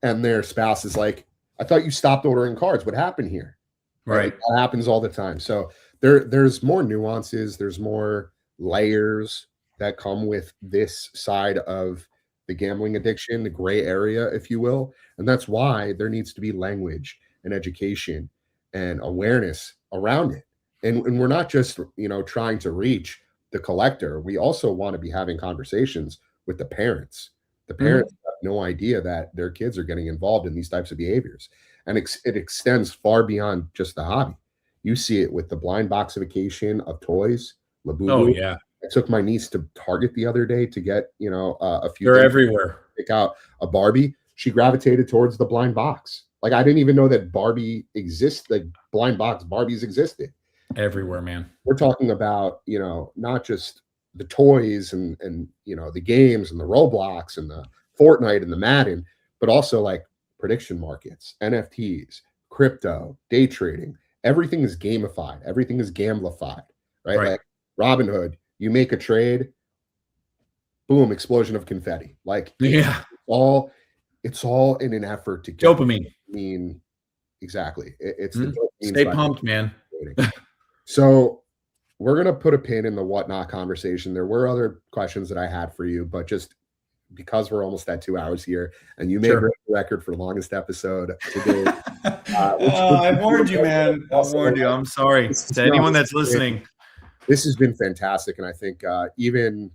And their spouse is like, I thought you stopped ordering cards. What happened here? Right. That happens all the time. So there's more nuances. There's more layers that come with this side of the gambling addiction, the gray area, if you will. And that's why there needs to be language and education and awareness around it. And we're not just, trying to reach the collector. We also want to be having conversations with the parents. The parents have no idea that their kids are getting involved in these types of behaviors. And it extends far beyond just the hobby. You see it with the blind boxification of toys. Labubu. Oh, yeah. I took my niece to Target the other day to get, a few. They're everywhere. Pick out a Barbie. She gravitated towards the blind box. Like I didn't even know that Barbie exists. Like blind box Barbies existed. Everywhere, man. We're talking about, not just the toys and the games and the Roblox and the Fortnite and the Madden, but also like prediction markets, NFTs, crypto, day trading. Everything is gamified. Everything is gamblified, right? Like Robinhood, you make a trade, boom, explosion of confetti. Like it's all in an effort to get dopamine. Exactly. It's the dopamine. Stay pumped, man. So we're going to put a pin in the whatnot conversation. There were other questions that I had for you, but just because we're almost at 2 hours here and you made a record for the longest episode today. I warned you, man. I warned you. I'm sorry to anyone that's listening. This has been fantastic. And I think even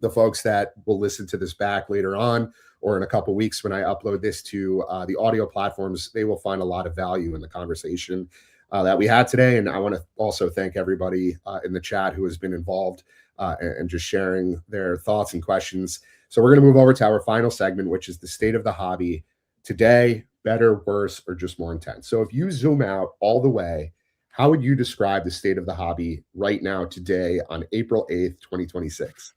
the folks that will listen to this back later on or in a couple of weeks when I upload this to the audio platforms, they will find a lot of value in the conversation that we had today. And I want to also thank everybody in the chat who has been involved and just sharing their thoughts and questions. So we're going to move over to our final segment, which is the state of the hobby today, better, worse, or just more intense. So if you zoom out all the way, how would you describe the state of the hobby right now, today, on April 8th, 2026?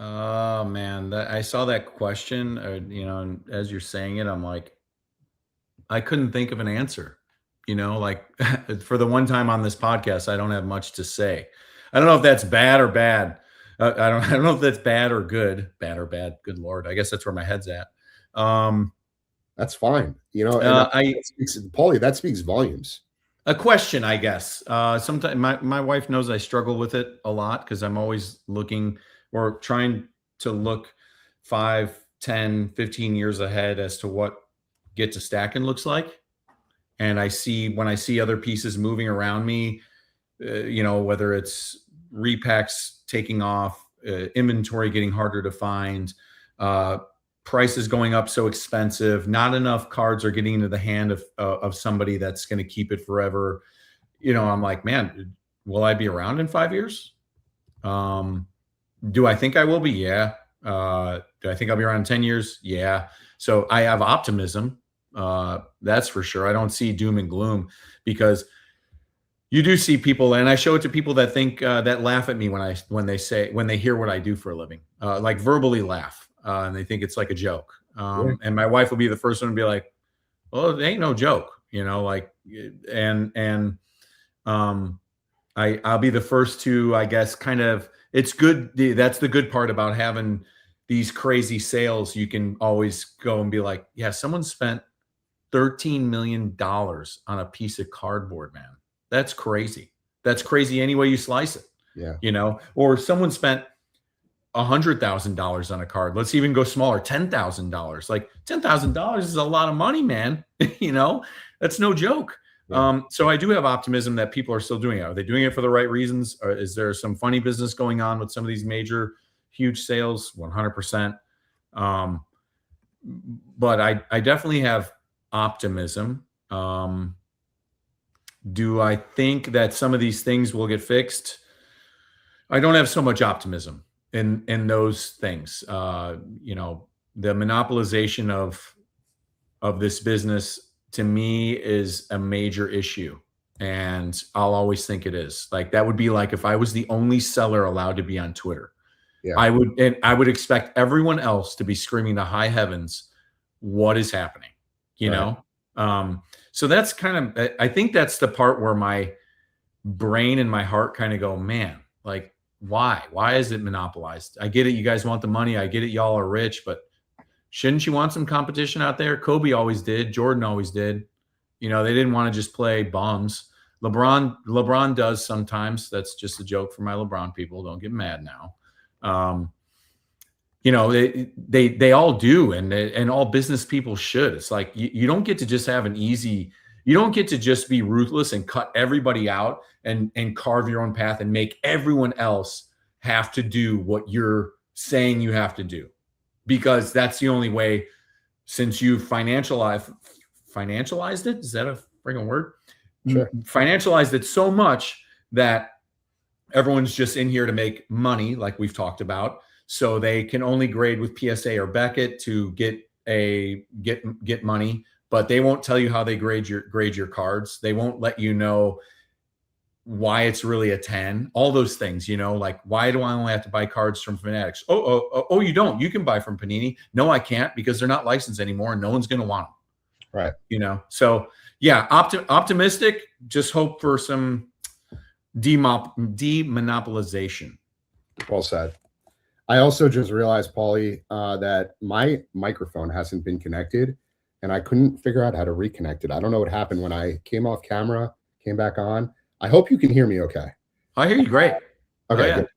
Oh, man, I saw that question, and as you're saying it, I'm like, I couldn't think of an answer. Like for the one time on this podcast, I don't have much to say. I don't know if that's bad or bad. I don't know if that's bad or good. Bad or bad. Good Lord. I guess that's where my head's at. That's fine. Paully, that speaks volumes. A question, I guess. Sometimes my wife knows I struggle with it a lot because I'm always looking or trying to look 5, 10, 15 years ahead as to what get to stacking looks like. And when I see other pieces moving around me, whether it's repacks taking off, inventory getting harder to find, prices going up so expensive, not enough cards are getting into the hand of somebody that's going to keep it forever. I'm like, man, will I be around in 5 years? Do I think I will be? Yeah. Do I think I'll be around in 10 years? Yeah. So I have optimism. That's for sure. I don't see doom and gloom because you do see people, and I show it to people that think that laugh at me when they hear what I do for a living, like verbally laugh, and they think it's like a joke. And my wife will be the first one to be like, "Well, it ain't no joke," I'll be the first to, I guess, kind of. It's good. That's the good part about having these crazy sales. You can always go and be like, "Yeah, someone spent $13 million on a piece of cardboard, man. That's crazy. That's crazy any way you slice it. Yeah. You know, or someone spent $100,000 on a card. Let's even go smaller, $10,000. Like $10,000 is a lot of money, man. You know, that's no joke. Yeah. So I do have optimism that people are still doing it. Are they doing it for the right reasons? Or is there some funny business going on with some of these major, huge sales? 100%. But I definitely have optimism. Do I think that some of these things will get fixed? I don't have so much optimism in those things. You know, the monopolization of this business to me is a major issue, and I'll always think it is. Like that would be like if I was the only seller allowed to be on Twitter. Yeah. I would expect everyone else to be screaming to high heavens, what is happening? You know? So that's kind of, I think that's the part where my brain and my heart kind of go, man, like, why is it monopolized? I get it. You guys want the money. I get it. Y'all are rich, but shouldn't you want some competition out there? Kobe always did. Jordan always did. You know, they didn't want to just play bums. LeBron does sometimes. That's just a joke for my LeBron people. Don't get mad now. You know, they all do, and all business people should. It's like you don't get to just have an easy. You don't get to just be ruthless and cut everybody out and carve your own path and make everyone else have to do what you're saying you have to do, because that's the only way. Since you financialized it, is that a freaking word? Sure. Financialized it so much that everyone's just in here to make money, like we've talked about. So they can only grade with PSA or Beckett to get money, but they won't tell you how they grade your cards. They won't let you know why it's really a 10. All those things, you know, like why do I only have to buy cards from Fanatics? Oh, you don't. You can buy from Panini. No, I can't, because they're not licensed anymore, and no one's going to want them. Right. You know. So yeah, optimistic. Just hope for some demonopolization. Well said. I also just realized, Pauly, that my microphone hasn't been connected, and I couldn't figure out how to reconnect it. I don't know what happened when I came off camera, came back on. I hope you can hear me okay. I hear you great. Okay, good.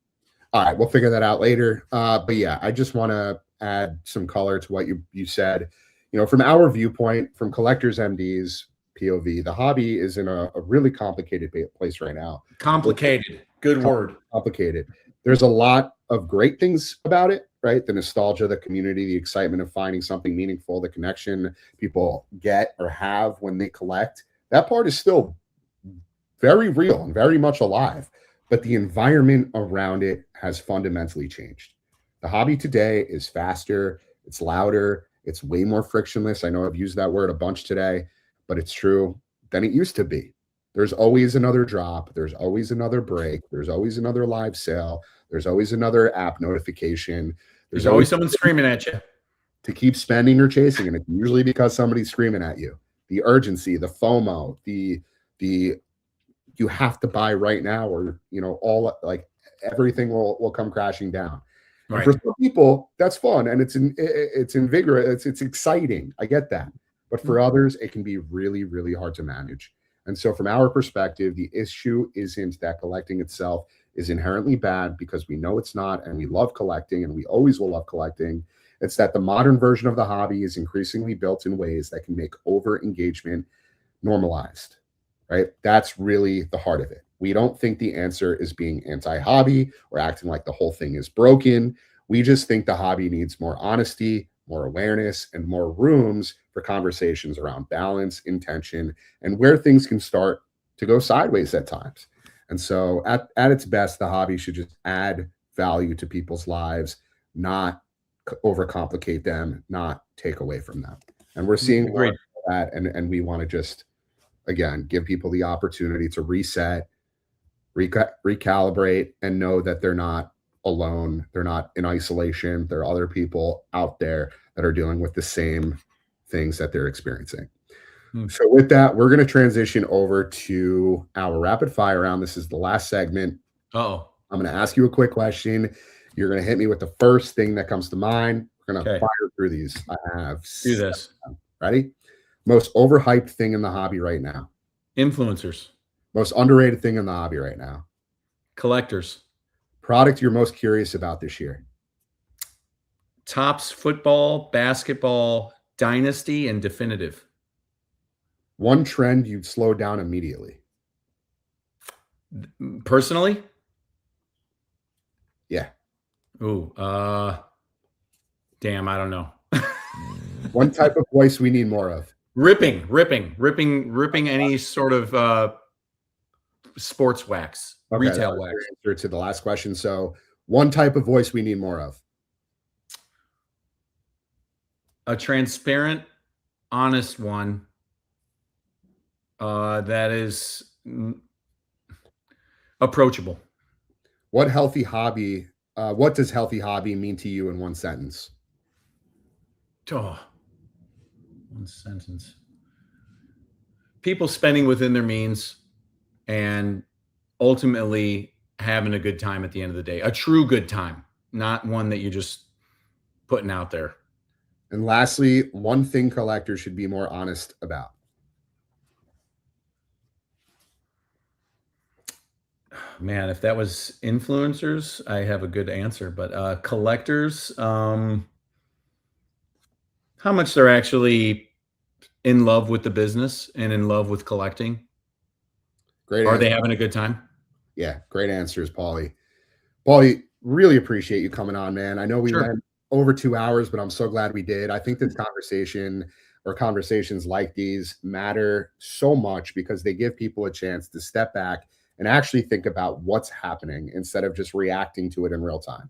All right, we'll figure that out later. But yeah, I just want to add some color to what you said. You know, from our viewpoint, from Collectors MD's POV, the hobby is in a really complicated place right now. Complicated. Good word. Complicated. There's a lot of great things about it, right? The nostalgia, the community, the excitement of finding something meaningful, the connection people get or have when they collect. That part is still very real and very much alive, but the environment around it has fundamentally changed. The hobby today is faster, it's louder, it's way more frictionless. I know I've used that word a bunch today, but it's true than it used to be. There's always another drop. There's always another break. There's always another live sale. There's always another app notification. There's always someone screaming at you to keep spending or chasing. And it's usually because somebody's screaming at you. The urgency, the FOMO, the you have to buy right now, or, you know, all like everything will come crashing down. Right. For some people, that's fun. And it's invigorating. It's exciting. I get that. But for others, it can be really, really hard to manage. And so from our perspective, the issue isn't that collecting itself is inherently bad, because we know it's not, and we love collecting, and we always will love collecting. It's that the modern version of the hobby is increasingly built in ways that can make over-engagement normalized, right? That's really the heart of it. We don't think the answer is being anti-hobby or acting like the whole thing is broken. We just think the hobby needs more honesty, more awareness, and more rooms for conversations around balance, intention, and where things can start to go sideways at times. And so at its best, the hobby should just add value to people's lives, not overcomplicate them, not take away from them. And we're seeing that, and we want to just, again, give people the opportunity to reset, recalibrate, and know that they're not alone. They're not in isolation. There are other people out there that are dealing with the same things that they're experiencing. So with that, we're going to transition over to our rapid fire round. This is the last segment. I'm going to ask you a quick question. You're going to hit me with the first thing that comes to mind. We're going to fire through these. I have do this. Ready? Most overhyped thing in the hobby right now. Influencers. Most underrated thing in the hobby right now. Collectors. Product you're most curious about this year. Topps football, basketball, dynasty, and definitive. One trend you'd slow down immediately. Personally? Yeah. Ooh, damn, I don't know. One type of voice we need more of. Ripping any sort of sports wax, okay, retail wax. Answer to the last question. So one type of voice we need more of. A transparent, honest one that is approachable. What does healthy hobby mean to you in one sentence? Oh, one sentence. People spending within their means and ultimately having a good time at the end of the day. A true good time, not one that you're just putting out there. And lastly, one thing collectors should be more honest about. Man, if that was influencers, I have a good answer. But collectors, how much they're actually in love with the business and in love with collecting. Great. Are they having a good time? Yeah, great answers, Pauly. Pauly, really appreciate you coming on, man. I know we went over 2 hours, but I'm so glad we did. I think this conversation or conversations like these matter so much because they give people a chance to step back and actually think about what's happening instead of just reacting to it in real time.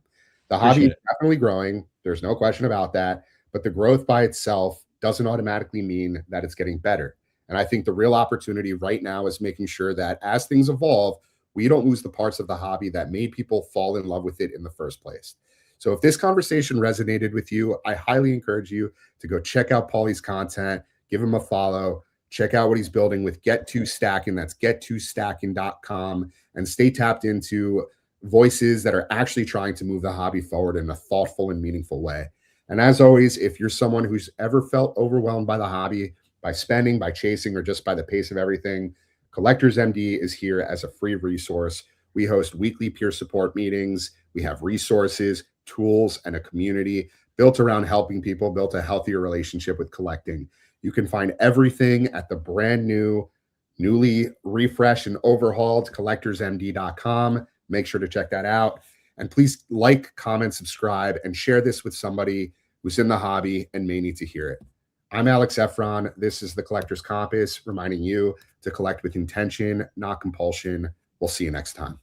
The hobby is definitely growing. There's no question about that. But the growth by itself doesn't automatically mean that it's getting better. And I think the real opportunity right now is making sure that as things evolve, we don't lose the parts of the hobby that made people fall in love with it in the first place. So if this conversation resonated with you, I highly encourage you to go check out Pauly's content, give him a follow, check out what he's building with Get2Stacking. That's get2stacking.com, and stay tapped into voices that are actually trying to move the hobby forward in a thoughtful and meaningful way. And as always, if you're someone who's ever felt overwhelmed by the hobby, by spending, by chasing, or just by the pace of everything, Collectors MD is here as a free resource. We host weekly peer support meetings. We have resources, tools, and a community built around helping people build a healthier relationship with collecting. You can find everything at the brand new, newly refreshed and overhauled collectorsmd.com. Make sure to check that out. And please like, comment, subscribe, and share this with somebody who's in the hobby and may need to hear it. I'm Alyx Efron. This is the Collector's Compass, reminding you to collect with intention, not compulsion. We'll see you next time.